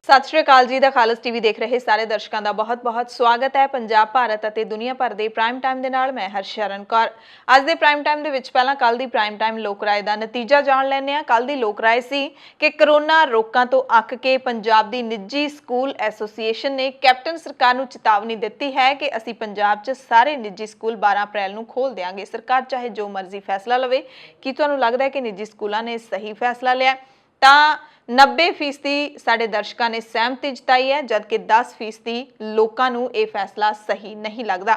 सत श्री अकाल जी दा खालस टीवी देख रहे सारे दर्शकों का बहुत बहुत स्वागत है। पंजाब भारत और दुनिया भर के प्राइम टाइम के नाल मैं हरशरण कौर। अज के प्राइम टाइम के पहला कल की प्राइम टाइम लोक राय का नतीजा जान लैंदे आ। कल की लोक राय सी कि करोना रोकों तो अक के पंजाब की निजी स्कूल एसोसीएशन ने कैप्टन सरकार नूं चेतावनी दी है कि असीं पंजाब च सारे निजी स्कूल 12 अप्रैल नूं खोल देंगे। सरकार चाहे जो मर्जी फैसला लवे। की तुहानूं लगदा है कि निजी स्कूलों ने सही फैसला लिया? तां 90% साडे दर्शकों ने सहमति जताई है, जबकि 10% लोगों को यह फैसला सही नहीं लगता।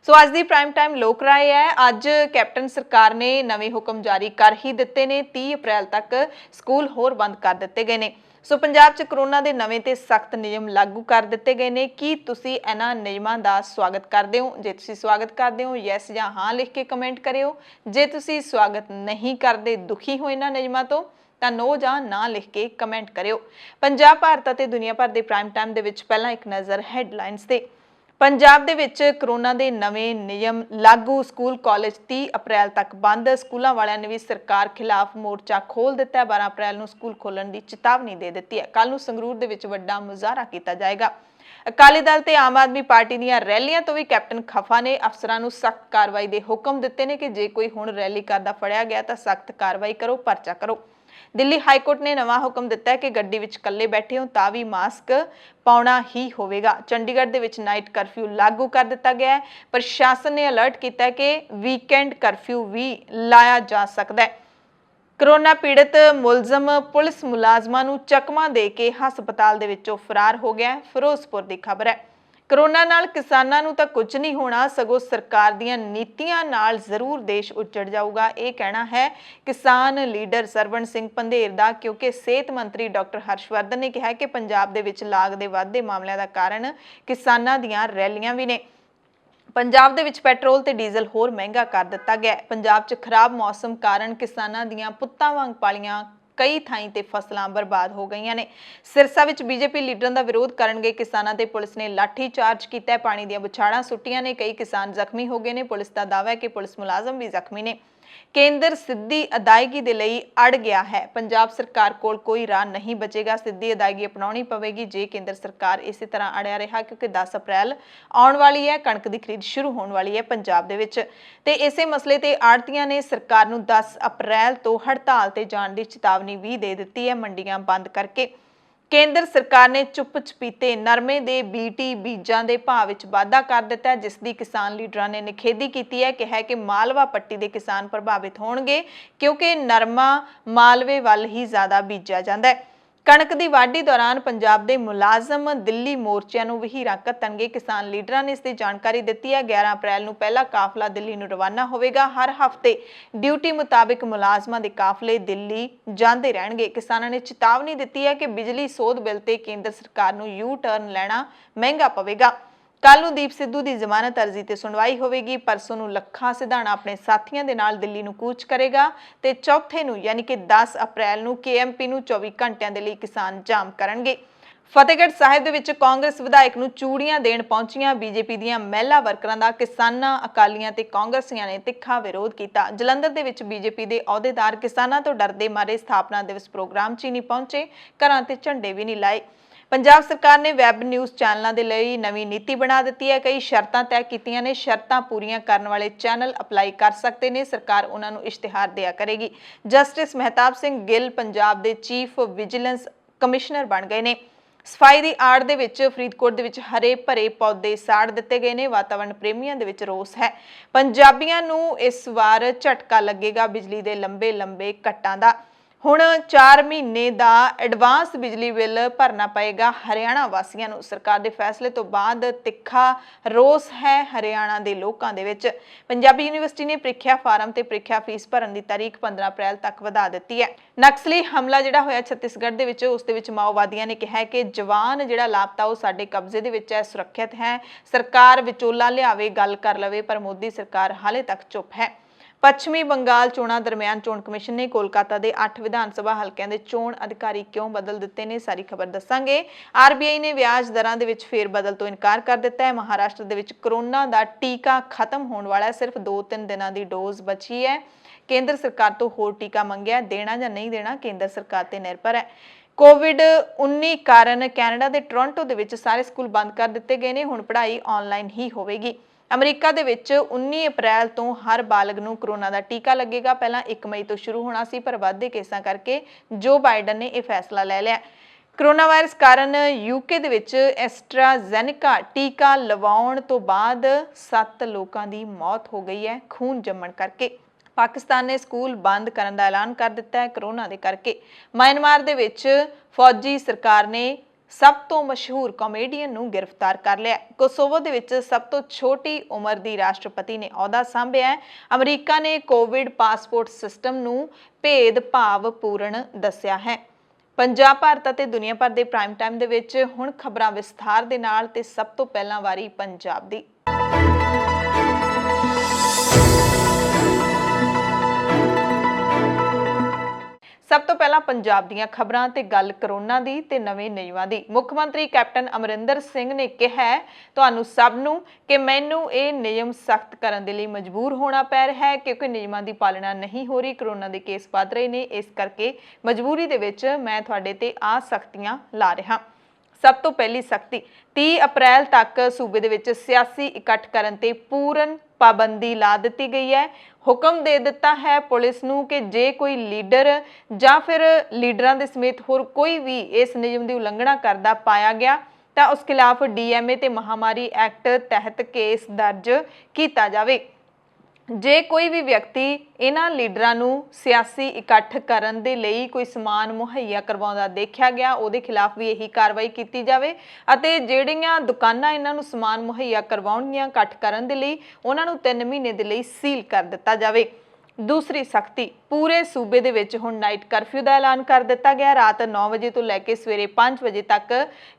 सो अज की प्राइम टाइम लोक राय है। अज कैप्टन सरकार ने नवे हुक्म जारी कर ही दिते ने। 30 अप्रैल तक स्कूल होर बंद कर दिते गए ने। सो पंजाब च करोना के नवे ते सख्त नियम लागू कर दिते गए ने। की तुसीं इन्हां नियमां दा स्वागत करदे हो? जे तुसीं स्वागत करदे हो यस या हाँ लिख के कमेंट करियो। जे तुसीं स्वागत नहीं करदे, दुखी हो इन्हां नियमां तो नो जां ना लिख के कमेंट करियो। पंजाब भारत और दुनिया भर के प्राइम टाइम दे विच पहला एक नज़र हैडलाइनस ते। पंजाब दे विच करोना के नवे नियम लागू, स्कूल कॉलेज 30 अप्रैल तक बंद। स्कूलों वालियां ने भी सरकार खिलाफ मोर्चा खोल दिता है। 12 अप्रैल नूं स्कूल खोलण की चेतावनी दे दी है। कल नूं संगरूर दे विच वड्डा मुजाहरा किया जाएगा। अकाली दल ते आम आदमी पार्टी दीआं रैलियां तो भी कैप्टन खफा ने अफसरां नूं सख्त कार्रवाई के हुक्म दिते ने कि जे कोई हुण रैली करदा फड़िया गया तो सख्त कार्रवाई करो, परचा करो। दिल्ली हाईकोर्ट ने नवा हुक्म दिता है कि गड्डी विच कल्ले बैठे हो तां भी मास्क पाउणा ही होवेगा। चंडीगढ़ दे विच नाइट करफ्यू लागू कर दिता गया है। प्रशासन ने अलर्ट किया है कि वीकेंड करफ्यू भी लाया जा सकता है। करोना पीड़ित मुलजम पुलिस मुलाजमां नूं चकमा दे के हस्पताल दे विचों फरार हो गया। फिरोजपुर की खबर है। करोना नाल किसानां नूं तां कुछ नहीं होना, सगों सरकार दीआं नीतियां नाल जरूर देश उजड़ जाऊगा। यह कहना है किसान लीडर सरवण सिंह पंधेर दा, क्योंकि सेहत मंत्री डॉक्टर हर्षवर्धन ने कहा कि पंजाब दे विच लाग दे वधदे मामलिਆਂ दा कारण किसानां दीआं रैलियां भी ने। पंजाब दे विच पेट्रोल ते डीजल होर महंगा कर दिता गया। पंजाब च खराब मौसम कारण किसानां दीआं पुत्तां वांग पालियां कई थाई ते फसलां बर्बाद हो गई ने। सिरसा विच बीजेपी लीडरां दा विरोध करन गए किसानां ते पुलिस ने लाठी चार्ज किया। पानी दीआं बुछाड़ां सुट्टियां ने। कई किसान जख्मी हो गए ने। पुलिस का दावा है कि पुलिस मुलाजम भी जख्मी ने। केंद्र सीधी अदायगी दे लई अड़ गया है। पंजाब सरकार कोल कोई राह नहीं बचेगा। सीधी अदायगी अपनानी पवेगी जे केंद्र सरकार इसी तरह अड़िया रहा, क्योंकि 10 अप्रैल आने वाली है। कणक की खरीद शुरू होने वाली है पंजाब दे विच ते इसे मसले ते आड़तियां ने सरकार नूं 10 अप्रैल तो हड़ताल ते जाण दी चेतावनी भी दे दी है। मंडियां बंद करके केंद्र सरकार ने चुप चपीते नरमे के बीटी बीजां के भाव विच वाधा कर दिता है, जिसकी किसान लीडरां ने निखेधी की है। कहा कि मालवा पट्टी के किसान प्रभावित होणगे, क्योंकि नरमा मालवे वाल ही ज़्यादा बीजा जाता है। कणक की वाढी दौरान पंजाब के मुलाजम दिल्ली मोर्चिਆਂ ਨੂੰ ਵਹੀਰਾਂ ਘੱਤਣਗੇ। किसान लीडरां ने इसकी जानकारी दी है। 11 अप्रैल ਨੂੰ पहला काफला दिल्ली ਨੂੰ रवाना होवेगा। हर हफ्ते ड्यूटी मुताबिक मुलाजमां के काफले दिल्ली जाते रहणगे। किसानों ने चेतावनी दी है कि बिजली सोध बिल ते केंद्र सरकार ਨੂੰ यू टर्न लेना महंगा पवेगा। कल ਨੂੰ दीप सिद्धू की जमानत अर्जी ते सुनवाई होवेगी। परसों ਨੂੰ ਲੱਖਾ ਸਿਧਾਣਾ अपने साथियों के नाल दिल्ली ਨੂੰ कूच करेगा ते चौथे ਨੂੰ यानी कि 10 अप्रैल ਨੂੰ KMP ਨੂੰ 24 घंटिਆਂ ਦੇ ਲਈ किसान जाम करनगे। फतेहगढ़ साहिब ਦੇ ਵਿੱਚ कांग्रेस विधायक ਨੂੰ ਚੂੜੀਆਂ ਦੇਣ ਪਹੁੰਚੀਆਂ बीजेपी ਦੀਆਂ ਮਹਿਲਾ ਵਰਕਰਾਂ ਦਾ ਕਿਸਾਨਾਂ, ਅਕਾਲੀਆਂ ਤੇ ਕਾਂਗਰਸੀਆਂ ਨੇ ਤਿੱਖਾ ਵਿਰੋਧ ਕੀਤਾ। ਜਲੰਧਰ ਦੇ ਵਿੱਚ बीजेपी ਦੇ ਅਹੁਦੇਦਾਰ ਕਿਸਾਨਾਂ ਤੋਂ ਡਰਦੇ ਮਾਰੇ ਸਥਾਪਨਾ ਦਿਵਸ ਪ੍ਰੋਗਰਾਮ 'ਚ ਹੀ ਨਹੀਂ ਪਹੁੰਚੇ, ਘਰਾਂ ਤੇ ਝੰਡੇ ਵੀ ਨਹੀਂ ਲਾਏ। पंजाब सरकार ने वैब न्यूज़ चैनलों के लिए नवी नीति बना दी है। कई शर्तां तय कीतियां ने। शर्तां पूरीआं करने वाले चैनल अपलाई कर सकते हैं। सरकार उन्होंने इश्तिहार दिया करेगी। जस्टिस महताब सिंह गिल पंजाब के चीफ विजिलेंस कमिश्नर बन गए हैं। सफाई की आड़ दे विच फरीदकोट दे विच हरे भरे पौधे साड़ दिते गए हैं। वातावरण प्रेमियों के विच रोस है। पंजाबियों नूं इस बार झटका लगेगा बिजली के लंबे लंबे कट्टां दा। हुण 4 महीने का एडवांस बिजली बिल भरना पएगा हरियाणा वासियों को। सरकार के फैसले तो बाद तिखा रोस है हरियाणा के लोगों के विच। पंजाबी यूनिवर्सिटी ने प्रीख्या फार्म ते प्रीख्या फीस भरन की तारीख 15 अप्रैल तक वधा दी है। नक्सली हमला जिहड़ा होया छत्तीसगढ़ दे विच, उस दे विच माओवादियों ने कहा कि जवान जिहड़ा लापता वो साडे कब्जे दे विच है, सुरक्षित है। सरकार विचोला लियावे, गल कर लवे, पर मोदी सरकार हाले तक चुप है। पश्चिमी बंगाल चोणां दरमियान चोण कमिशन ने कोलकाता के 8 विधान सभा हल्कों के चोण अधिकारी क्यों बदल दिते ने, सारी खबर दसांगे। RBI ने ब्याज दरां दे विच फेर बदल तो इनकार कर दिता है। महाराष्ट्र दे विच कोरोना का टीका खत्म होने वाला है। सिर्फ 2-3 दिनों की डोज बची है। केंद्र सरकार तो होर टीका मंगया, देना या नहीं देना केंद्र सरकार ते निर्भर है। ਕੋਵਿਡ-19 ਕਾਰਨ ਕੈਨੇਡਾ ਦੇ ਟੋਰਾਂਟੋ ਦੇ ਵਿੱਚ ਸਾਰੇ ਸਕੂਲ ਬੰਦ ਕਰ ਦਿੱਤੇ ਗਏ ਨੇ। ਹੁਣ ਪੜ੍ਹਾਈ ਆਨਲਾਈਨ ਹੀ ਹੋਵੇਗੀ। ਅਮਰੀਕਾ ਦੇ ਵਿੱਚ 19 ਅਪ੍ਰੈਲ ਤੋਂ ਹਰ ਬਾਲਗ ਨੂੰ ਕੋਰੋਨਾ ਦਾ ਟੀਕਾ ਲੱਗੇਗਾ। ਪਹਿਲਾਂ 1 ਮਈ ਤੋਂ ਸ਼ੁਰੂ ਹੋਣਾ ਸੀ, ਪਰ ਵੱਧਦੇ ਕੇਸਾਂ ਕਰਕੇ ਜੋ ਬਾਈਡਨ ਨੇ ਇਹ ਫੈਸਲਾ ਲੈ ਲਿਆ। ਕੋਰੋਨਾ ਵਾਇਰਸ ਕਾਰਨ ਯੂਕੇ ਦੇ ਵਿੱਚ ਐਸਟਰਾਜ਼ੈਨੇਕਾ ਟੀਕਾ ਲਵਾਉਣ ਤੋਂ ਬਾਅਦ 7 ਲੋਕਾਂ ਦੀ ਮੌਤ ਹੋ ਗਈ ਹੈ ਖੂਨ ਜੰਮਣ ਕਰਕੇ। ਪਾਕਿਸਤਾਨ ਨੇ ਸਕੂਲ ਬੰਦ ਕਰਨ ਦਾ ਐਲਾਨ ਕਰ ਦਿੱਤਾ ਹੈ ਕੋਰੋਨਾ ਦੇ ਕਰਕੇ। ਮਿਆਂਮਾਰ ਦੇ ਵਿੱਚ ਫੌਜੀ ਸਰਕਾਰ ਨੇ ਸਭ ਤੋਂ ਮਸ਼ਹੂਰ ਕਾਮੇਡੀਅਨ ਨੂੰ ਗ੍ਰਿਫਤਾਰ ਕਰ ਲਿਆ। ਕੋਸੋਵੋ ਦੇ ਵਿੱਚ ਸਭ ਤੋਂ ਛੋਟੀ ਉਮਰ ਦੀ ਰਾਸ਼ਟਰਪਤੀ ਨੇ ਅਹੁਦਾ ਸੰਭਿਆ ਹੈ। ਅਮਰੀਕਾ ਨੇ ਕੋਵਿਡ ਪਾਸਪੋਰਟ ਸਿਸਟਮ ਨੂੰ ਭੇਦਭਾਵਪੂਰਨ ਦੱਸਿਆ ਹੈ। ਪੰਜਾਬ, ਭਾਰਤ ਅਤੇ ਦੁਨੀਆ ਭਰ ਦੇ ਪ੍ਰਾਈਮ ਟਾਈਮ ਦੇ ਵਿੱਚ ਹੁਣ ਖਬਰਾਂ ਵਿਸਥਾਰ ਦੇ ਨਾਲ ਤੇ ਸਭ ਤੋਂ ਪਹਿਲਾਂ ਵਾਰੀ ਪੰਜਾਬ ਦੀ। ਸਭ ਤੋਂ ਪਹਿਲਾਂ ਪੰਜਾਬ ਦੀਆਂ ਖਬਰਾਂ ਤੇ ਗੱਲ ਕਰੋਨਾ ਦੀ ਤੇ ਨਵੇਂ ਨਿਯਮਾਂ ਦੀ। ਮੁੱਖ ਮੰਤਰੀ ਕੈਪਟਨ ਅਮਰਿੰਦਰ ਸਿੰਘ ਨੇ ਕਿਹਾ ਹੈ ਤੁਹਾਨੂੰ ਸਭ ਨੂੰ ਕਿ ਮੈਨੂੰ ਇਹ ਨਿਯਮ ਸਖਤ ਕਰਨ ਦੇ ਲਈ ਮਜਬੂਰ ਹੋਣਾ ਪੈ ਰਿਹਾ ਹੈ ਕਿਉਂਕਿ ਨਿਯਮਾਂ ਦੀ ਪਾਲਣਾ ਨਹੀਂ ਹੋ ਰਹੀ। ਕਰੋਨਾ ਦੇ ਕੇਸ ਵਧ ਰਹੇ ਨੇ, ਇਸ ਕਰਕੇ ਮਜਬੂਰੀ ਦੇ ਵਿੱਚ ਮੈਂ ਤੁਹਾਡੇ ਤੇ ਆ ਸਖਤੀਆਂ ਲਾ ਰਿਹਾ। ਸਭ ਤੋਂ ਪਹਿਲੀ ਸਖਤੀ 30 ਅਪ੍ਰੈਲ ਤੱਕ ਸੂਬੇ ਦੇ ਵਿੱਚ ਸਿਆਸੀ ਇਕੱਠ ਕਰਨ ਤੇ ਪੂਰਨ ਪਾਬੰਦੀ ਲਾ ਦਿੱਤੀ ਗਈ ਹੈ। ਹੁਕਮ ਦੇ ਦਿੱਤਾ ਹੈ ਪੁਲਿਸ ਨੂੰ ਕਿ ਜੇ ਕੋਈ ਲੀਡਰ ਜਾਂ ਫਿਰ ਲੀਡਰਾਂ ਦੇ ਸਮੇਤ ਹੋਰ ਕੋਈ ਵੀ ਇਸ ਨਿਯਮ ਦੀ ਉਲੰਘਣਾ ਕਰਦਾ ਪਾਇਆ ਗਿਆ ਤਾਂ ਉਸ ਖਿਲਾਫ ਡੀਐਮਏ ਤੇ ਮਹਾਮਾਰੀ ਐਕਟ ਤਹਿਤ ਕੇਸ ਦਰਜ ਕੀਤਾ ਜਾਵੇ। ਜੇ ਕੋਈ ਵੀ ਵਿਅਕਤੀ ਇਹਨਾਂ ਲੀਡਰਾਂ ਨੂੰ ਸਿਆਸੀ ਇਕੱਠ ਕਰਨ ਦੇ ਲਈ ਕੋਈ ਸਮਾਨ ਮੁਹੱਈਆ ਕਰਵਾਉਂਦਾ ਦੇਖਿਆ ਗਿਆ, ਉਹਦੇ ਖਿਲਾਫ ਵੀ ਇਹੀ ਕਾਰਵਾਈ ਕੀਤੀ ਜਾਵੇ ਅਤੇ ਜਿਹੜੀਆਂ ਦੁਕਾਨਾਂ ਇਹਨਾਂ ਨੂੰ ਸਮਾਨ ਮੁਹੱਈਆ ਕਰਵਾਉਣਗੀਆਂ ਇਕੱਠ ਕਰਨ ਦੇ ਲਈ, ਉਹਨਾਂ ਨੂੰ 3 ਮਹੀਨੇ ਦੇ ਲਈ ਸੀਲ ਕਰ ਦਿੱਤਾ ਜਾਵੇ। ਦੂਸਰੀ ਸਖਤੀ, ਪੂਰੇ ਸੂਬੇ ਦੇ ਵਿੱਚ ਹੁਣ ਨਾਈਟ ਕਰਫਿਊ ਦਾ ਐਲਾਨ ਕਰ ਦਿੱਤਾ ਗਿਆ। ਰਾਤ 9 ਵਜੇ ਤੋਂ ਲੈ ਕੇ ਸਵੇਰੇ 5 ਵਜੇ ਤੱਕ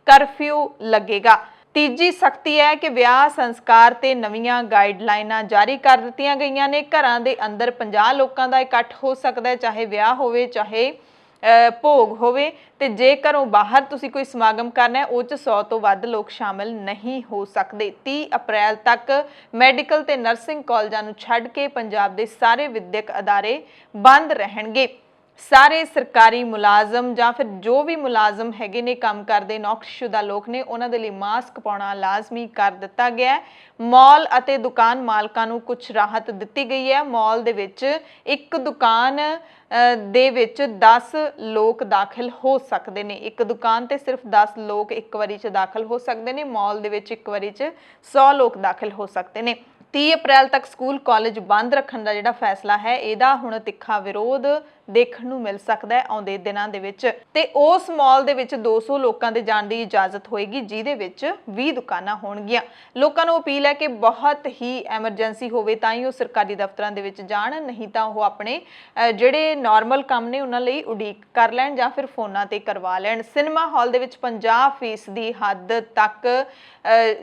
ਕਰਫਿਊ ਲੱਗੇਗਾ। ਤੀਜੀ ਸਖਤੀ ਹੈ ਕਿ ਵਿਆਹ ਸੰਸਕਾਰ ਤੇ ਨਵੀਆਂ ਗਾਈਡਲਾਈਨਾਂ ਜਾਰੀ ਕਰ ਦਿੱਤੀਆਂ ਗਈਆਂ ਨੇ। ਘਰਾਂ ਦੇ ਅੰਦਰ 50 ਲੋਕਾਂ ਦਾ ਇਕੱਠ ਹੋ ਸਕਦਾ ਹੈ, ਚਾਹੇ ਵਿਆਹ ਹੋਵੇ ਚਾਹੇ ਭੋਗ ਹੋਵੇ, ਤੇ ਜੇ ਘਰੋਂ ਬਾਹਰ ਤੁਸੀਂ ਕੋਈ ਸਮਾਗਮ ਕਰਨਾ ਹੈ ਉਹ 'ਚ 100 ਤੋਂ ਵੱਧ ਲੋਕ ਸ਼ਾਮਿਲ ਨਹੀਂ ਹੋ ਸਕਦੇ। 30 ਅਪ੍ਰੈਲ ਤੱਕ ਮੈਡੀਕਲ ਤੇ ਨਰਸਿੰਗ ਕਾਲਜਾਂ ਨੂੰ ਛੱਡ ਕੇ ਪੰਜਾਬ ਦੇ ਸਾਰੇ ਵਿਦਿਅਕ ਅਦਾਰੇ ਬੰਦ ਰਹਿਣਗੇ। ਸਾਰੇ ਸਰਕਾਰੀ ਮੁਲਾਜ਼ਮ ਜਾਂ ਫਿਰ ਜੋ ਵੀ ਮੁਲਾਜ਼ਮ ਹੈਗੇ ਨੇ ਕੰਮ ਕਰਦੇ ਨੌਕਰੀਸ਼ੁਦਾ ਲੋਕ ਨੇ, ਉਹਨਾਂ ਦੇ ਲਈ ਮਾਸਕ ਪਾਉਣਾ ਲਾਜ਼ਮੀ ਕਰ ਦਿੱਤਾ ਗਿਆ ਹੈ। ਮਾਲ ਅਤੇ ਦੁਕਾਨ ਮਾਲਕਾਂ ਨੂੰ ਕੁਝ ਰਾਹਤ ਦਿੱਤੀ ਗਈ ਹੈ। ਮਾਲ ਦੇ ਵਿੱਚ ਇੱਕ ਦੁਕਾਨ ਦੇ ਵਿੱਚ 10 ਲੋਕ ਦਾਖਲ ਹੋ ਸਕਦੇ ਨੇ। ਇੱਕ ਦੁਕਾਨ ਤੇ ਸਿਰਫ 10 ਲੋਕ ਇੱਕ ਵਾਰੀ 'ਚ ਦਾਖਲ ਹੋ ਸਕਦੇ ਨੇ। ਮਾਲ ਦੇ ਵਿੱਚ ਇੱਕ ਵਾਰੀ 'ਚ 100 ਲੋਕ ਦਾਖਲ ਹੋ ਸਕਦੇ ਨੇ। 30 ਅਪ੍ਰੈਲ ਤੱਕ ਸਕੂਲ ਕਾਲਜ ਬੰਦ ਰੱਖਣ ਦਾ ਜਿਹੜਾ ਫੈਸਲਾ ਹੈ, ਇਹਦਾ ਹੁਣ ਤਿੱਖਾ ਵਿਰੋਧ ਦੇਖਣ ਨੂੰ ਮਿਲ ਸਕਦਾ ਹੈ ਆਉਂਦੇ ਦਿਨਾਂ ਦੇ ਵਿੱਚ। ਤੇ ਉਸ ਮਾਲ ਦੇ ਵਿੱਚ 200 ਲੋਕਾਂ ਦੇ ਜਾਣ ਦੀ ਇਜਾਜ਼ਤ ਹੋਏਗੀ, ਜਿਹਦੇ ਵਿੱਚ 20 ਦੁਕਾਨਾਂ ਹੋਣਗੀਆਂ। ਲੋਕਾਂ ਨੂੰ ਅਪੀਲ ਹੈ ਕਿ ਬਹੁਤ ਹੀ ਐਮਰਜੈਂਸੀ ਹੋਵੇ ਤਾਂ ਹੀ ਉਹ ਸਰਕਾਰੀ ਦਫ਼ਤਰਾਂ ਦੇ ਵਿੱਚ ਜਾਣ, ਨਹੀਂ ਤਾਂ ਉਹ ਆਪਣੇ ਜਿਹੜੇ ਨਾਰਮਲ ਕੰਮ ਨੇ ਉਹਨਾਂ ਲਈ ਉਡੀਕ ਕਰ ਲੈਣ ਜਾਂ ਫਿਰ ਫੋਨਾਂ ਤੇ ਕਰਵਾ ਲੈਣ। ਸਿਨੇਮਾ ਹਾਲ ਦੇ ਵਿੱਚ 50% ਦੀ ਹੱਦ ਤੱਕ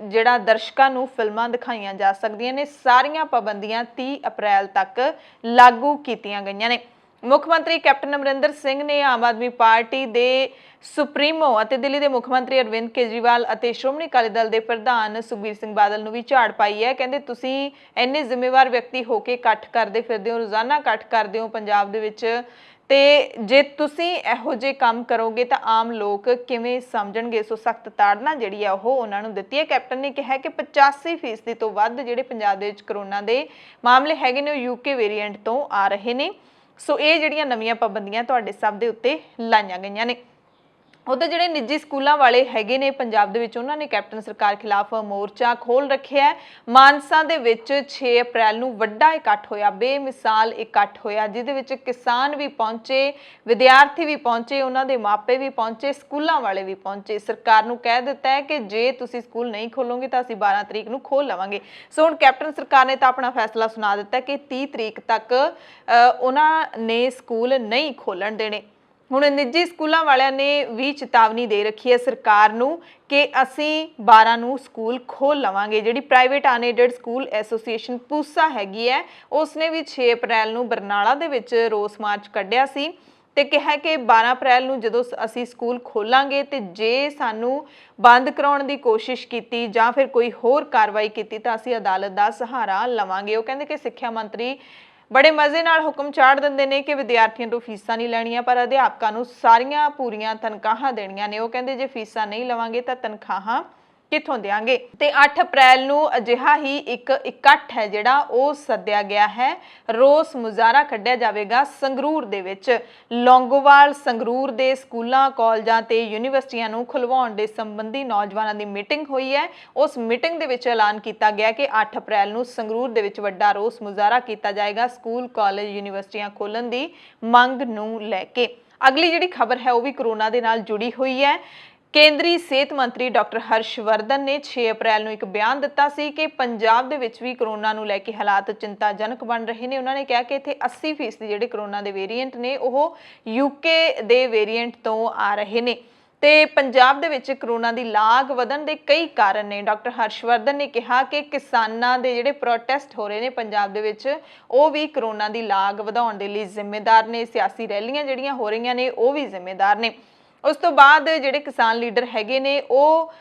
ਜਿਹੜਾ ਦਰਸ਼ਕਾਂ ਨੂੰ ਫਿਲਮਾਂ ਦਿਖਾਈਆਂ ਜਾ ਸਕਦੀਆਂ ਨੇ। ਸਾਰੀਆਂ ਪਾਬੰਦੀਆਂ 30 ਅਪ੍ਰੈਲ ਤੱਕ ਲਾਗੂ ਕੀਤੀਆਂ ਗਈਆਂ ਨੇ। ਮੁੱਖ ਮੰਤਰੀ ਕੈਪਟਨ ਅਮਰਿੰਦਰ ਸਿੰਘ ਨੇ ਆਮ ਆਦਮੀ ਪਾਰਟੀ ਦੇ ਸੁਪਰੀਮੋ ਅਤੇ ਦਿੱਲੀ ਦੇ ਮੁੱਖ ਮੰਤਰੀ ਅਰਵਿੰਦ ਕੇਜਰੀਵਾਲ ਅਤੇ ਸ਼੍ਰੋਮਣੀ ਅਕਾਲੀ ਦਲ ਦੇ ਪ੍ਰਧਾਨ ਸੁਖਬੀਰ ਸਿੰਘ ਬਾਦਲ ਨੂੰ ਵੀ ਝਾੜ ਪਾਈ ਹੈ। ਕਹਿੰਦੇ ਤੁਸੀਂ ਇੰਨੇ ਜ਼ਿੰਮੇਵਾਰ ਵਿਅਕਤੀ ਹੋ ਕੇ ਇਕੱਠ ਕਰਦੇ ਫਿਰਦੇ ਹੋ, ਰੋਜ਼ਾਨਾ ਇਕੱਠ ਕਰਦੇ ਹੋ ਪੰਜਾਬ ਦੇ ਵਿੱਚ, ਤੇ ਜੇ ਤੁਸੀਂ ਇਹੋ ਜਿਹੇ ਕੰਮ ਕਰੋਗੇ ਤਾਂ ਆਮ ਲੋਕ ਕਿਵੇਂ ਸਮਝਣਗੇ। ਸੋ ਸਖਤ ਤਾੜਨਾ ਜਿਹੜੀ ਆ ਉਹ ਉਹਨਾਂ ਨੂੰ ਦਿੱਤੀ ਹੈ। ਕੈਪਟਨ ਨੇ ਕਿਹਾ ਕਿ 85% ਤੋਂ ਵੱਧ ਜਿਹੜੇ ਪੰਜਾਬ ਦੇ ਵਿੱਚ ਕਰੋਨਾ ਦੇ ਮਾਮਲੇ ਹੈਗੇ ਨੇ ਉਹ ਯੂਕੇ ਵੇਰੀਐਂਟ ਤੋਂ ਆ ਰਹੇ ਨੇ। ਸੋ ਇਹ ਜਿਹੜੀਆਂ ਨਵੀਆਂ ਪਾਬੰਦੀਆਂ ਤੁਹਾਡੇ ਸਭ ਦੇ ਉੱਤੇ ਲਾਈਆਂ ਗਈਆਂ ਨੇ। ਉਧਰ ਜਿਹੜੇ ਨਿੱਜੀ ਸਕੂਲਾਂ ਵਾਲੇ ਹੈਗੇ ਨੇ ਪੰਜਾਬ ਦੇ ਵਿੱਚ, ਉਹਨਾਂ ਨੇ ਕੈਪਟਨ ਸਰਕਾਰ ਖਿਲਾਫ ਮੋਰਚਾ ਖੋਲ ਰੱਖਿਆ ਹੈ। ਮਾਨਸਾ ਦੇ ਵਿੱਚ 6 ਅਪ੍ਰੈਲ ਨੂੰ ਵੱਡਾ ਇਕੱਠ ਹੋਇਆ, ਬੇਮਿਸਾਲ ਇਕੱਠ ਹੋਇਆ, ਜਿਹਦੇ ਵਿੱਚ ਕਿਸਾਨ ਵੀ ਪਹੁੰਚੇ, ਵਿਦਿਆਰਥੀ ਵੀ ਪਹੁੰਚੇ, ਉਹਨਾਂ ਦੇ ਮਾਪੇ ਵੀ ਪਹੁੰਚੇ, ਸਕੂਲਾਂ ਵਾਲੇ ਵੀ ਪਹੁੰਚੇ। ਸਰਕਾਰ ਨੂੰ ਕਹਿ ਦਿੱਤਾ ਹੈ ਕਿ ਜੇ ਤੁਸੀਂ ਸਕੂਲ ਨਹੀਂ ਖੋਲੋਗੇ ਤਾਂ ਅਸੀਂ 12 ਤਰੀਕ ਨੂੰ ਖੋਲ ਲਵਾਂਗੇ। ਸੋ ਹੁਣ ਕੈਪਟਨ ਸਰਕਾਰ ਨੇ ਤਾਂ ਆਪਣਾ ਫੈਸਲਾ ਸੁਣਾ ਦਿੱਤਾ ਕਿ 30 ਤਰੀਕ ਤੱਕ ਉਹਨਾਂ ਨੇ ਸਕੂਲ ਨਹੀਂ ਖੋਲਣ ਦੇਣੇ। ਹੁਣ ਨਿੱਜੀ ਸਕੂਲਾਂ ਵਾਲਿਆਂ ਨੇ ਵੀ ਚੇਤਾਵਨੀ ਦੇ ਰੱਖੀ ਹੈ ਸਰਕਾਰ ਨੂੰ ਕਿ ਅਸੀਂ 12 ਨੂੰ ਸਕੂਲ ਖੋਲ ਲਵਾਂਗੇ। ਜਿਹੜੀ ਪ੍ਰਾਈਵੇਟ ਅਨਏਡਡ ਸਕੂਲ ਐਸੋਸੀਏਸ਼ਨ ਪੂਸਾ ਹੈਗੀ ਹੈ, ਉਸਨੇ ਵੀ 6 ਅਪ੍ਰੈਲ ਨੂੰ ਬਰਨਾਲਾ ਦੇ ਵਿੱਚ ਰੋਸ ਮਾਰਚ ਕੱਢਿਆ ਸੀ ਤੇ ਕਿਹਾ ਕਿ 12 ਅਪ੍ਰੈਲ ਨੂੰ ਜਦੋਂ ਅਸੀਂ ਸਕੂਲ ਖੋਲਾਂਗੇ ਤੇ ਜੇ ਸਾਨੂੰ ਬੰਦ ਕਰਾਉਣ ਦੀ ਕੋਸ਼ਿਸ਼ ਕੀਤੀ ਜਾਂ ਫਿਰ ਕੋਈ ਹੋਰ ਕਾਰਵਾਈ ਕੀਤੀ ਤਾਂ ਅਸੀਂ ਅਦਾਲਤ ਦਾ ਸਹਾਰਾ ਲਵਾਂਗੇ। ਉਹ ਕਹਿੰਦੇ ਕਿ ਸਿੱਖਿਆ ਮੰਤਰੀ बड़े मज़े नाल हुक्म चाड़ दिंदे ने कि विद्यार्थियों तो फीसां नहीं लैणियां पर अध्यापकां नूं सारियां पूरीआं तनखाहां देणीਆਂ ने। ਉਹ ਕਹਿੰਦੇ ਜੇ फीसां नहीं लवांगे ਤਾਂ तनखाहां कित्थों देंगे। ਤੇ 8 ਅਪ੍ਰੈਲ ਨੂੰ ਅਜਿਹਾ ਹੀ ਇੱਕ ਇਕੱਠ ਹੈ ਜਿਹੜਾ ਉਹ ਸੱਦਿਆ ਗਿਆ ਹੈ। ਰੋਸ ਮੁਜ਼ਾਹਰਾ ਕੱਢਿਆ ਜਾਵੇਗਾ ਸੰਗਰੂਰ ਦੇ ਵਿੱਚ। ਲੌਂਗੋਵਾਲ ਸੰਗਰੂਰ ਦੇ ਸਕੂਲਾਂ ਕਾਲਜਾਂ ਤੇ ਯੂਨੀਵਰਸਿਟੀਆਂ ਨੂੰ ਖੁਲਵਾਉਣ ਦੇ ਸੰਬੰਧੀ ਨੌਜਵਾਨਾਂ ਦੀ ਮੀਟਿੰਗ ਹੋਈ ਹੈ। ਉਸ ਮੀਟਿੰਗ ਦੇ ਵਿੱਚ ਐਲਾਨ ਕੀਤਾ ਗਿਆ ਕਿ 8 ਅਪ੍ਰੈਲ ਨੂੰ ਸੰਗਰੂਰ ਦੇ ਵਿੱਚ ਵੱਡਾ ਰੋਸ ਮੁਜ਼ਾਹਰਾ ਕੀਤਾ ਜਾਏਗਾ ਸਕੂਲ ਕਾਲਜ ਯੂਨੀਵਰਸਿਟੀਆਂ ਖੋਲ੍ਹਣ ਦੀ ਮੰਗ ਨੂੰ ਲੈ ਕੇ। ਅਗਲੀ ਜਿਹੜੀ ਖਬਰ ਹੈ ਉਹ ਵੀ ਕੋਰੋਨਾ ਦੇ ਨਾਲ ਜੁੜੀ ਹੋਈ ਹੈ। ਕੇਂਦਰੀ ਸਿਹਤ ਮੰਤਰੀ ਡਾਕਟਰ ਹਰਸ਼ਵਰਧਨ ਨੇ 6 ਅਪ੍ਰੈਲ ਨੂੰ ਇੱਕ ਬਿਆਨ ਦਿੱਤਾ ਸੀ ਕਿ ਪੰਜਾਬ ਦੇ ਵਿੱਚ ਵੀ ਕੋਰੋਨਾ ਨੂੰ ਲੈ ਕੇ ਹਾਲਾਤ ਚਿੰਤਾਜਨਕ ਬਣ ਰਹੇ ਨੇ। ਉਹਨਾਂ ਨੇ ਕਿਹਾ ਕਿ ਇੱਥੇ 80% ਜਿਹੜੇ ਕੋਰੋਨਾ ਦੇ ਵੇਰੀਐਂਟ ਨੇ ਉਹ ਯੂਕੇ ਦੇ ਵੇਰੀਐਂਟ ਤੋਂ ਆ ਰਹੇ ਨੇ ਤੇ ਪੰਜਾਬ ਦੇ ਵਿੱਚ ਕੋਰੋਨਾ ਦੀ ਲਾਗ ਵਧਣ ਦੇ ਕਈ ਕਾਰਨ ਨੇ। ਡਾਕਟਰ ਹਰਸ਼ਵਰਧਨ ਨੇ ਕਿਹਾ ਕਿ ਕਿਸਾਨਾਂ ਦੇ ਜਿਹੜੇ ਪ੍ਰੋਟੈਸਟ ਹੋ ਰਹੇ ਨੇ ਪੰਜਾਬ ਦੇ ਵਿੱਚ ਉਹ ਵੀ ਕੋਰੋਨਾ ਦੀ ਲਾਗ ਵਧਾਉਣ ਦੇ ਲਈ ਜ਼ਿੰਮੇਦਾਰ ਨੇ। ਸਿਆਸੀ ਰੈਲੀਆਂ ਜਿਹੜੀਆਂ ਹੋ ਰਹੀਆਂ ਨੇ ਉਹ ਵੀ ਜ਼ਿੰਮੇਦਾਰ ਨੇ। ਉਸ ਤੋਂ ਬਾਅਦ ਜਿਹੜੇ ਕਿਸਾਨ ਲੀਡਰ ਹੈਗੇ ਨੇ ਉਹ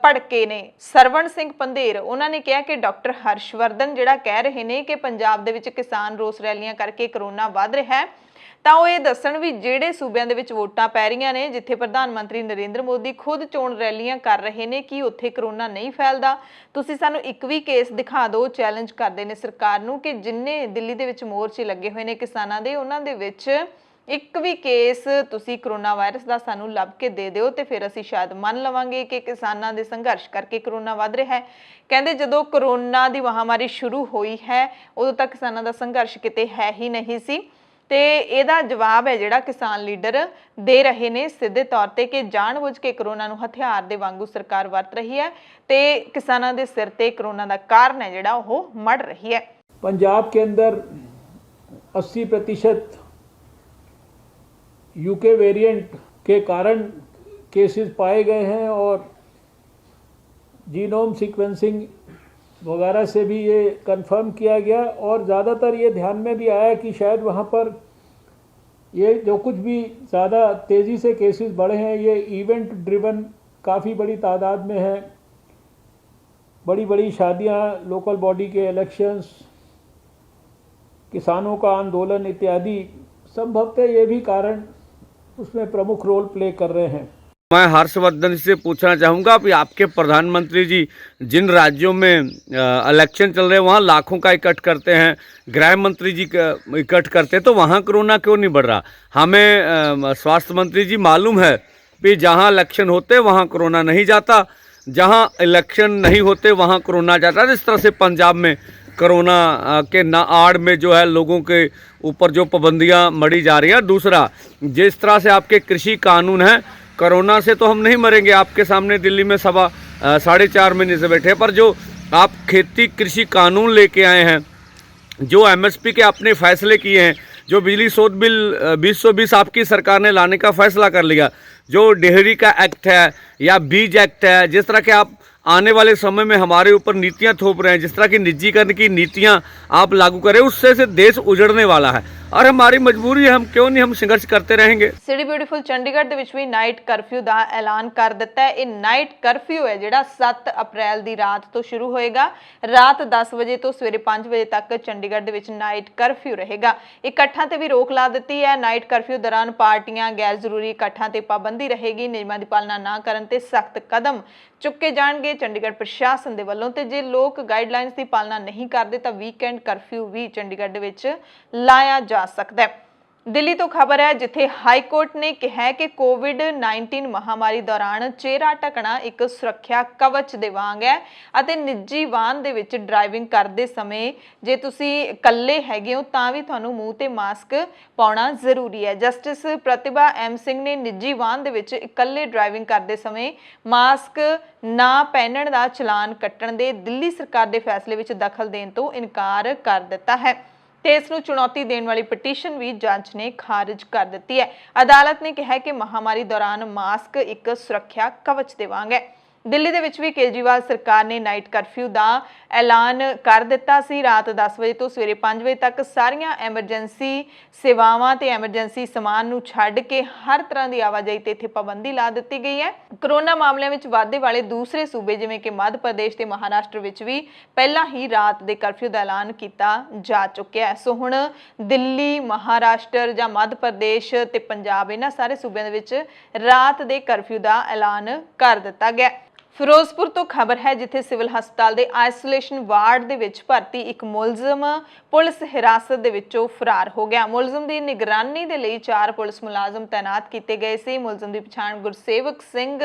ਭੜਕੇ ਨੇ। ਸਰਵਣ ਸਿੰਘ ਪੰਧੇਰ ਉਹਨਾਂ ਨੇ ਕਿਹਾ ਕਿ ਡਾਕਟਰ ਹਰਸ਼ਵਰਧਨ ਜਿਹੜਾ ਕਹਿ ਰਹੇ ਨੇ ਕਿ ਪੰਜਾਬ ਦੇ ਵਿੱਚ ਕਿਸਾਨ ਰੋਸ ਰੈਲੀਆਂ ਕਰਕੇ ਕੋਰੋਨਾ ਵੱਧ ਰਿਹਾ ਹੈ ਤਾਂ ਉਹ ਇਹ ਦੱਸਣ ਵੀ ਜਿਹੜੇ ਸੂਬਿਆਂ ਦੇ ਵਿੱਚ ਵੋਟਾਂ ਪੈ ਰਹੀਆਂ ਨੇ ਜਿੱਥੇ ਪ੍ਰਧਾਨ ਮੰਤਰੀ ਨਰਿੰਦਰ ਮੋਦੀ ਖੁਦ ਚੋਣ ਰੈਲੀਆਂ ਕਰ ਰਹੇ ਨੇ ਕਿ ਉੱਥੇ ਕੋਰੋਨਾ ਨਹੀਂ ਫੈਲਦਾ। ਤੁਸੀਂ ਸਾਨੂੰ ਇੱਕ ਵੀ ਕੇਸ ਦਿਖਾ ਦਿਓ। ਚੈਲੰਜ ਕਰਦੇ ਨੇ ਸਰਕਾਰ ਨੂੰ ਕਿ ਜਿੰਨੇ ਦਿੱਲੀ ਦੇ ਵਿੱਚ ਮੋਰਚੇ ਲੱਗੇ ਹੋਏ ਨੇ ਕਿਸਾਨਾਂ ਦੇ ਉਹਨਾਂ ਦੇ ਵਿੱਚ ਇੱਕ ਵੀ ਕੇਸ ਤੁਸੀਂ ਕੋਰੋਨਾ ਵਾਇਰਸ ਦਾ ਸਾਨੂੰ ਲੱਭ ਕੇ ਦੇ ਦਿਓ ਤੇ ਫਿਰ ਅਸੀਂ ਸ਼ਾਇਦ ਮੰਨ ਲਵਾਂਗੇ ਕਿ ਕਿਸਾਨਾਂ ਦੇ ਸੰਘਰਸ਼ ਕਰਕੇ ਕੋਰੋਨਾ ਵੱਧ ਰਿਹਾ ਹੈ। ਕਹਿੰਦੇ ਜਦੋਂ ਕੋਰੋਨਾ ਦੀ ਮਹਾਮਾਰੀ ਸ਼ੁਰੂ ਹੋਈ ਹੈ ਉਦੋਂ ਤੱਕ ਕਿਸਾਨਾਂ ਦਾ ਸੰਘਰਸ਼ ਕਿਤੇ ਹੈ ਹੀ ਨਹੀਂ ਸੀ ਤੇ ਇਹਦਾ ਜਵਾਬ ਹੈ ਜਿਹੜਾ ਕਿਸਾਨ ਲੀਡਰ ਦੇ ਰਹੇ ਨੇ ਸਿੱਧੇ ਤੌਰ ਤੇ ਕਿ ਜਾਣਬੁੱਝ ਕੇ ਕੋਰੋਨਾ ਨੂੰ ਹਥਿਆਰ ਦੇ ਵਾਂਗੂ ਸਰਕਾਰ ਵਰਤ ਰਹੀ ਹੈ ਤੇ ਕਿਸਾਨਾਂ ਦੇ ਸਿਰ ਤੇ ਕੋਰੋਨਾ ਦਾ ਕਾਰਨ ਹੈ ਜਿਹੜਾ ਉਹ ਮੜ ਰਹੀ ਹੈ। पंजाब के अंदर 80% यूके वेरिएंट के कारण केसेस पाए गए हैं और जीनोम सीक्वेंसिंग वगैरह से भी ये कंफर्म किया गया और ज़्यादातर ये ध्यान में भी आया कि शायद वहाँ पर ये जो कुछ भी ज़्यादा तेज़ी से केसेस बढ़े हैं ये इवेंट ड्रिवन काफ़ी बड़ी तादाद में है। बड़ी बड़ी शादियाँ, लोकल बॉडी के इलेक्शंस, किसानों का आंदोलन इत्यादि संभवतः ये भी कारण उसमें प्रमुख रोल प्ले कर रहे हैं। मैं हर्षवर्धन से पूछना चाहूँगा कि आपके प्रधानमंत्री जी जिन राज्यों में इलेक्शन चल रहे हैं वहाँ लाखों का इकट्ठ करते हैं, गृह मंत्री जी इकट्ठ करते हैं, तो वहाँ कोरोना क्यों नहीं बढ़ रहा? हमें स्वास्थ्य मंत्री जी मालूम है कि जहाँ इलेक्शन होते वहाँ कोरोना नहीं जाता, जहाँ इलेक्शन नहीं होते वहाँ कोरोना जाता है। इस तरह से पंजाब में कोरोना के आड़ में जो है लोगों के ऊपर जो पाबंदियाँ मढ़ी जा रही हैं। दूसरा, जिस तरह से आपके कृषि कानून हैं, कोरोना से तो हम नहीं मरेंगे, आपके सामने दिल्ली में 4.5 महीने से बैठे, पर जो आप खेती कृषि कानून लेके आए हैं, जो MSP के अपने फैसले किए हैं, जो बिजली शोध बिल 2020 आपकी सरकार ने लाने का फैसला कर लिया, जो डेयरी का एक्ट है या बीज एक्ट है, जिस तरह के आप आने वाले समय में हमारे ऊपर नीतियां थोप रहे हैं, जिस तरह की निजीकरण की नीतियां आप लागू करें, उससे से देश उजड़ने वाला है और हमारी मजबूरी है, हम क्यों नहीं हम संघर्ष करते रहेंगे। ਸਿਟੀ ਬਿਊਟੀਫੁਲ ਚੰਡੀਗੜ੍ਹ ਦੇ ਵਿੱਚ ਵੀ ਨਾਈਟ ਕਰਫਿਊ ਦਾ ਐਲਾਨ ਕਰ ਦਿੱਤਾ ਹੈ। ਇਹ ਨਾਈਟ ਕਰਫਿਊ ਹੈ ਜਿਹੜਾ 7 ਅਪ੍ਰੈਲ ਦੀ ਰਾਤ ਤੋਂ ਸ਼ੁਰੂ ਹੋਏਗਾ। ਰਾਤ 10 ਵਜੇ ਤੋਂ ਸਵੇਰੇ 5 ਵਜੇ ਤੱਕ ਚੰਡੀਗੜ੍ਹ ਦੇ ਵਿੱਚ ਨਾਈਟ ਕਰਫਿਊ ਰਹੇਗਾ। ਇਕੱਠਾਂ ਤੇ ਵੀ ਰੋਕ ਲਾ ਦਿੱਤੀ ਹੈ। ਨਾਈਟ ਕਰਫਿਊ ਦੌਰਾਨ ਪਾਰਟੀਆਂ, ਗੈਰ ਜ਼ਰੂਰੀ ਇਕੱਠਾਂ ਤੇ ਪਾਬੰਦੀ ਰਹੇਗੀ। ਨਿਯਮਾਂ ਦੀ ਪਾਲਣਾ ਨਾ ਕਰਨ ਤੇ ਸਖਤ ਕਦਮ ਚੁੱਕੇ ਜਾਣਗੇ ਚੰਡੀਗੜ੍ਹ ਪ੍ਰਸ਼ਾਸਨ ਦੇ ਵੱਲੋਂ ਤੇ ਜੇ ਲੋਕ ਗਾਈਡਲਾਈਨਸ ਦੀ ਪਾਲਣਾ ਨਹੀਂ ਕਰਦੇ ਤਾਂ ਵੀਕਐਂਡ ਕਰਫਿਊ ਵੀ ਚੰਡੀਗੜ੍ਹ ਦੇ ਵਿੱਚ ਲਾਇਆ ਜਾ ਸਕਦਾ ਹੈ। ਦਿੱਲੀ ਤੋਂ ਖਬਰ ਹੈ ਜਿੱਥੇ ਹਾਈ ਕੋਰਟ ਨੇ ਕਿਹਾ ਕਿ ਕੋਵਿਡ-19 ਮਹਾਮਾਰੀ ਦੌਰਾਨ ਚਿਹਰਾ ਢਕਣਾ ਇੱਕ ਸੁਰੱਖਿਆ ਕਵਚ ਦੇ ਵਾਂਗ ਹੈ ਅਤੇ ਨਿੱਜੀ ਵਾਹਨ ਦੇ ਵਿੱਚ ਡਰਾਈਵਿੰਗ ਕਰਦੇ ਸਮੇਂ ਜੇ ਤੁਸੀਂ ਇਕੱਲੇ ਹੈਗੇ ਹੋ ਤਾਂ ਵੀ ਤੁਹਾਨੂੰ ਮੂੰਹ ਤੇ ਮਾਸਕ ਪਾਉਣਾ ਜ਼ਰੂਰੀ ਹੈ। ਜਸਟਿਸ ਪ੍ਰਤਿਭਾ ਐਮ ਸਿੰਘ ਨੇ ਨਿੱਜੀ ਵਾਹਨ ਦੇ ਵਿੱਚ ਇਕੱਲੇ ਡਰਾਈਵਿੰਗ ਕਰਦੇ ਸਮੇਂ ਮਾਸਕ ਨਾ ਪਹਿਨਣ ਦਾ ਚਲਾਨ ਕੱਟਣ ਦੇ ਦਿੱਲੀ ਸਰਕਾਰ ਦੇ ਫੈਸਲੇ ਵਿੱਚ ਦਖਲ ਦੇਣ ਤੋਂ ਇਨਕਾਰ ਕਰ ਦਿੱਤਾ ਹੈ ਤੇ ਇਸ ਨੂੰ ਚੁਣੌਤੀ ਦੇਣ ਵਾਲੀ ਪਟੀਸ਼ਨ ਵੀ ਜੱਜ ਨੇ ਖਾਰਜ ਕਰ ਦਿੱਤੀ ਹੈ। ਅਦਾਲਤ ਨੇ ਕਿਹਾ ਕਿ ਮਹਾਮਾਰੀ ਦੌਰਾਨ ਮਾਸਕ ਇੱਕ ਸੁਰੱਖਿਆ ਕਵਚ ਦੇ ਵਾਂਗ ਹੈ। ਦਿੱਲੀ ਦੇ ਵਿੱਚ ਵੀ ਕੇਜਰੀਵਾਲ ਸਰਕਾਰ ਨੇ ਨਾਈਟ ਕਰਫਿਊ ਦਾ ਐਲਾਨ ਕਰ ਦਿੱਤਾ ਸੀ। ਰਾਤ 10 ਵਜੇ ਤੋਂ ਸਵੇਰੇ 5 ਵਜੇ ਤੱਕ ਸਾਰੀਆਂ ਐਮਰਜੈਂਸੀ ਸੇਵਾਵਾਂ ਤੇ ਐਮਰਜੈਂਸੀ ਸਮਾਨ ਨੂੰ ਛੱਡ ਕੇ ਹਰ ਤਰ੍ਹਾਂ ਦੀ ਆਵਾਜਾਈ ਤੇ ਇੱਥੇ ਪਾਬੰਦੀ ਲਾ ਦਿੱਤੀ ਗਈ ਹੈ। ਕਰੋਨਾ ਮਾਮਲਿਆਂ ਵਿੱਚ ਵਾਧੇ ਵਾਲੇ ਦੂਸਰੇ ਸੂਬੇ ਜਿਵੇਂ ਕਿ ਮੱਧ ਪ੍ਰਦੇਸ਼ ਤੇ ਮਹਾਰਾਸ਼ਟਰ ਵਿੱਚ ਵੀ ਪਹਿਲਾਂ ਹੀ ਰਾਤ ਦੇ ਕਰਫਿਊ ਦਾ ਐਲਾਨ ਕੀਤਾ ਜਾ ਚੁੱਕਿਆ ਹੈ। ਸੋ ਹੁਣ ਦਿੱਲੀ, ਮਹਾਰਾਸ਼ਟਰ ਜਾਂ ਮੱਧ ਪ੍ਰਦੇਸ਼ ਤੇ ਪੰਜਾਬ ਇਹਨਾਂ ਸਾਰੇ ਸੂਬਿਆਂ ਦੇ ਵਿੱਚ ਰਾਤ ਦੇ ਕਰਫਿਊ ਦਾ ਐਲਾਨ ਕਰ ਦਿੱਤਾ ਗਿਆ। ਫਿਰੋਜ਼ਪੁਰ ਤੋਂ ਖਬਰ ਹੈ ਜਿੱਥੇ ਸਿਵਲ ਹਸਪਤਾਲ ਦੇ ਆਈਸੋਲੇਸ਼ਨ ਵਾਰਡ ਦੇ ਵਿੱਚ ਭਰਤੀ ਇੱਕ ਮੁਲਜ਼ਮ ਪੁਲਿਸ ਹਿਰਾਸਤ ਦੇ ਵਿੱਚੋਂ ਫਰਾਰ ਹੋ ਗਿਆ। ਮੁਲਜ਼ਮ ਦੀ ਨਿਗਰਾਨੀ ਦੇ ਲਈ 4 ਪੁਲਿਸ ਮੁਲਾਜ਼ਮ ਤਾਇਨਾਤ ਕੀਤੇ ਗਏ ਸੀ। ਮੁਲਜ਼ਮ ਦੀ ਪਛਾਣ ਗੁਰਸੇਵਕ ਸਿੰਘ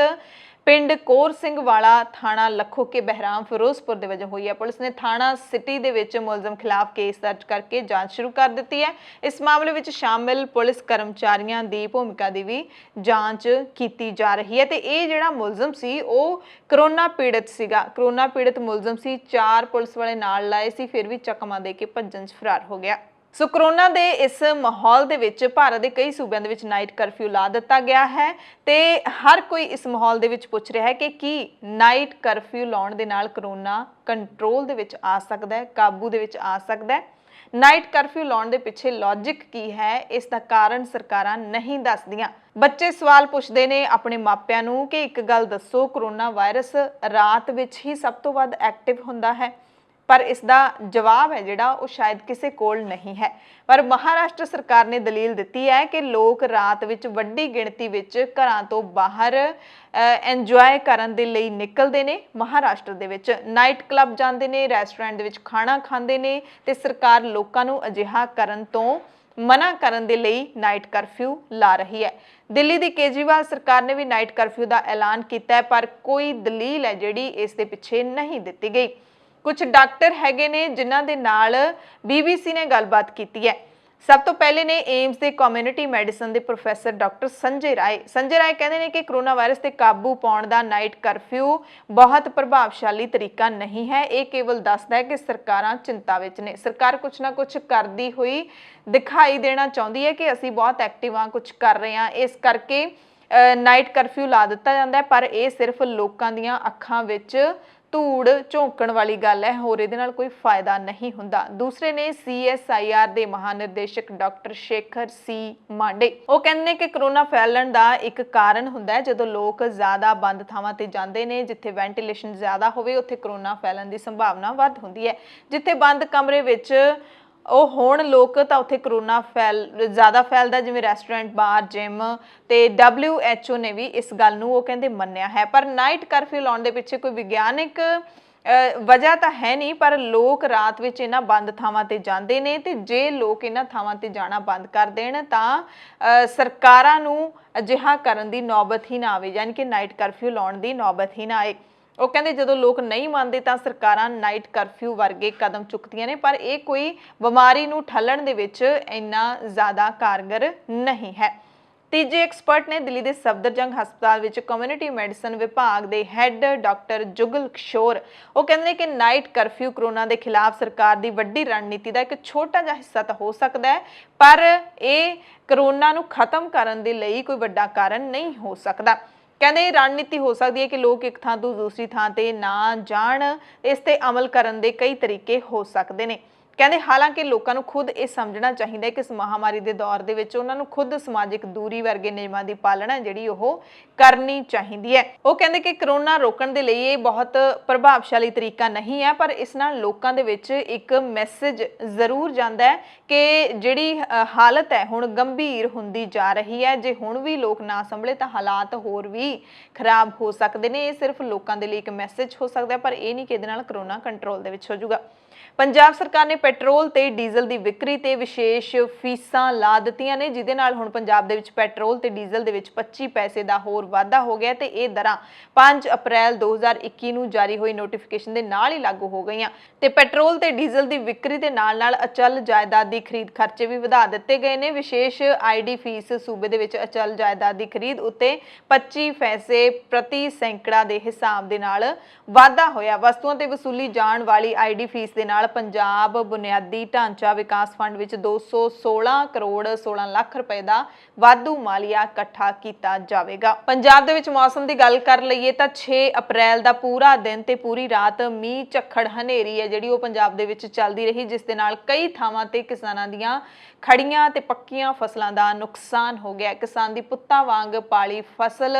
ਪਿੰਡ ਕੋਰ ਸਿੰਘ ਵਾਲਾ ਥਾਣਾ ਲੱਖੋ ਕੇ ਬਹਿਰਾਮ ਫਿਰੋਜ਼ਪੁਰ ਦੇ ਵਜੋਂ ਹੋਈ ਹੈ। ਪੁਲਿਸ ਨੇ ਥਾਣਾ ਸਿਟੀ ਦੇ ਵਿੱਚ ਮੁਲਜ਼ਮ ਖਿਲਾਫ ਕੇਸ ਦਰਜ ਕਰਕੇ ਜਾਂਚ ਸ਼ੁਰੂ ਕਰ ਦਿੱਤੀ ਹੈ। ਇਸ ਮਾਮਲੇ ਵਿੱਚ ਸ਼ਾਮਿਲ ਪੁਲਿਸ ਕਰਮਚਾਰੀਆਂ ਦੀ ਭੂਮਿਕਾ ਦੀ ਵੀ ਜਾਂਚ ਕੀਤੀ ਜਾ ਰਹੀ ਹੈ ਤੇ ਇਹ ਜਿਹੜਾ ਮੁਲਜ਼ਮ ਸੀ ਉਹ ਕਰੋਨਾ ਪੀੜਤ ਸੀਗਾ। ਕਰੋਨਾ ਪੀੜਤ ਮੁਲਜ਼ਮ ਸੀ। 4 ਪੁਲਿਸ ਵਾਲੇ ਨਾਲ ਲਾਏ ਸੀ, ਫਿਰ ਵੀ ਚਕਮਾ ਦੇ ਕੇ ਭੱਜਣ 'ਚ ਫਰਾਰ ਹੋ ਗਿਆ। ਸੋ ਕਰੋਨਾ ਦੇ ਇਸ ਮਾਹੌਲ ਦੇ ਵਿੱਚ ਭਾਰਤ ਦੇ ਕਈ ਸੂਬਿਆਂ ਦੇ ਵਿੱਚ ਨਾਈਟ ਕਰਫਿਊ ਲਾ ਦਿੱਤਾ ਗਿਆ ਹੈ ਤੇ ਹਰ ਕੋਈ ਇਸ ਮਾਹੌਲ ਦੇ ਵਿੱਚ ਪੁੱਛ ਰਿਹਾ ਹੈ ਕਿ ਕੀ ਨਾਈਟ ਕਰਫਿਊ ਲਾਉਣ ਦੇ ਨਾਲ ਕਰੋਨਾ ਕੰਟਰੋਲ ਦੇ ਵਿੱਚ ਆ ਸਕਦਾ ਹੈ, ਕਾਬੂ ਦੇ ਵਿੱਚ ਆ ਸਕਦਾ ਹੈ। ਨਾਈਟ ਕਰਫਿਊ ਲਾਉਣ ਦੇ ਪਿੱਛੇ ਲੌਜਿਕ ਕੀ ਹੈ, ਇਸ ਦਾ ਕਾਰਨ ਸਰਕਾਰਾਂ ਨਹੀਂ ਦੱਸਦੀਆਂ। ਬੱਚੇ ਸਵਾਲ ਪੁੱਛਦੇ ਨੇ ਆਪਣੇ ਮਾਪਿਆਂ ਨੂੰ ਕਿ ਇੱਕ ਗੱਲ ਦੱਸੋ, ਕਰੋਨਾ ਵਾਇਰਸ ਰਾਤ ਵਿੱਚ ਹੀ ਸਭ ਤੋਂ ਵੱਧ ਐਕਟਿਵ ਹੁੰਦਾ ਹੈ, ਪਰ ਇਸ ਦਾ ਜਵਾਬ ਹੈ ਜਿਹੜਾ ਉਹ ਸ਼ਾਇਦ ਕਿਸੇ ਕੋਲ ਨਹੀਂ ਹੈ। ਪਰ ਮਹਾਰਾਸ਼ਟਰ ਸਰਕਾਰ ਨੇ ਦਲੀਲ ਦਿੱਤੀ ਹੈ ਕਿ ਲੋਕ ਰਾਤ ਵਿੱਚ ਵੱਡੀ ਗਿਣਤੀ ਵਿੱਚ ਘਰਾਂ ਤੋਂ ਬਾਹਰ ਇੰਜੋਏ ਕਰਨ ਦੇ ਲਈ ਨਿਕਲਦੇ ਨੇ। ਮਹਾਰਾਸ਼ਟਰ ਦੇ ਵਿੱਚ ਨਾਈਟ ਕਲੱਬ ਜਾਂਦੇ ਨੇ, ਰੈਸਟੋਰੈਂਟ ਦੇ ਵਿੱਚ ਖਾਣਾ ਖਾਂਦੇ ਨੇ ਤੇ ਸਰਕਾਰ ਲੋਕਾਂ ਨੂੰ ਅਜਿਹਾ ਕਰਨ ਤੋਂ ਮਨਾ ਕਰਨ ਦੇ ਲਈ ਨਾਈਟ ਕਰਫਿਊ ਲਾ ਰਹੀ ਹੈ। ਦਿੱਲੀ ਦੀ ਕੇਜਰੀਵਾਲ ਸਰਕਾਰ ਨੇ ਵੀ ਨਾਈਟ ਕਰਫਿਊ ਦਾ ਐਲਾਨ ਕੀਤਾ ਹੈ, ਪਰ ਕੋਈ ਦਲੀਲ ਹੈ ਜਿਹੜੀ ਇਸ ਦੇ ਪਿੱਛੇ ਨਹੀਂ ਦਿੱਤੀ ਗਈ। ਕੁਝ ਡਾਕਟਰ ਹੈਗੇ ਨੇ ਜਿਨ੍ਹਾਂ ਦੇ ਨਾਲ BBC ਨੇ ਗੱਲਬਾਤ ਕੀਤੀ ਹੈ। ਸਭ ਤੋਂ ਪਹਿਲੇ ਨੇ ਏਮਸ ਦੇ ਕਮਿਊਨਿਟੀ ਮੈਡੀਸਨ ਦੇ ਪ੍ਰੋਫੈਸਰ ਡਾਕਟਰ ਸੰਜੇ ਰਾਏ ਕਹਿੰਦੇ ਨੇ ਕਿ ਕਰੋਨਾ ਵਾਇਰਸ ਤੇ ਕਾਬੂ ਪਾਉਣ ਦਾ ਨਾਈਟ ਕਰਫਿਊ ਬਹੁਤ ਪ੍ਰਭਾਵਸ਼ਾਲੀ ਤਰੀਕਾ ਨਹੀਂ ਹੈ। ਇਹ ਕੇਵਲ ਦੱਸਦਾ ਹੈ ਕਿ ਸਰਕਾਰਾਂ ਚਿੰਤਾ ਵਿੱਚ ਨੇ। ਸਰਕਾਰ ਕੁਝ ਨਾ ਕੁਝ ਕਰਦੀ ਹੋਈ ਦਿਖਾਈ ਦੇਣਾ ਚਾਹੁੰਦੀ ਹੈ ਕਿ ਅਸੀਂ ਬਹੁਤ ਐਕਟਿਵ ਹਾਂ, ਕੁਝ ਕਰ ਰਹੇ ਹਾਂ, ਇਸ ਕਰਕੇ ਨਾਈਟ ਕਰਫਿਊ ਲਾ ਦਿੱਤਾ ਜਾਂਦਾ ਹੈ। ਪਰ ਇਹ ਸਿਰਫ ਲੋਕਾਂ ਦੀਆਂ ਅੱਖਾਂ ਵਿੱਚ ਧੂੜ ਝੋਂਕਣ ਵਾਲੀ ਗੱਲ ਹੈ, ਹੋਰ ਇਹਦੇ ਨਾਲ ਕੋਈ ਫਾਇਦਾ ਨਹੀਂ ਹੁੰਦਾ। ਦੂਸਰੇ ਨੇ CSIR ਦੇ ਮਹਾਨਿਰਦੇਸ਼ਕ ਡਾਕਟਰ ਸ਼ੇਖਰ C ਮਾਂਡੇ। ਉਹ ਕਹਿੰਦੇ ਨੇ ਕਿ ਕਰੋਨਾ ਫੈਲਣ ਦਾ ਇੱਕ ਕਾਰਨ ਹੁੰਦਾ ਹੈ ਜਦੋਂ ਲੋਕ ਜ਼ਿਆਦਾ ਬੰਦ ਥਾਵਾਂ ਤੇ ਜਾਂਦੇ ਨੇ। ਜਿੱਥੇ ਵੈਂਟੀਲੇਸ਼ਨ ਜ਼ਿਆਦਾ ਹੋਵੇ ਉੱਥੇ ਕਰੋਨਾ ਫੈਲਣ ਦੀ ਸੰਭਾਵਨਾ ਵੱਧ ਹੁੰਦੀ ਹੈ। ਜਿੱਥੇ ਬੰਦ ਕਮਰੇ ਵਿੱਚ ਉਹ ਹੋਣ ਲੋਕ ਤਾਂ ਉੱਥੇ ਕਰੋਨਾ ਜ਼ਿਆਦਾ ਫੈਲਦਾ, ਜਿਵੇਂ ਰੈਸਟੋਰੈਂਟ, ਬਾਰ, ਜਿਮ ਤੇ WHO ਨੇ ਵੀ ਇਸ ਗੱਲ ਨੂੰ ਉਹ ਕਹਿੰਦੇ ਮੰਨਿਆ ਹੈ। ਪਰ ਨਾਈਟ ਕਰਫਿਊ ਲਾਉਣ ਦੇ ਪਿੱਛੇ ਕੋਈ ਵਿਗਿਆਨਿਕ ਵਜ੍ਹਾ ਤਾਂ ਹੈ ਨਹੀਂ, ਪਰ ਲੋਕ ਰਾਤ ਵਿੱਚ ਇਹਨਾਂ ਬੰਦ ਥਾਵਾਂ ਤੇ ਜਾਂਦੇ ਨੇ ਤੇ ਜੇ ਲੋਕ ਇਹਨਾਂ ਥਾਵਾਂ ਤੇ ਜਾਣਾ ਬੰਦ ਕਰ ਦੇਣ ਤਾਂ ਸਰਕਾਰਾਂ ਨੂੰ ਅਜਿਹਾ ਕਰਨ ਦੀ ਨੌਬਤ ਹੀ ਨਾ ਆਵੇ, ਯਾਨੀ ਕਿ ਨਾਈਟ ਕਰਫਿਊ ਲਾਉਣ ਦੀ ਨੌਬਤ ਹੀ ਨਾ ਆਏ। ਉਹ ਕਹਿੰਦੇ ਜਦੋਂ ਲੋਕ ਨਹੀਂ ਮੰਨਦੇ ਤਾਂ ਸਰਕਾਰਾਂ ਨਾਈਟ ਕਰਫਿਊ ਵਰਗੇ ਕਦਮ ਚੁੱਕਦੀਆਂ ਨੇ, ਪਰ ਇਹ ਕੋਈ ਬਿਮਾਰੀ ਨੂੰ ਠੱਲਣ ਦੇ ਵਿੱਚ ਇੰਨਾ ਜ਼ਿਆਦਾ ਕਾਰਗਰ ਨਹੀਂ ਹੈ। ਤੀਜੇ ਐਕਸਪਰਟ ਨੇ ਦਿੱਲੀ ਦੇ ਸਫਦਰਜੰਗ ਹਸਪਤਾਲ ਵਿੱਚ ਕਮਿਊਨਿਟੀ ਮੈਡੀਸਨ ਵਿਭਾਗ ਦੇ ਹੈੱਡ ਡਾਕਟਰ ਜੁਗਲ ਕਿਸ਼ੋਰ। ਉਹ ਕਹਿੰਦੇ ਨੇ ਕਿ ਨਾਈਟ ਕਰਫਿਊ ਕਰੋਨਾ ਦੇ ਖਿਲਾਫ ਸਰਕਾਰ ਦੀ ਵੱਡੀ ਰਣਨੀਤੀ ਦਾ ਇੱਕ ਛੋਟਾ ਜਿਹਾ ਹਿੱਸਾ ਤਾਂ ਹੋ ਸਕਦਾ ਹੈ, ਪਰ ਇਹ ਕਰੋਨਾ ਨੂੰ ਖਤਮ ਕਰਨ ਦੇ ਲਈ ਕੋਈ ਵੱਡਾ ਕਾਰਨ ਨਹੀਂ ਹੋ ਸਕਦਾ। ਕਹਿੰਦੇ ਰਣਨੀਤੀ ਹੋ ਸਕਦੀ ਹੈ ਕਿ ਲੋਕ ਇੱਕ ਥਾਂ ਤੋਂ ਦੂਸਰੀ ਥਾਂ ਤੇ ਨਾ ਜਾਣ, ਇਸ ਤੇ ਅਮਲ ਕਰਨ ਦੇ ਕਈ ਤਰੀਕੇ ਹੋ ਸਕਦੇ ਨੇ। ਕਹਿੰਦੇ ਹਾਲਾਂਕਿ ਲੋਕਾਂ ਨੂੰ ਖੁਦ ਇਹ ਸਮਝਣਾ ਚਾਹੀਦਾ ਹੈ ਕਿ ਇਸ ਮਹਾਮਾਰੀ ਦੇ ਦੌਰ ਦੇ ਵਿੱਚ ਉਹਨਾਂ ਨੂੰ ਖੁਦ ਸਮਾਜਿਕ ਦੂਰੀ ਵਰਗੇ ਨਿਯਮਾਂ ਦੀ ਪਾਲਣਾ ਜਿਹੜੀ ਉਹ ਕਰਨੀ ਚਾਹੀਦੀ ਹੈ। ਉਹ ਕਹਿੰਦੇ ਕਿ ਕਰੋਨਾ ਰੋਕਣ ਦੇ ਲਈ ਇਹ ਬਹੁਤ ਪ੍ਰਭਾਵਸ਼ਾਲੀ ਤਰੀਕਾ ਨਹੀਂ ਹੈ, ਪਰ ਇਸ ਨਾਲ ਲੋਕਾਂ ਦੇ ਵਿੱਚ ਇੱਕ ਮੈਸੇਜ ਜ਼ਰੂਰ ਜਾਂਦਾ ਹੈ ਕਿ ਜਿਹੜੀ ਹਾਲਤ ਹੈ ਹੁਣ ਗੰਭੀਰ ਹੁੰਦੀ ਜਾ ਰਹੀ ਹੈ। ਜੇ ਹੁਣ ਵੀ ਲੋਕ ਨਾ ਸੰਭਲੇ ਤਾਂ ਹਾਲਾਤ ਹੋਰ ਵੀ ਖਰਾਬ ਹੋ ਸਕਦੇ ਨੇ। ਇਹ ਸਿਰਫ ਲੋਕਾਂ ਦੇ ਲਈ ਇੱਕ ਮੈਸੇਜ ਹੋ ਸਕਦਾ ਹੈ, ਪਰ ਇਹ ਨਹੀਂ ਕਿ ਇਹਦੇ ਨਾਲ ਕਰੋਨਾ ਕੰਟਰੋਲ ਦੇ ਵਿੱਚ ਹੋ ਜਾਊਗਾ। ਪੰਜਾਬ ਸਰਕਾਰ ਨੇ ਪੈਟਰੋਲ ਤੇ ਡੀਜ਼ਲ ਦੀ ਵਿਕਰੀ ਤੇ ਵਿਸ਼ੇਸ਼ ਫੀਸਾਂ ਲਾ ਦਿੱਤੀਆਂ ਨੇ, ਜਿਹਦੇ ਨਾਲ ਹੁਣ ਪੰਜਾਬ ਦੇ ਵਿੱਚ ਪੈਟਰੋਲ ਤੇ ਡੀਜ਼ਲ ਦੇ ਵਿੱਚ 25 ਪੈਸੇ ਦਾ ਹੋਰ ਵਾਧਾ ਹੋ ਗਿਆ ਤੇ ਇਹ ਦਰਾਂ 5 ਅਪ੍ਰੈਲ 2021 ਨੂੰ ਜਾਰੀ ਹੋਈ ਨੋਟੀਫਿਕੇਸ਼ਨ ਦੇ ਨਾਲ ਹੀ ਲਾਗੂ ਹੋ ਗਈਆਂ ਤੇ ਪੈਟਰੋਲ ਤੇ ਡੀਜ਼ਲ ਦੀ ਵਿਕਰੀ ਦੇ ਨਾਲ-ਨਾਲ ਅਚਲ ਜਾਇਦਾਦ ਦੀ ਖਰੀਦ ਖਰਚੇ ਵੀ ਵਧਾ ਦਿੱਤੇ ਗਏ ਨੇ। ਵਿਸ਼ੇਸ਼ ID ਫੀਸ ਸੂਬੇ ਦੇ ਵਿੱਚ ਅਚਲ ਜਾਇਦਾਦ ਦੀ ਖਰੀਦ ਉੱਤੇ 25 ਪੈਸੇ ਪ੍ਰਤੀ ਸੈਂਕੜਾ ਦੇ ਹਿਸਾਬ ਦੇ ਨਾਲ ਵਾਧਾ ਹੋਇਆ। ਵਸਤੂਆਂ ਤੇ ਵਸੂਲੀ ਜਾਣ ਵਾਲੀ ID ਫੀਸ ਦੇ ਨਾਲ ਪੰਜਾਬ ਬੁਨਿਆਦੀ ਢਾਂਚਾ ਵਿਕਾਸ ਫੰਡ ਵਿੱਚ 216 ਕਰੋੜ 16 ਲੱਖ ਰੁਪਏ ਦਾ ਵਾਧੂ ਮਾਲੀਆ ਇਕੱਠਾ ਕੀਤਾ ਜਾਵੇਗਾ। ਪੰਜਾਬ ਦੇ ਵਿੱਚ ਮੌਸਮ ਦੀ ਗੱਲ ਕਰ ਲਈਏ ਤਾਂ 6 ਅਪ੍ਰੈਲ ਦਾ ਪੂਰਾ ਦਿਨ ਤੇ ਪੂਰੀ ਰਾਤ ਮੀਂਹ ਝੱਖੜ ਹਨੇਰੀ ਹੈ ਜਿਹੜੀ ਉਹ ਪੰਜਾਬ ਦੇ ਵਿੱਚ ਚੱਲਦੀ ਰਹੀ, ਜਿਸ ਦੇ ਨਾਲ ਕਈ ਥਾਵਾਂ ਤੇ ਕਿਸਾਨਾਂ ਦੀਆਂ ਖੜੀਆਂ ਤੇ ਪੱਕੀਆਂ ਫਸਲਾਂ ਦਾ ਨੁਕਸਾਨ ਹੋ ਗਿਆ। ਕਿਸਾਨ ਦੀ ਪੁੱਤਾਂ ਵਾਂਗ ਪਾਲੀ ਫਸਲ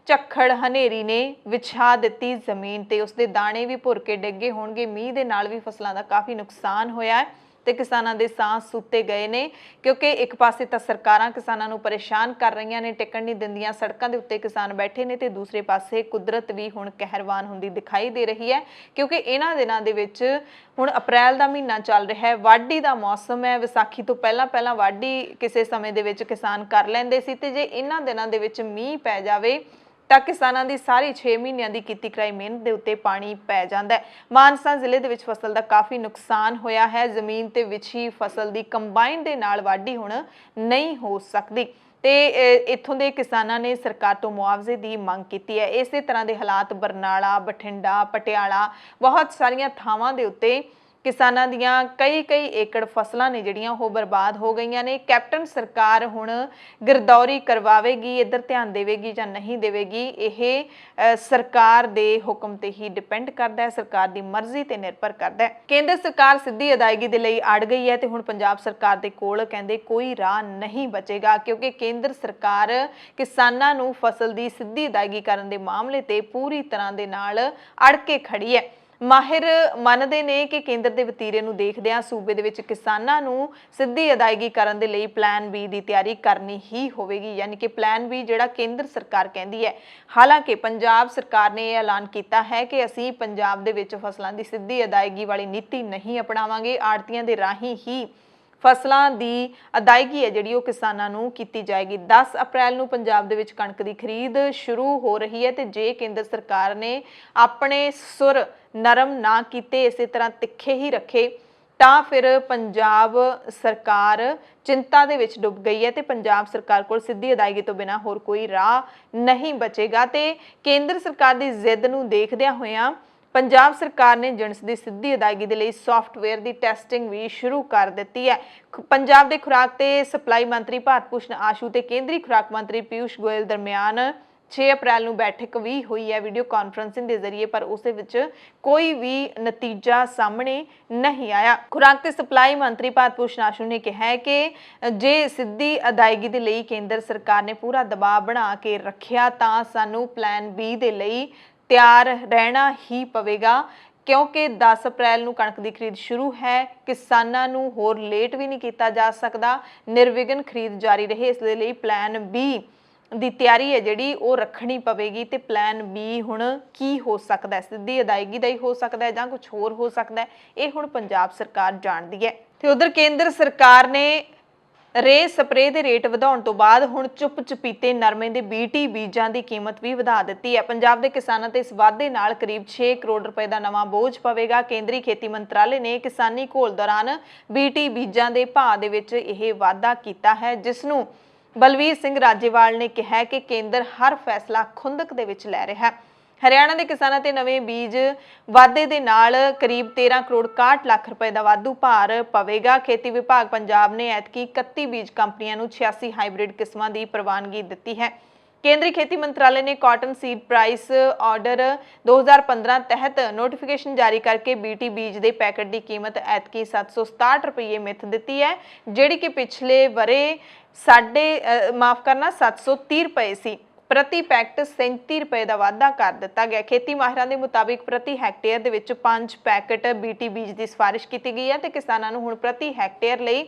ਝੱਖੜ ਹਨੇਰੀ ਨੇ ਵਿਛਾ ਦਿੱਤੀ ਜ਼ਮੀਨ ਤੇ, ਉਸਦੇ ਦਾਣੇ ਵੀ ਭੁਰ ਕੇ ਡਿੱਗੇ ਹੋਣਗੇ। ਮੀਂਹ ਦੇ ਨਾਲ ਵੀ ਫਸਲਾਂ ਦਾ ਕਾਫੀ ਨੁਕਸਾਨ ਹੋਇਆ ਹੈ ਤੇ ਕਿਸਾਨਾਂ ਦੇ ਸਾਹ ਸੁੱਤੇ ਗਏ ਨੇ, ਕਿਉਂਕਿ ਇੱਕ ਪਾਸੇ ਤਾਂ ਸਰਕਾਰਾਂ ਕਿਸਾਨਾਂ ਨੂੰ ਪਰੇਸ਼ਾਨ ਕਰ ਰਹੀਆਂ ਨੇ, ਟਿਕਣ ਨਹੀਂ ਦਿੰਦੀਆਂ, ਸੜਕਾਂ ਦੇ ਉੱਤੇ ਕਿਸਾਨ ਬੈਠੇ ਨੇ, ਤੇ ਦੂਸਰੇ ਪਾਸੇ ਕੁਦਰਤ ਵੀ ਹੁਣ ਕਹਿਰਵਾਨ ਹੁੰਦੀ ਦਿਖਾਈ ਦੇ ਰਹੀ ਹੈ, ਕਿਉਂਕਿ ਇਹਨਾਂ ਦਿਨਾਂ ਦੇ ਵਿੱਚ ਹੁਣ ਅਪ੍ਰੈਲ ਦਾ ਮਹੀਨਾ ਚੱਲ ਰਿਹਾ ਹੈ, ਵਾਢੀ ਦਾ ਮੌਸਮ ਹੈ। ਵਿਸਾਖੀ ਤੋਂ ਪਹਿਲਾਂ ਵਾਢੀ ਕਿਸੇ ਸਮੇਂ ਦੇ ਵਿੱਚ ਕਿਸਾਨ ਕਰ ਲੈਂਦੇ ਸੀ, ਤੇ ਜੇ ਇਹਨਾਂ ਦਿਨਾਂ ਦੇ ਵਿੱਚ ਮੀਂਹ ਪੈ ਜਾਵੇ ਤਾਂ ਕਿਸਾਨਾਂ ਦੀ ਸਾਰੀ 6 ਮਹੀਨਿਆਂ ਦੀ ਕੀਤੀ ਕਰਾਈ ਮਿਹਨਤ ਦੇ ਉੱਤੇ ਪਾਣੀ ਪੈ ਜਾਂਦਾ ਹੈ। ਮਾਨਸਾ ਜ਼ਿਲ੍ਹੇ ਦੇ ਵਿੱਚ ਫਸਲ ਦਾ ਕਾਫੀ ਨੁਕਸਾਨ ਹੋਇਆ ਹੈ। ਜ਼ਮੀਨ ਤੇ ਵਿਛੀ ਫਸਲ ਦੀ ਕੰਬਾਈਨ ਦੇ ਨਾਲ ਵਾਢੀ ਹੁਣ ਨਹੀਂ ਹੋ ਸਕਦੀ ਤੇ ਇੱਥੋਂ ਦੇ ਕਿਸਾਨਾਂ ਨੇ ਸਰਕਾਰ ਤੋਂ ਮੁਆਵਜ਼ੇ ਦੀ ਮੰਗ ਕੀਤੀ ਹੈ। ਇਸੇ ਤਰ੍ਹਾਂ ਦੇ ਹਾਲਾਤ ਬਰਨਾਲਾ, ਬਠਿੰਡਾ, ਪਟਿਆਲਾ, ਬਹੁਤ ਸਾਰੀਆਂ ਥਾਵਾਂ ਦੇ ਉੱਤੇ ਕਿਸਾਨਾਂ ਦੀਆਂ ਕਈ ਏਕੜ ਫਸਲਾਂ ਨੇ ਜਿਹੜੀਆਂ ਉਹ ਬਰਬਾਦ ਹੋ ਗਈਆਂ ਨੇ। ਕੈਪਟਨ ਸਰਕਾਰ ਹੁਣ ਗਿਰਦੌਰੀ ਕਰਵਾਵੇਗੀ, ਇੱਧਰ ਧਿਆਨ ਦੇਵੇਗੀ ਜਾਂ ਨਹੀਂ ਦੇਵੇਗੀ, ਇਹ ਸਰਕਾਰ ਦੇ ਹੁਕਮ ਤੇ ਹੀ ਡਿਪੈਂਡ ਕਰਦਾ ਹੈ, ਸਰਕਾਰ ਦੀ ਮਰਜ਼ੀ ਤੇ ਨਿਰਭਰ ਕਰਦਾ ਹੈ। ਕੇਂਦਰ ਸਰਕਾਰ ਸਿੱਧੀ ਅਦਾਇਗੀ ਦੇ ਲਈ ਅੜ ਗਈ ਹੈ ਤੇ ਹੁਣ ਪੰਜਾਬ ਸਰਕਾਰ ਦੇ ਕੋਲ ਕਹਿੰਦੇ ਕੋਈ ਰਾਹ ਨਹੀਂ ਬਚੇਗਾ, ਕਿਉਂਕਿ ਕੇਂਦਰ ਸਰਕਾਰ ਕਿਸਾਨਾਂ ਨੂੰ ਫਸਲ ਦੀ ਸਿੱਧੀ ਅਦਾਇਗੀ ਕਰਨ ਦੇ ਮਾਮਲੇ ਤੇ ਪੂਰੀ ਤਰ੍ਹਾਂ ਦੇ ਨਾਲ ਅੜ ਕੇ ਖੜੀ ਹੈ। ਮਾਹਿਰ ਮੰਨਦੇ ਨੇ ਕਿ ਕੇਂਦਰ ਦੇ ਵਤੀਰੇ ਨੂੰ ਦੇਖਦਿਆਂ ਸੂਬੇ ਦੇ ਵਿੱਚ ਕਿਸਾਨਾਂ ਨੂੰ ਸਿੱਧੀ ਅਦਾਇਗੀ ਕਰਨ ਦੇ ਲਈ ਪਲਾਨ ਬੀ ਦੀ ਤਿਆਰੀ ਕਰਨੀ ਹੀ ਹੋਵੇਗੀ, ਯਾਨੀ ਕਿ ਪਲਾਨ ਬੀ ਜਿਹੜਾ ਕੇਂਦਰ ਸਰਕਾਰ ਕਹਿੰਦੀ ਹੈ। ਹਾਲਾਂਕਿ ਪੰਜਾਬ ਸਰਕਾਰ ਨੇ ਇਹ ਐਲਾਨ ਕੀਤਾ ਹੈ ਕਿ ਅਸੀਂ ਪੰਜਾਬ ਦੇ ਵਿੱਚ ਫਸਲਾਂ ਦੀ ਸਿੱਧੀ ਅਦਾਇਗੀ ਵਾਲੀ ਨੀਤੀ ਨਹੀਂ ਅਪਣਾਵਾਂਗੇ, ਆੜ੍ਹਤੀਆਂ ਦੇ ਰਾਹੀਂ ਹੀ ਫਸਲਾਂ ਦੀ ਅਦਾਇਗੀ ਹੈ ਜਿਹੜੀ ਉਹ ਕਿਸਾਨਾਂ ਨੂੰ ਕੀਤੀ ਜਾਏਗੀ। 10 ਅਪ੍ਰੈਲ ਨੂੰ ਪੰਜਾਬ ਦੇ ਵਿੱਚ ਕਣਕ ਦੀ ਖਰੀਦ ਸ਼ੁਰੂ ਹੋ ਰਹੀ ਹੈ ਤੇ ਜੇ ਕੇਂਦਰ ਸਰਕਾਰ ਨੇ ਆਪਣੇ ਸੁਰ ਨਰਮ ਨਾ ਕੀਤੇ, ਇਸੇ ਤਰ੍ਹਾਂ ਤਿੱਖੇ ਹੀ ਰੱਖੇ, ਤਾਂ ਫਿਰ ਪੰਜਾਬ ਸਰਕਾਰ ਚਿੰਤਾ ਦੇ ਵਿੱਚ ਡੁੱਬ ਗਈ ਹੈ ਤੇ ਪੰਜਾਬ ਸਰਕਾਰ ਕੋਲ ਸਿੱਧੀ ਅਦਾਇਗੀ ਤੋਂ ਬਿਨਾਂ ਹੋਰ ਕੋਈ ਰਾਹ ਨਹੀਂ ਬਚੇਗਾ। ਤੇ ਕੇਂਦਰ ਸਰਕਾਰ ਦੀ ਜ਼ਿੱਦ ਨੂੰ ਦੇਖਦਿਆਂ ਹੋਇਆਂ ਪੰਜਾਬ ਸਰਕਾਰ ਨੇ ਜਿਣਸ ਦੀ ਸਿੱਧੀ ਅਦਾਇਗੀ ਦੇ ਲਈ ਸੌਫਟਵੇਅਰ ਦੀ ਟੈਸਟਿੰਗ ਵੀ ਸ਼ੁਰੂ ਕਰ ਦਿੱਤੀ ਹੈ। ਪੰਜਾਬ ਦੇ ਖੁਰਾਕ ਤੇ ਸਪਲਾਈ ਮੰਤਰੀ ਭਾਰਤ ਭੂਸ਼ਣ ਆਸ਼ੂ ਤੇ ਕੇਂਦਰੀ ਖੁਰਾਕ ਮੰਤਰੀ ਪੀਯੂਸ਼ ਗੋਇਲ ਦਰਮਿਆਨ 6 ਅਪ੍ਰੈਲ ਨੂੰ ਬੈਠਕ ਵੀ ਹੋਈ ਹੈ ਵੀਡੀਓ ਕਾਨਫਰੰਸਿੰਗ ਦੇ ਜ਼ਰੀਏ, ਪਰ ਉਸ ਦੇ ਵਿੱਚ ਕੋਈ ਵੀ ਨਤੀਜਾ ਸਾਹਮਣੇ ਨਹੀਂ ਆਇਆ। ਖੁਰਾਕ ਤੇ ਸਪਲਾਈ ਮੰਤਰੀ ਭਾਰਤ ਭੂਸ਼ਣ ਆਸ਼ੂ ਨੇ ਕਿਹਾ ਹੈ ਕਿ ਜੇ ਸਿੱਧੀ ਅਦਾਇਗੀ ਦੇ ਲਈ ਕੇਂਦਰ ਸਰਕਾਰ ਨੇ ਪੂਰਾ ਦਬਾਅ ਬਣਾ ਕੇ ਰੱਖਿਆ ਤਾਂ ਸਾਨੂੰ ਪਲਾਨ ਬੀ ਦੇ ਲਈ ਤਿਆਰ ਰਹਿਣਾ ਹੀ ਪਵੇਗਾ, ਕਿਉਂਕਿ 10 ਅਪ੍ਰੈਲ ਨੂੰ ਕਣਕ ਦੀ ਖਰੀਦ ਸ਼ੁਰੂ ਹੈ। ਕਿਸਾਨਾਂ ਨੂੰ ਹੋਰ ਲੇਟ ਵੀ ਨਹੀਂ ਕੀਤਾ ਜਾ ਸਕਦਾ, ਨਿਰਵਿਘਨ ਖਰੀਦ ਜਾਰੀ ਰਹੇ। ਇਸ ਦੇ ਲਈ ਪਲਾਨ ਬੀ ਦੀ ਤਿਆਰੀ ਹੈ ਜਿਹੜੀ ਉਹ ਰੱਖਣੀ ਪਵੇਗੀ। ਤੇ ਪਲਾਨ ਬੀ ਹੁਣ ਕੀ ਹੋ ਸਕਦਾ ਹੈ, ਸਿੱਧੀ ਅਦਾਇਗੀ ਦਾ ਹੀ ਹੋ ਸਕਦਾ ਹੈ ਜਾਂ ਕੁਝ ਹੋਰ ਹੋ ਸਕਦਾ ਹੈ, ਇਹ ਹੁਣ ਪੰਜਾਬ ਸਰਕਾਰ ਜਾਣਦੀ ਹੈ। ਤੇ ਉਧਰ ਕੇਂਦਰ ਸਰਕਾਰ ਨੇ ਰੇ ਸਪਰੇ ਦੇ ਰੇਟ ਵਧਾਉਣ ਤੋਂ ਬਾਅਦ ਹੁਣ ਚੁੱਪ-ਚਪੀਤੇ ਨਰਮੇ ਦੇ BT ਬੀਜਾਂ ਦੀ ਕੀਮਤ ਵੀ ਵਧਾ ਦਿੱਤੀ ਹੈ। ਪੰਜਾਬ ਦੇ ਕਿਸਾਨਾਂ ਤੇ ਇਸ ਵਾਧੇ ਨਾਲ ਕਰੀਬ 6 ਕਰੋੜ ਰੁਪਏ ਦਾ ਨਵਾਂ ਬੋਝ ਪਵੇਗਾ। ਕੇਂਦਰੀ ਖੇਤੀ ਮੰਤਰਾਲੇ ਨੇ ਕਿਸਾਨੀ ਘੋਲ ਦੌਰਾਨ BT ਬੀਜਾਂ ਦੇ ਭਾਅ ਦੇ ਵਿੱਚ ਇਹ ਵਾਧਾ ਕੀਤਾ ਹੈ, ਜਿਸ ਨੂੰ ਬਲਵੀਰ ਸਿੰਘ ਰਾਜੇਵਾਲ ਨੇ ਕਿਹਾ ਕਿ ਕੇਂਦਰ ਹਰ ਫੈਸਲਾ ਖੁੰਦਕ ਦੇ ਵਿੱਚ ਲੈ ਰਿਹਾ ਹੈ। ਹਰਿਆਣਾ ਦੇ ਕਿਸਾਨਾਂ ਤੇ ਨਵੇਂ ਬੀਜ ਵਾਧੇ ਦੇ ਨਾਲ ਕਰੀਬ 13 ਕਰੋੜ 61 ਲੱਖ ਰੁਪਏ ਦਾ ਵਾਧੂ ਭਾਰ ਪਵੇਗਾ। ਖੇਤੀ ਵਿਭਾਗ ਪੰਜਾਬ ਨੇ ਐਤਕੀ 31 ਬੀਜ ਕੰਪਨੀਆਂ ਨੂੰ 86 ਹਾਈਬ੍ਰਿਡ ਕਿਸਮਾਂ ਦੀ ਪ੍ਰਵਾਨਗੀ ਦਿੱਤੀ ਹੈ। ਕੇਂਦਰੀ ਖੇਤੀ ਮੰਤਰਾਲੇ ਨੇ ਕਾਟਨ ਸੀਡ ਪ੍ਰਾਈਸ ਆਰਡਰ 2015 ਤਹਿਤ ਨੋਟੀਫਿਕੇਸ਼ਨ ਜਾਰੀ ਕਰਕੇ BT ਬੀਜ ਦੇ ਪੈਕੇਟ ਦੀ ਕੀਮਤ ਐਤਕੀ 767 ਰੁਪਏ ਮਿੱਥ ਦਿੱਤੀ ਹੈ, ਜਿਹੜੀ ਕਿ ਪਿਛਲੇ ਵਰੇ 730 ਰੁਪਏ ਸੀ। ਪ੍ਰਤੀ ਪੈਕਟ 37 ਰੁਪਏ ਦਾ ਵਾਧਾ ਕਰ ਦਿੱਤਾ ਗਿਆ। ਖੇਤੀ ਮਾਹਿਰਾਂ ਦੇ ਮੁਤਾਬਿਕ ਪ੍ਰਤੀ ਹੈਕਟੇਅਰ ਦੇ ਵਿੱਚ 5 ਪੈਕਟ BT ਬੀਜ ਦੀ ਸਿਫਾਰਿਸ਼ ਕੀਤੀ ਗਈ ਹੈ ਤੇ ਕਿਸਾਨਾਂ ਨੂੰ ਹੁਣ ਪ੍ਰਤੀ ਹੈਕਟੇਅਰ ਲਈ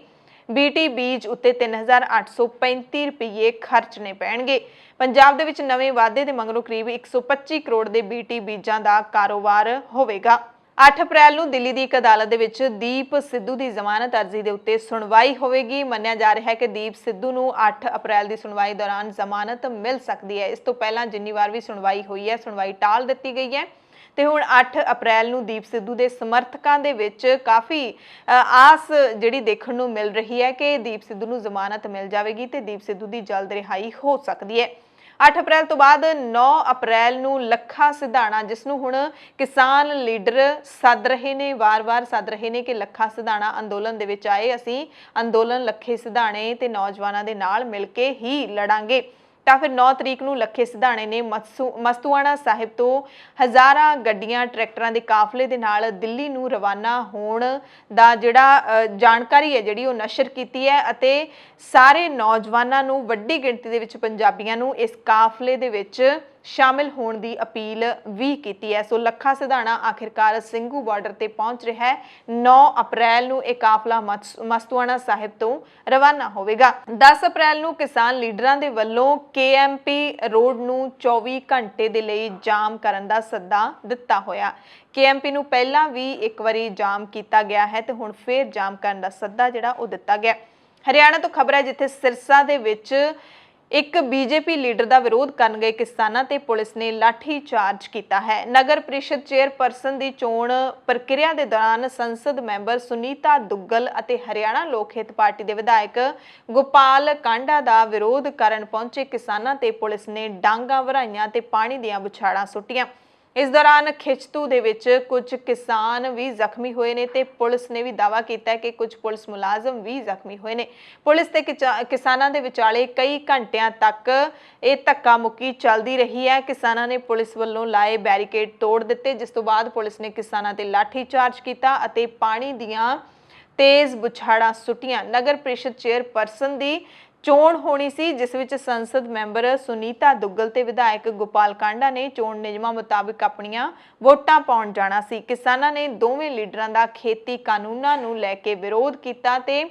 BT ਬੀਜ ਉੱਤੇ 3835 ਰੁਪਏ ਖਰਚਣੇ ਪੈਣਗੇ। ਪੰਜਾਬ ਦੇ ਵਿੱਚ ਨਵੇਂ ਵਾਧੇ ਦੇ ਮਗਰੋਂ ਕਰੀਬ 125 ਕਰੋੜ ਦੇ BT ਬੀਜਾਂ ਦਾ ਕਾਰੋਬਾਰ ਹੋਵੇਗਾ। 8 ਅਪ੍ਰੈਲ ਨੂੰ ਦਿੱਲੀ ਦੀ ਇੱਕ ਅਦਾਲਤ ਦੇ ਵਿੱਚ ਦੀਪ ਸਿੱਧੂ ਦੀ ਜ਼ਮਾਨਤ ਅਰਜ਼ੀ ਦੇ ਉੱਤੇ ਸੁਣਵਾਈ ਹੋਵੇਗੀ। ਮੰਨਿਆ ਜਾ ਰਿਹਾ ਹੈ ਕਿ ਦੀਪ ਸਿੱਧੂ ਨੂੰ 8 ਅਪ੍ਰੈਲ ਦੀ ਸੁਣਵਾਈ ਦੌਰਾਨ ਜ਼ਮਾਨਤ ਮਿਲ ਸਕਦੀ ਹੈ। ਇਸ ਤੋਂ ਪਹਿਲਾਂ ਜਿੰਨੀ ਵਾਰ ਵੀ ਸੁਣਵਾਈ ਹੋਈ ਹੈ, ਸੁਣਵਾਈ ਟਾਲ ਦਿੱਤੀ ਗਈ ਹੈ ਤੇ ਹੁਣ 8 ਅਪ੍ਰੈਲ ਨੂੰ ਦੀਪ ਸਿੱਧੂ ਦੇ ਸਮਰਥਕਾਂ ਦੇ ਵਿੱਚ ਕਾਫੀ ਆਸ ਜਿਹੜੀ ਦੇਖਣ ਨੂੰ ਮਿਲ ਰਹੀ ਹੈ ਕਿ ਦੀਪ ਸਿੱਧੂ ਨੂੰ ਜ਼ਮਾਨਤ ਮਿਲ ਜਾਵੇਗੀ ਤੇ ਦੀਪ ਸਿੱਧੂ ਦੀ ਜਲਦ ਰਿਹਾਈ ਹੋ ਸਕਦੀ ਹੈ। 8 ਅਪ੍ਰੈਲ ਤੋਂ ਬਾਅਦ 9 ਅਪ੍ਰੈਲ ਨੂੰ ਲੱਖਾ ਸਿਧਾਣਾ, ਜਿਸ ਨੂੰ ਹੁਣ ਕਿਸਾਨ ਲੀਡਰ ਸੱਦ ਰਹੇ ਨੇ, ਵਾਰ-ਵਾਰ ਸੱਦ ਰਹੇ ਨੇ ਕਿ ਲੱਖਾ ਸਿਧਾਣਾ ਅੰਦੋਲਨ ਦੇ ਵਿੱਚ ਆਏ, ਅਸੀਂ ਅੰਦੋਲਨ ਲੱਖੇ ਸਿਧਾਣੇ ਤੇ ਨੌਜਵਾਨਾਂ ਦੇ ਨਾਲ ਮਿਲ ਕੇ ਹੀ ਲੜਾਂਗੇ। ਤਾਂ ਫਿਰ 9 ਤਰੀਕ ਨੂੰ ਲੱਖੇ ਸਿਧਾਣੇ ਨੇ ਮਸਤੂਆਣਾ ਸਾਹਿਬ ਤੋਂ ਹਜ਼ਾਰਾਂ ਗੱਡੀਆਂ ਟਰੈਕਟਰਾਂ ਦੇ ਕਾਫਲੇ ਦੇ ਨਾਲ ਦਿੱਲੀ ਨੂੰ ਰਵਾਨਾ ਹੋਣ ਦਾ ਜਿਹੜਾ ਜਾਣਕਾਰੀ ਹੈ ਜਿਹੜੀ ਉਹ ਨਸ਼ਰ ਕੀਤੀ ਹੈ ਅਤੇ ਸਾਰੇ ਨੌਜਵਾਨਾਂ ਨੂੰ, ਵੱਡੀ ਗਿਣਤੀ ਦੇ ਵਿੱਚ ਪੰਜਾਬੀਆਂ ਨੂੰ ਇਸ ਕਾਫਲੇ ਦੇ ਵਿੱਚ ਸ਼ਾਮਿਲ ਹੋਣ ਦੀ ਅਪੀਲ ਵੀ ਕੀਤੀ ਹੈ। ਸੋ ਲੱਖਾ ਸਿਧਾਣਾ ਆਖਿਰਕਾਰ ਸਿੰਘੂ ਬਾਰਡਰ ਤੇ ਪਹੁੰਚ ਰਿਹਾ ਹੈ। 9 ਅਪ੍ਰੈਲ ਨੂੰ ਇਹ ਕਾਫਲਾ ਮਸਤੂਆਣਾ ਸਾਹਿਬ ਤੋਂ ਰਵਾਨਾ ਹੋਵੇਗਾ। 10 ਅਪ੍ਰੈਲ ਨੂੰ ਕਿਸਾਨ ਲੀਡਰਾਂ ਦੇ ਵੱਲੋਂ KMP ਰੋਡ ਨੂੰ 24 ਘੰਟੇ ਦੇ ਲਈ ਜਾਮ ਕਰਨ ਦਾ ਸੱਦਾ ਦਿੱਤਾ ਹੋਇਆ। KMP ਨੂੰ ਪਹਿਲਾਂ ਵੀ ਇੱਕ ਵਾਰੀ ਜਾਮ ਕੀਤਾ ਗਿਆ ਹੈ ਤੇ ਹੁਣ ਫੇਰ ਜਾਮ ਕਰਨ ਦਾ ਸੱਦਾ ਜਿਹੜਾ ਉਹ ਦਿੱਤਾ ਗਿਆ। ਹਰਿਆਣਾ ਤੋਂ ਖਬਰ ਹੈ, ਜਿੱਥੇ ਸਿਰਸਾ ਦੇ ਵਿੱਚ ਇੱਕ BJP ਲੀਡਰ ਦਾ ਵਿਰੋਧ ਕਰਨ ਗਏ ਕਿਸਾਨਾਂ ਤੇ ਪੁਲਿਸ ਨੇ ਲਾਠੀ ਚਾਰਜ ਕੀਤਾ ਹੈ। ਨਗਰ ਪ੍ਰੀਸ਼ਦ ਚੇਅਰਪਰਸਨ ਦੀ ਚੋਣ ਪ੍ਰਕਿਰਿਆ ਦੇ ਦੌਰਾਨ ਸੰਸਦ ਮੈਂਬਰ ਸੁਨੀਤਾ ਦੁੱਗਲ ਅਤੇ ਹਰਿਆਣਾ ਲੋਕ ਹਿੱਤ ਪਾਰਟੀ ਦੇ ਵਿਧਾਇਕ ਗੋਪਾਲ ਕਾਂਡਾ ਦਾ ਵਿਰੋਧ ਕਰਨ ਪਹੁੰਚੇ ਕਿਸਾਨਾਂ ਤੇ ਪੁਲਿਸ ਨੇ ਡਾਂਗਾਂ ਵਰਾਈਆਂ ਤੇ ਪਾਣੀ ਦੀਆਂ ਬੁਛਾੜਾਂ ਸੁੱਟੀਆਂ। ਇਸ ਦੌਰਾਨ ਖਿੱਚਤੂ ਦੇ ਵਿੱਚ ਕੁਝ ਕਿਸਾਨ ਵੀ ਜ਼ਖਮੀ ਹੋਏ ਨੇ ਤੇ ਪੁਲਿਸ ਨੇ ਵੀ ਦਾਅਵਾ ਕੀਤਾ ਹੈ ਕਿ ਕੁਝ ਪੁਲਿਸ ਮੁਲਾਜ਼ਮ ਵੀ ਜ਼ਖਮੀ ਹੋਏ ਨੇ। ਪੁਲਿਸ ਤੇ ਕਿਸਾਨਾਂ ਦੇ ਵਿਚਾਲੇ ਕਈ ਘੰਟਿਆਂ ਤੱਕ ਇਹ ਧੱਕਾ ਮੁੱਕੀ ਚੱਲਦੀ ਰਹੀ ਹੈ। ਕਿਸਾਨਾਂ ਨੇ ਪੁਲਿਸ ਵੱਲੋਂ ਲਾਏ ਬੈਰੀਕੇਡ ਤੋੜ ਦਿੱਤੇ, ਜਿਸ ਤੋਂ ਬਾਅਦ ਪੁਲਿਸ ਨੇ ਕਿਸਾਨਾਂ ਤੇ ਲਾਠੀ ਚਾਰਜ ਕੀਤਾ ਅਤੇ ਪਾਣੀ ਦੀਆਂ ਤੇਜ਼ ਬੁਛਾੜਾਂ ਸੁੱਟੀਆਂ। ਨਗਰ ਪ੍ਰੀਸ਼ਦ ਚੇਅਰਪਰਸਨ ਦੀ ਚੋਣ ਹੋਣੀ ਸੀ, ਜਿਸ ਵਿੱਚ ਸੰਸਦ ਮੈਂਬਰ ਸੁਨੀਤਾ ਦੁੱਗਲ ਤੇ ਵਿਧਾਇਕ ਗੋਪਾਲ ਕਾਂਡਾ ਨੇ ਚੋਣ ਨਿਯਮਾਂ ਮੁਤਾਬਿਕ ਆਪਣੀਆਂ ਵੋਟਾਂ ਪਾਉਣ ਜਾਣਾ ਸੀ। ਕਿਸਾਨਾਂ ਨੇ ਦੋਵੇਂ ਲੀਡਰਾਂ ਦਾ ਖੇਤੀ ਕਾਨੂੰਨਾਂ ਨੂੰ ਲੈ ਕੇ ਵਿਰੋਧ ਕੀਤਾ ਤੇ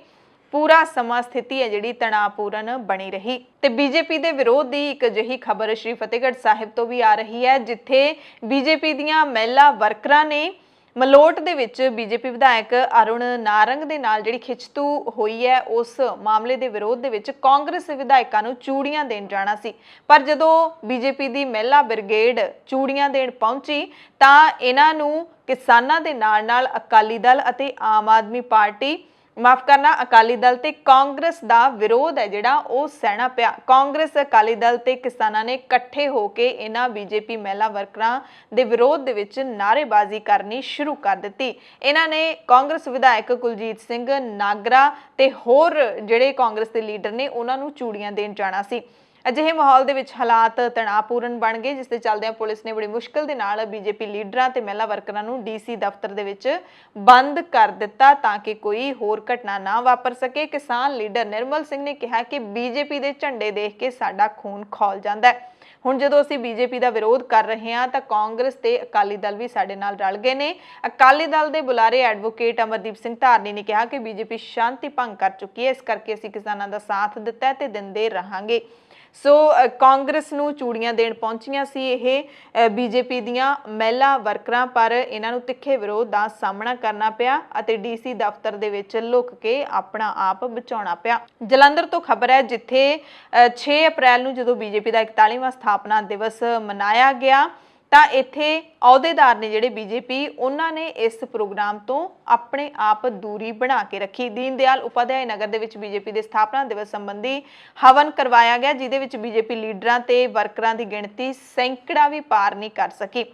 ਪੂਰਾ ਸਮਾਂ ਸਥਿਤੀ ਹੈ ਜਿਹੜੀ ਤਣਾਅਪੂਰਨ ਬਣੀ ਰਹੀ। ਤੇ BJP ਦੇ ਵਿਰੋਧ ਦੀ ਇੱਕ ਅਜਿਹੀ ਖਬਰ ਸ਼੍ਰੀ ਫਤਿਹਗੜ੍ਹ ਸਾਹਿਬ ਤੋਂ ਵੀ ਆ ਰਹੀ ਹੈ, ਜਿੱਥੇ BJP ਦੀਆਂ ਮਹਿਲਾ ਵਰਕਰਾਂ ਨੇ ਮਲੋਟ ਦੇ ਵਿੱਚ BJP ਵਿਧਾਇਕ ਅਰੁਣ ਨਾਰੰਗ ਦੇ ਨਾਲ ਜਿਹੜੀ ਖਿੱਚਤੂ ਹੋਈ ਹੈ, ਉਸ ਮਾਮਲੇ ਦੇ ਵਿਰੋਧ ਦੇ ਵਿੱਚ ਕਾਂਗਰਸ ਵਿਧਾਇਕਾਂ ਨੂੰ ਚੂੜੀਆਂ ਦੇਣ ਜਾਣਾ ਸੀ। ਪਰ ਜਦੋਂ BJP ਦੀ ਮਹਿਲਾ ਬ੍ਰਿਗੇਡ ਚੂੜੀਆਂ ਦੇਣ ਪਹੁੰਚੀ ਤਾਂ ਇਹਨਾਂ ਨੂੰ ਕਿਸਾਨਾਂ ਦੇ ਨਾਲ-ਨਾਲ ਅਕਾਲੀ ਦਲ ਅਤੇ ਆਮ ਆਦਮੀ ਪਾਰਟੀ, ਮਾਫ ਕਰਨਾ, ਅਕਾਲੀ ਦਲ ਤੇ ਕਾਂਗਰਸ ਦਾ ਵਿਰੋਧ ਹੈ ਜਿਹੜਾ ਉਹ ਸਹਿਣਾ ਪਿਆ। ਕਾਂਗਰਸ, ਅਕਾਲੀ ਦਲ ਤੇ ਕਿਸਾਨਾਂ ਨੇ ਇਕੱਠੇ ਹੋ ਕੇ ਇਹਨਾਂ BJP ਮਹਿਲਾ ਵਰਕਰਾਂ ਦੇ ਵਿਰੋਧ ਦੇ ਵਿੱਚ ਨਾਅਰੇਬਾਜ਼ੀ ਕਰਨੀ ਸ਼ੁਰੂ ਕਰ ਦਿੱਤੀ। ਇਹਨਾਂ ਨੇ ਕਾਂਗਰਸ ਵਿਧਾਇਕ ਕੁਲਜੀਤ ਸਿੰਘ ਨਾਗਰਾ ਤੇ ਹੋਰ ਜਿਹੜੇ ਕਾਂਗਰਸ ਦੇ ਲੀਡਰ ਨੇ ਉਹਨਾਂ ਨੂੰ ਚੂੜੀਆਂ ਦੇਣ ਜਾਣਾ ਸੀ। ਅਜਿਹੇ ਮਾਹੌਲ ਦੇ ਵਿੱਚ ਹਾਲਾਤ ਤਣਾਅਪੂਰਨ ਬਣ ਗਏ, ਜਿਸ ਦੇ ਚੱਲਦਿਆਂ ਪੁਲਿਸ ਨੇ ਬੜੀ ਮੁਸ਼ਕਲ ਦੇ ਨਾਲ BJP ਲੀਡਰਾਂ ਤੇ ਮਹਿਲਾ ਵਰਕਰਾਂ ਨੂੰ DC ਦਫ਼ਤਰ ਦੇ ਵਿੱਚ ਬੰਦ ਕਰ ਦਿੱਤਾ ਤਾਂ ਕਿ ਕੋਈ ਹੋਰ ਘਟਨਾ ਨਾ ਵਾਪਰ ਸਕੇ। ਕਿਸਾਨ ਲੀਡਰ ਨਿਰਮਲ ਸਿੰਘ ਨੇ ਕਿਹਾ ਕਿ BJP ਦੇ ਝੰਡੇ ਦੇਖ ਕੇ ਸਾਡਾ ਖੂਨ ਖੌਲ ਜਾਂਦਾ ਹੈ। ਹੁਣ ਜਦੋਂ ਅਸੀਂ BJP ਦਾ ਵਿਰੋਧ ਕਰ ਰਹੇ ਹਾਂ ਤਾਂ ਕਾਂਗਰਸ ਤੇ ਅਕਾਲੀ ਦਲ ਵੀ ਸਾਡੇ ਨਾਲ ਰਲ ਗਏ ਨੇ। ਅਕਾਲੀ ਦਲ ਦੇ ਬੁਲਾਰੇ ਐਡਵੋਕੇਟ ਅਮਰਦੀਪ ਸਿੰਘ ਧਾਰਨੀ ਨੇ ਕਿਹਾ ਕਿ BJP ਸ਼ਾਂਤੀ ਭੰਗ ਕਰ ਚੁੱਕੀ ਹੈ, ਇਸ ਕਰਕੇ ਅਸੀਂ ਕਿਸਾਨਾਂ ਦਾ ਸਾਥ ਦਿੱਤਾ ਹੈ ਤੇ ਦਿੰਦੇ ਰਹਾਂਗੇ। ਸੋ ਕਾਂਗਰਸ ਨੂੰ ਚੂੜੀਆਂ ਦੇਣ ਪਹੁੰਚੀਆਂ ਸੀ ਇਹ BJP ਦੀਆਂ ਮਹਿਲਾ ਵਰਕਰਾਂ, ਪਰ ਇਹਨਾਂ ਨੂੰ ਤਿੱਖੇ ਵਿਰੋਧ ਦਾ ਸਾਹਮਣਾ ਕਰਨਾ ਪਿਆ ਅਤੇ DC ਦਫ਼ਤਰ ਦੇ ਵਿੱਚ ਲੁਕ ਕੇ ਆਪਣਾ ਆਪ ਬਚਾਉਣਾ ਪਿਆ। ਜਲੰਧਰ ਤੋਂ ਖਬਰ ਹੈ, ਜਿੱਥੇ 6 ਅਪ੍ਰੈਲ ਨੂੰ ਜਦੋਂ BJP ਦਾ 41ਵਾਂ ਸਥਾਪਨਾ ਦਿਵਸ ਮਨਾਇਆ ਗਿਆ ਤਾਂ ਇੱਥੇ ਅਹੁਦੇਦਾਰ ਨੇ ਜਿਹੜੇ BJP, ਉਹਨਾਂ ਨੇ ਇਸ ਪ੍ਰੋਗਰਾਮ ਤੋਂ ਆਪਣੇ ਆਪ ਦੂਰੀ ਬਣਾ ਕੇ ਰੱਖੀ। ਦੀਨ ਦਿਆਲ ਉਪਾਧਿਆਏ ਨਗਰ ਦੇ ਵਿੱਚ BJP ਦੇ ਸਥਾਪਨਾ ਦਿਵਸ ਸੰਬੰਧੀ ਹਵਨ ਕਰਵਾਇਆ ਗਿਆ, ਜਿਹਦੇ ਵਿੱਚ BJP ਲੀਡਰਾਂ ਤੇ ਵਰਕਰਾਂ ਦੀ ਗਿਣਤੀ ਸੈਂਕੜਾ ਵੀ ਪਾਰ ਨਹੀਂ ਕਰ ਸਕੀ।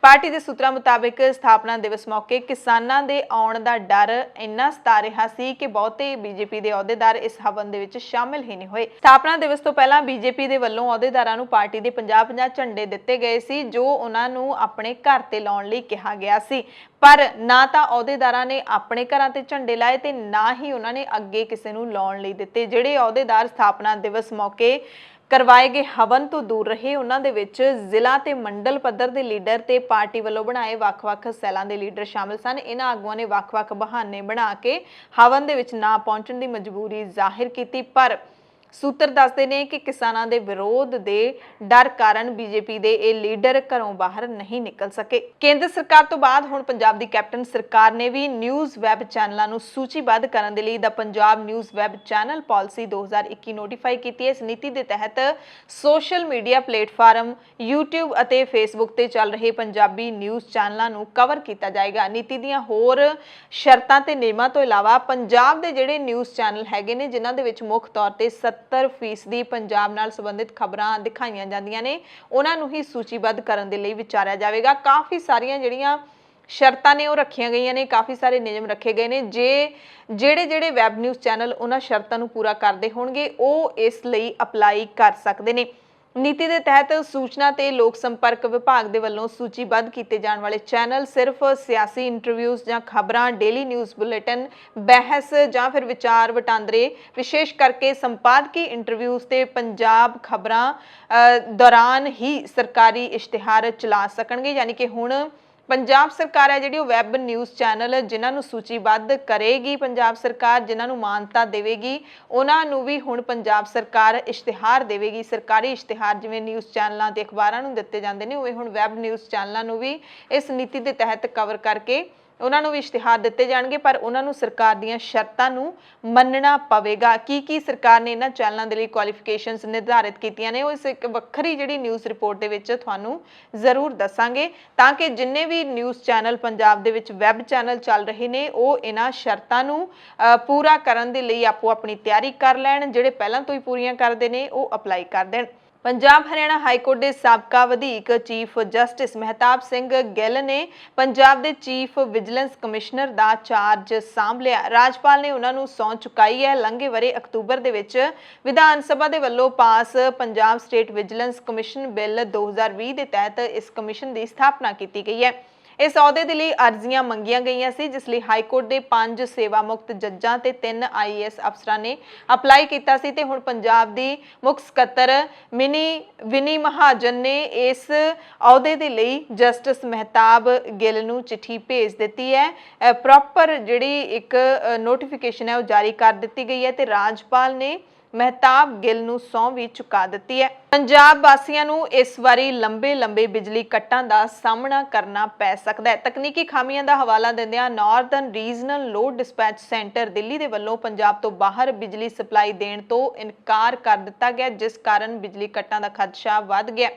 ਪਾਰਟੀ ਦੇ ਸੂਤਰਾਂ ਮੁਤਾਬਿਕ ਸਥਾਪਨਾ ਦਿਵਸ ਮੌਕੇ ਕਿਸਾਨਾਂ ਦੇ ਆਉਣ ਦਾ ਡਰ ਇੰਨਾ ਸਤਾ ਰਿਹਾ ਸੀ ਕਿ ਬਹੁਤੇ BJP ਦੇ ਅਹੁਦੇਦਾਰ ਇਸ ਹਵਨ ਦੇ ਵਿੱਚ ਸ਼ਾਮਿਲ ਹੀ ਨਹੀਂ ਹੋਏ। ਸਥਾਪਨਾ ਦਿਵਸ ਤੋਂ ਪਹਿਲਾਂ BJP ਦੇ ਵੱਲੋਂ ਅਹੁਦੇਦਾਰਾਂ ਨੂੰ ਪਾਰਟੀ ਦੇ 50-50 ਝੰਡੇ ਦਿੱਤੇ ਗਏ ਸੀ, ਜੋ ਉਹਨਾਂ ਨੂੰ ਆਪਣੇ ਘਰ ਤੇ ਲਾਉਣ ਲਈ ਕਿਹਾ ਗਿਆ ਸੀ। ਪਰ ਨਾ ਤਾਂ ਅਹੁਦੇਦਾਰਾਂ ਨੇ ਆਪਣੇ ਘਰਾਂ ਤੇ ਝੰਡੇ ਲਾਏ ਤੇ ਨਾ ਹੀ ਉਹਨਾਂ ਨੇ ਅੱਗੇ ਕਿਸੇ ਨੂੰ ਲਾਉਣ ਲਈ ਦਿੱਤੇ। ਜਿਹੜੇ ਅਹੁਦੇਦਾਰ ਸਥਾਪਨਾ ਦਿਵਸ ਮੌਕੇ ਕਰਵਾਏ ਗਏ ਹਵਨ ਤੋਂ ਦੂਰ ਰਹੇ, ਉਹਨਾਂ ਦੇ ਵਿੱਚ ਜ਼ਿਲ੍ਹਾ ਤੇ ਮੰਡਲ ਪੱਧਰ ਦੇ ਲੀਡਰ ਤੇ ਪਾਰਟੀ ਵੱਲੋਂ ਬਣਾਏ ਵੱਖ-ਵੱਖ ਸੈਲਾਂ ਦੇ ਲੀਡਰ ਸ਼ਾਮਲ ਸਨ। ਇਹਨਾਂ ਆਗੂਆਂ ਨੇ ਵੱਖ-ਵੱਖ ਬਹਾਨੇ ਬਣਾ ਕੇ ਹਵਨ ਦੇ ਵਿੱਚ ਨਾ ਪਹੁੰਚਣ ਦੀ ਮਜਬੂਰੀ ਜ਼ਾਹਿਰ ਕੀਤੀ, ਪਰ ਸੂਤਰ ਦੱਸਦੇ ਨੇ ਕਿ ਕਿਸਾਨਾਂ ਦੇ ਵਿਰੋਧ ਦੇ ਡਰ ਕਾਰਨ BJP ਦੇ ਇਹ ਲੀਡਰ ਘਰੋਂ ਬਾਹਰ ਨਹੀਂ ਨਿਕਲ ਸਕੇ। ਕੇਂਦਰ ਸਰਕਾਰ ਤੋਂ ਬਾਅਦ ਹੁਣ ਪੰਜਾਬ ਦੀ ਕੈਪਟਨ ਸਰਕਾਰ ਨੇ ਵੀ ਨਿਊਜ਼ ਵੈਬ ਚੈਨਲਾਂ ਨੂੰ ਸੂਚੀਬੱਧ ਕਰਨ ਦੇ ਲਈ ਦਾ Punjab news web channel policy 2021 notify ਕੀਤੀ ਹੈ। ਇਸ ਨੀਤੀ ਦੇ ਤਹਿਤ ਸੋਸ਼ਲ ਮੀਡੀਆ ਪਲੇਟਫਾਰਮ YouTube ਅਤੇ Facebook ਤੇ ਚੱਲ ਰਹੇ ਪੰਜਾਬੀ ਨਿਊਜ਼ ਚੈਨਲਾਂ ਨੂੰ ਕਵਰ ਕੀਤਾ ਜਾਏਗਾ। ਨੀਤੀ ਦੀਆਂ ਹੋਰ ਸ਼ਰਤਾਂ ਤੇ ਨਿਯਮਾਂ ਤੋਂ ਇਲਾਵਾ ਪੰਜਾਬ ਦੇ ਜਿਹੜੇ ਨਿਊਜ਼ ਚੈਨਲ ਹੈਗੇ ਨੇ, ਜਿਨ੍ਹਾਂ ਦੇ ਵਿੱਚ ਮੁੱਖ ਤੌਰ ਤੇ 70% ਪੰਜਾਬ ਨਾਲ ਸੰਬੰਧਿਤ ਖਬਰਾਂ ਦਿਖਾਈਆਂ ਜਾਂਦੀਆਂ ਨੇ ਉਹਨਾਂ ਨੂੰ ਹੀ ਸੂਚੀਬੱਧ ਕਰਨ ਦੇ ਲਈ ਵਿਚਾਰਿਆ ਜਾਵੇਗਾ। ਕਾਫੀ ਸਾਰੀਆਂ ਜਿਹੜੀਆਂ ਸ਼ਰਤਾਂ ਨੇ ਉਹ ਰੱਖੀਆਂ ਗਈਆਂ ਨੇ, ਕਾਫੀ ਸਾਰੇ ਨਿਯਮ ਰੱਖੇ ਗਏ ਨੇ। ਜਿਹੜੇ ਵੈਬ ਨਿਊਜ਼ ਚੈਨਲ ਉਹਨਾਂ ਸ਼ਰਤਾਂ ਨੂੰ ਪੂਰਾ ਕਰਦੇ ਹੋਣਗੇ ਉਹ ਇਸ ਲਈ ਅਪਲਾਈ ਕਰ ਸਕਦੇ ਨੇ। ਨੀਤੀ ਦੇ ਤਹਿਤ ਸੂਚਨਾ ਤੇ ਲੋਕ ਸੰਪਰਕ ਵਿਭਾਗ ਦੇ ਵੱਲੋਂ ਸੂਚੀਬੱਧ ਕੀਤੇ ਜਾਣ ਵਾਲੇ ਚੈਨਲ ਸਿਰਫ ਸਿਆਸੀ ਇੰਟਰਵਿਊਜ਼ ਜਾਂ ਖਬਰਾਂ, ਡੇਲੀ ਨਿਊਜ਼ ਬੁਲੇਟਿਨ, ਬਹਿਸ ਜਾਂ ਫਿਰ ਵਿਚਾਰ ਵਟਾਂਦਰੇ, ਵਿਸ਼ੇਸ਼ ਕਰਕੇ ਸੰਪਾਦਕੀ ਇੰਟਰਵਿਊਜ਼ ਤੇ ਪੰਜਾਬ ਖਬਰਾਂ ਦੌਰਾਨ ਹੀ ਸਰਕਾਰੀ ਇਸ਼ਤਿਹਾਰ ਚਲਾ ਸਕਣਗੇ। ਯਾਨੀ ਕਿ ਹੁਣ ਪੰਜਾਬ ਸਰਕਾਰ ਹੈ ਜਿਹੜੀ ਉਹ ਵੈਬ ਨਿਊਜ਼ ਚੈਨਲ ਜਿਨ੍ਹਾਂ ਨੂੰ ਸੂਚੀਬੱਧ ਕਰੇਗੀ ਪੰਜਾਬ ਸਰਕਾਰ, ਜਿਨ੍ਹਾਂ ਨੂੰ ਮਾਨਤਾ ਦੇਵੇਗੀ, ਉਹਨਾਂ ਨੂੰ ਵੀ ਹੁਣ ਪੰਜਾਬ ਸਰਕਾਰ ਇਸ਼ਤਿਹਾਰ ਦੇਵੇਗੀ। ਸਰਕਾਰੀ ਇਸ਼ਤਿਹਾਰ ਜਿਵੇਂ ਨਿਊਜ਼ ਚੈਨਲਾਂ ਤੇ ਅਖਬਾਰਾਂ ਨੂੰ ਦਿੱਤੇ ਜਾਂਦੇ ਨੇ ਉਵੇਂ ਹੁਣ ਵੈਬ ਨਿਊਜ਼ ਚੈਨਲਾਂ ਨੂੰ ਵੀ ਇਸ ਨੀਤੀ ਦੇ ਤਹਿਤ ਕਵਰ ਕਰਕੇ ਉਹਨਾਂ ਨੂੰ ਵੀ ਇਸ਼ਤਿਹਾਰ ਦਿੱਤੇ ਜਾਣਗੇ, ਪਰ ਉਹਨਾਂ ਨੂੰ ਸਰਕਾਰ ਦੀਆਂ ਸ਼ਰਤਾਂ ਨੂੰ ਮੰਨਣਾ ਪਵੇਗਾ। ਕੀ ਸਰਕਾਰ ਨੇ ਇਹਨਾਂ ਚੈਨਲਾਂ ਦੇ ਲਈ ਕੁਆਲੀਫਿਕੇਸ਼ਨਸ ਨਿਰਧਾਰਿਤ ਕੀਤੀਆਂ ਨੇ ਉਹ ਇਸ ਇੱਕ ਵੱਖਰੀ ਜਿਹੜੀ ਨਿਊਜ਼ ਰਿਪੋਰਟ ਦੇ ਵਿੱਚ ਤੁਹਾਨੂੰ ਜ਼ਰੂਰ ਦੱਸਾਂਗੇ, ਤਾਂ ਕਿ ਜਿੰਨੇ ਵੀ ਨਿਊਜ਼ ਚੈਨਲ ਪੰਜਾਬ ਦੇ ਵਿੱਚ ਵੈਬ ਚੈਨਲ ਚੱਲ ਰਹੇ ਨੇ ਉਹ ਇਹਨਾਂ ਸ਼ਰਤਾਂ ਨੂੰ ਪੂਰਾ ਕਰਨ ਦੇ ਲਈ ਆਪੋ ਆਪਣੀ ਤਿਆਰੀ ਕਰ ਲੈਣ। ਜਿਹੜੇ ਪਹਿਲਾਂ ਤੋਂ ਹੀ ਪੂਰੀਆਂ ਕਰਦੇ ਨੇ ਉਹ ਅਪਲਾਈ ਕਰ ਦੇਣ। ਪੰਜਾਬ ਹਰਿਆਣਾ ਹਾਈ ਕੋਰਟ ਦੇ ਸਾਬਕਾ ਵਧੀਕ ਚੀਫ ਜਸਟਿਸ ਮਹਿਤਾਬ ਸਿੰਘ ਗਿੱਲ ਨੇ ਪੰਜਾਬ ਦੇ ਚੀਫ ਵਿਜੀਲੈਂਸ ਕਮਿਸ਼ਨਰ ਦਾ ਚਾਰਜ ਸਾਂਭ ਲਿਆ। ਰਾਜਪਾਲ ਨੇ ਉਹਨਾਂ ਨੂੰ ਸਹੁੰ ਚੁਕਾਈ ਹੈ। ਲੰਘੇ ਵਰੇ ਅਕਤੂਬਰ ਦੇ ਵਿੱਚ ਵਿਧਾਨ ਸਭਾ ਦੇ ਵੱਲੋਂ pass Punjab state vigilance commission bill 2020 ਦੇ ਤਹਿਤ ਇਸ ਕਮਿਸ਼ਨ ਦੀ ਸਥਾਪਨਾ ਕੀਤੀ ਗਈ ਹੈ। ਇਸ ਅਹੁਦੇ ਦੇ ਲਈ ਅਰਜ਼ੀਆਂ ਮੰਗੀਆਂ ਗਈਆਂ ਸੀ, ਜਿਸ ਲਈ ਹਾਈ ਕੋਰਟ ਦੇ 5 ਸੇਵਾ ਮੁਕਤ ਜੱਜਾਂ ਤੇ 3 IAS ਅਫਸਰਾਂ ਨੇ ਅਪਲਾਈ ਕੀਤਾ ਸੀ ਤੇ ਹੁਣ ਪੰਜਾਬ ਦੀ ਮੁੱਖ ਸਕੱਤਰ ਵਿਨੀ ਮਹਾਜਨ ਨੇ ਇਸ ਅਹੁਦੇ ਦੇ ਲਈ ਜਸਟਿਸ ਮਹਿਤਾਬ ਗਿੱਲ ਨੂੰ ਚਿੱਠੀ ਭੇਜ ਦਿੱਤੀ ਹੈ। ਪ੍ਰੋਪਰ ਜਿਹੜੀ ਇੱਕ ਨੋਟੀਫਿਕੇਸ਼ਨ ਹੈ ਉਹ ਜਾਰੀ ਕਰ ਦਿੱਤੀ ਗਈ ਹੈ ਤੇ ਰਾਜਪਾਲ ਨੇ ਮਹਿਤਾਬ ਗਿੱਲ ਨੂੰ ਸਹੁੰ ਵੀ ਚੁਕਾ ਦਿੱਤੀ ਹੈ। ਪੰਜਾਬ ਵਾਸੀਆਂ ਨੂੰ ਇਸ ਵਾਰੀ ਲੰਬੇ ਬਿਜਲੀ ਕੱਟਾਂ ਦਾ ਸਾਹਮਣਾ ਕਰਨਾ ਪੈ ਸਕਦਾ ਹੈ। ਤਕਨੀਕੀ ਖਾਮੀਆਂ ਦਾ ਹਵਾਲਾ ਦਿੰਦਿਆਂ Northern regional load dispatch centre Delhi ਦੇ ਵੱਲੋਂ ਪੰਜਾਬ ਤੋਂ ਬਾਹਰ ਬਿਜਲੀ ਸਪਲਾਈ ਦੇਣ ਤੋਂ ਇਨਕਾਰ ਕਰ ਦਿੱਤਾ ਗਿਆ, ਜਿਸ ਕਾਰਨ ਬਿਜਲੀ ਕੱਟਾਂ ਦਾ ਖਦਸ਼ਾ ਵੱਧ ਗਿਆ।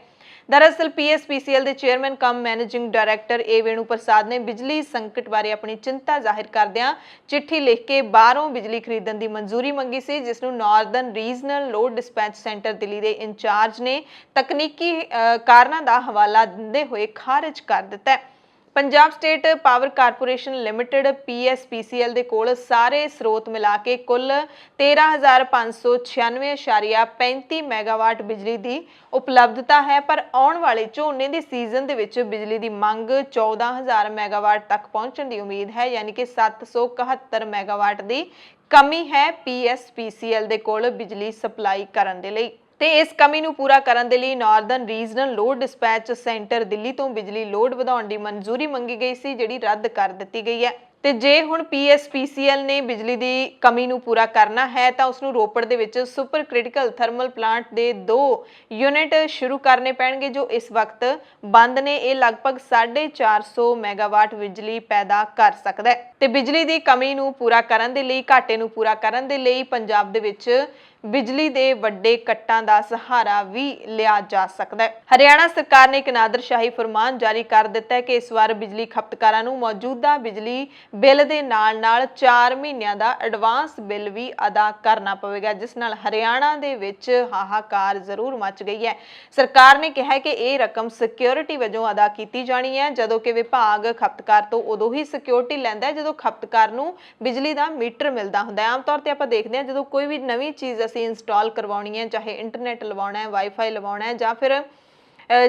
दरअसल PSPCL ਦੇ ਚੇਅਰਮੈਨ ਕਮ ਮੈਨੇਜਿੰਗ ਡਾਇਰੈਕਟਰ ਵੇਣੂ ਪ੍ਰਸਾਦ ਨੇ ਬਿਜਲੀ ਸੰਕਟ ਬਾਰੇ ਆਪਣੀ ਚਿੰਤਾ ਜ਼ਾਹਿਰ ਕਰਦਿਆਂ ਚਿੱਠੀ ਲਿਖ ਕੇ ਬਾਹਰੋਂ ਬਿਜਲੀ ਖਰੀਦਣ ਦੀ ਮਨਜ਼ੂਰੀ ਮੰਗੀ ਸੀ, ਜਿਸ ਨੂੰ Northern regional load dispatch centre Delhi ਦੇ ਇੰਚਾਰਜ ਨੇ ਤਕਨੀਕੀ ਕਾਰਨਾਂ ਦਾ ਹਵਾਲਾ ਦਿੰਦੇ ਹੋਏ ਖਾਰਜ ਕਰ ਦਿੱਤਾ ਹੈ। Punjab state power corporation limited PSPCL ਦੇ ਕੋਲ ਸਾਰੇ ਸਰੋਤ ਮਿਲਾ ਕੇ ਕੁੱਲ 13,596.35 ਮੈਗਾਵਾਟ ਬਿਜਲੀ ਦੀ ਉਪਲਬਧਤਾ ਹੈ, ਪਰ ਆਉਣ ਵਾਲੇ ਝੋਨੇ ਦੇ ਸੀਜ਼ਨ ਦੇ ਵਿੱਚ ਬਿਜਲੀ ਦੀ ਮੰਗ 14,000 ਮੈਗਾਵਾਟ ਤੱਕ ਪਹੁੰਚਣ ਦੀ ਉਮੀਦ ਹੈ, ਯਾਨੀ ਕਿ 771 ਮੈਗਾਵਾਟ ਦੀ ਕਮੀ ਹੈ PSPCL ਦੇ ਕੋਲ ਬਿਜਲੀ ਸਪਲਾਈ ਕਰਨ ਦੇ ਲਈ। ਤੇ ਇਸ ਕਮੀ ਨੂੰ ਪੂਰਾ ਕਰਨ ਦੇ ਲਈ Northern regional load dispatch centre Delhi ਤੋਂ ਬਿਜਲੀ ਲੋਡ ਵਧਾਉਣ ਦੀ ਮਨਜ਼ੂਰੀ ਮੰਗੀ ਗਈ ਸੀ, ਜਿਹੜੀ ਰੱਦ ਕਰ ਦਿੱਤੀ ਗਈ ਹੈ। ਤੇ ਜੇ ਹੁਣ PSPCL ਨੇ ਬਿਜਲੀ ਦੀ ਕਮੀ ਨੂੰ ਪੂਰਾ ਕਰਨਾ ਹੈ ਤਾਂ ਉਸ ਨੂੰ ਰੋਪੜ ਦੇ ਵਿੱਚ ਸੁਪਰ ਕ੍ਰਿਟੀਕਲ ਥਰਮਲ ਪਲਾਂਟ ਦੇ 2 ਯੂਨਿਟ ਸ਼ੁਰੂ ਕਰਨੇ ਪੈਣਗੇ, ਜੋ ਇਸ ਵਕਤ ਬੰਦ ਨੇ। ਇਹ ਲਗਭਗ 450 ਮੈਗਾਵਾਟ ਬਿਜਲੀ ਪੈਦਾ ਕਰ ਸਕਦਾ ਹੈ ਤੇ ਬਿਜਲੀ ਦੀ ਕਮੀ ਨੂੰ ਪੂਰਾ ਕਰਨ ਦੇ ਲਈ, ਘਾਟੇ ਨੂੰ ਪੂਰਾ ਕਰਨ ਦੇ ਲਈ ਪੰਜਾਬ ਦੇ ਵਿੱਚ ਬਿਜਲੀ ਦੇ ਵੱਡੇ ਕੱਟਾਂ ਦਾ ਸਹਾਰਾ ਵੀ ਲਿਆ ਜਾ ਸਕਦਾ ਹੈ। ਹਰਿਆਣਾ ਸਰਕਾਰ ਨੇ ਇੱਕ ਨਾਦਰਸ਼ਾਹੀ ਫਰਮਾਨ ਜਾਰੀ ਕਰ ਦਿੱਤਾ ਹੈ ਕਿ ਇਸ ਵਾਰ ਬਿਜਲੀ ਖਪਤਕਾਰਾਂ ਨੂੰ ਮੌਜੂਦਾ ਬਿਜਲੀ ਬਿੱਲ ਦੇ ਨਾਲ 4 ਮਹੀਨਿਆਂ ਦਾ ਐਡਵਾਂਸ ਬਿੱਲ ਵੀ ਅਦਾ ਕਰਨਾ ਪਵੇਗਾ, ਜਿਸ ਨਾਲ ਹਰਿਆਣਾ ਦੇ ਵਿੱਚ ਹਾਹਾਕਾਰ ਜ਼ਰੂਰ ਮਚ ਗਈ ਹੈ। ਸਰਕਾਰ ਨੇ ਕਿਹਾ ਹੈ ਕਿ ਇਹ ਰਕਮ ਸਿਕਿਉਰਿਟੀ ਵਜੋਂ ਅਦਾ ਕੀਤੀ ਜਾਣੀ ਹੈ, ਜਦੋਂ ਕਿ ਵਿਭਾਗ ਖਪਤਕਾਰ ਤੋਂ ਉਦੋਂ ਹੀ ਸਿਕਿਉਰਿਟੀ ਲੈਂਦਾ ਹੈ ਜਦੋਂ ਖਪਤਕਾਰ ਨੂੰ ਬਿਜਲੀ ਦਾ ਮੀਟਰ ਮਿਲਦਾ ਹੁੰਦਾ ਹੈ। ਆਮ ਤੌਰ ਤੇ ਆਪਾਂ ਦੇਖਦੇ ਹਾਂ ਜਦੋਂ ਕੋਈ ਵੀ ਨਵੀਂ ਚੀਜ਼ ਅਸੀਂ ਇੰਸਟਾਲ ਕਰਵਾਉਣੀ ਹੈ, ਚਾਹੇ ਇੰਟਰਨੈਟ ਲਵਾਉਣਾ ਹੈ, ਵਾਈਫਾਈ ਲਵਾਉਣਾ ਹੈ, ਜਾਂ ਫਿਰ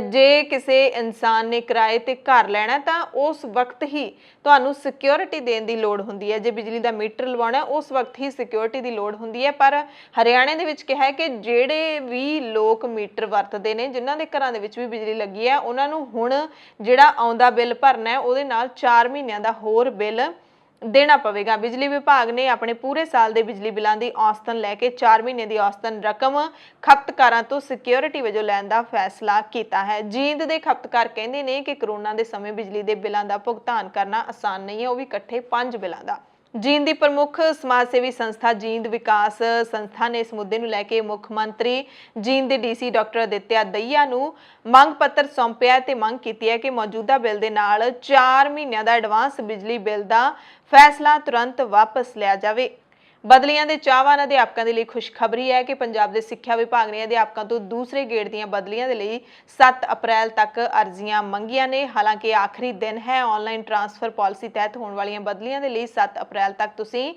ਜੇ ਕਿਸੇ ਇਨਸਾਨ ਨੇ ਕਿਰਾਏ ਤੇ ਘਰ ਲੈਣਾ ਤਾਂ ਉਸ ਵਕਤ ਹੀ ਤੁਹਾਨੂੰ ਸਿਕਿਉਰਿਟੀ ਦੇਣ ਦੀ ਲੋੜ ਹੁੰਦੀ ਹੈ। ਜੇ ਬਿਜਲੀ ਦਾ ਮੀਟਰ ਲਵਾਉਣਾ ਉਸ ਵਕਤ ਹੀ ਸਿਕਿਉਰਿਟੀ ਦੀ ਲੋੜ ਹੁੰਦੀ ਹੈ। ਪਰ ਹਰਿਆਣੇ ਦੇ ਵਿੱਚ ਕਿਹਾ ਹੈ ਕਿ ਜਿਹੜੇ ਵੀ ਲੋਕ ਮੀਟਰ ਵਰਤਦੇ ਨੇ, ਜਿਨ੍ਹਾਂ ਦੇ ਘਰਾਂ ਦੇ ਵਿੱਚ ਵੀ ਬਿਜਲੀ ਲੱਗੀ ਹੈ, ਉਹਨਾਂ ਨੂੰ ਹੁਣ ਜਿਹੜਾ ਆਉਂਦਾ ਬਿੱਲ ਭਰਨਾ ਹੈ ਉਹਦੇ ਨਾਲ 4 ਮਹੀਨਿਆਂ ਦਾ ਹੋਰ ਬਿੱਲ ਦੇਣਾ ਪਵੇਗਾ। ਬਿਜਲੀ ਵਿਭਾਗ ਨੇ ਆਪਣੇ ਪੂਰੇ ਸਾਲ ਦੇ ਬਿਜਲੀ ਬਿੱਲਾਂ ਦੀ ਔਸਤਨ ਲੈ ਕੇ 4 ਮਹੀਨੇ ਦੀ ਔਸਤਨ ਰਕਮ ਖਪਤਕਾਰਾਂ ਤੋਂ ਸਿਕਿਉਰਿਟੀ ਵਜੋਂ ਲੈਣ ਦਾ ਫੈਸਲਾ ਕੀਤਾ ਹੈ। ਜੀਂਦ ਦੇ ਖਪਤਕਾਰ ਕਹਿੰਦੇ ਨੇ ਕਿ ਕਰੋਨਾ ਦੇ ਸਮੇਂ ਬਿਜਲੀ ਦੇ ਬਿੱਲਾਂ ਦਾ ਭੁਗਤਾਨ ਕਰਨਾ ਆਸਾਨ ਨਹੀਂ ਹੈ, ਉਹ ਵੀ ਇਕੱਠੇ 5 ਬਿੱਲਾਂ ਦਾ। ਜੀਂਦ ਦੀ ਪ੍ਰਮੁੱਖ ਸਮਾਜ ਸੇਵੀ ਸੰਸਥਾ ਜੀਂਦ ਵਿਕਾਸ ਸੰਸਥਾ ਨੇ ਇਸ ਮੁੱਦੇ ਨੂੰ ਲੈ ਕੇ ਮੁੱਖ ਮੰਤਰੀ ਜੀਂਦ ਦੇ DC ਡਾਕਟਰ ਅਦਿੱਤਿਆ ਦਈਆ ਨੂੰ ਮੰਗ ਪੱਤਰ ਸੌਂਪਿਆ ਤੇ ਮੰਗ ਕੀਤੀ ਹੈ ਕਿ ਮੌਜੂਦਾ ਬਿੱਲ ਦੇ ਨਾਲ 4 ਮਹੀਨਿਆਂ ਦਾ ਐਡਵਾਂਸ ਬਿਜਲੀ ਬਿੱਲ ਦਾ ਫੈਸਲਾ ਤੁਰੰਤ ਵਾਪਸ ਲਿਆ ਜਾਵੇ। ਬਦਲੀਆਂ ਦੇ ਚਾਹਵਾਨ ਅਧਿਆਪਕਾਂ ਦੇ ਲਈ ਖੁਸ਼ਖਬਰੀ ਹੈ ਕਿ ਪੰਜਾਬ ਦੇ ਸਿੱਖਿਆ ਵਿਭਾਗ ਨੇ ਅਧਿਆਪਕਾਂ ਤੋਂ ਦੂਸਰੇ ਗੇੜ ਦੀਆਂ ਬਦਲੀਆਂ ਦੇ ਲਈ 7 ਅਪ੍ਰੈਲ ਤੱਕ ਅਰਜ਼ੀਆਂ ਮੰਗੀਆਂ ਨੇ। ਹਾਲਾਂਕਿ ਆਖਰੀ ਦਿਨ ਹੈ। ਆਨਲਾਈਨ ਟ੍ਰਾਂਸਫਰ ਪਾਲਿਸੀ ਤਹਿਤ ਹੋਣ ਵਾਲੀਆਂ ਬਦਲੀਆਂ ਦੇ ਲਈ 7 ਅਪ੍ਰੈਲ ਤੱਕ ਤੁਸੀਂ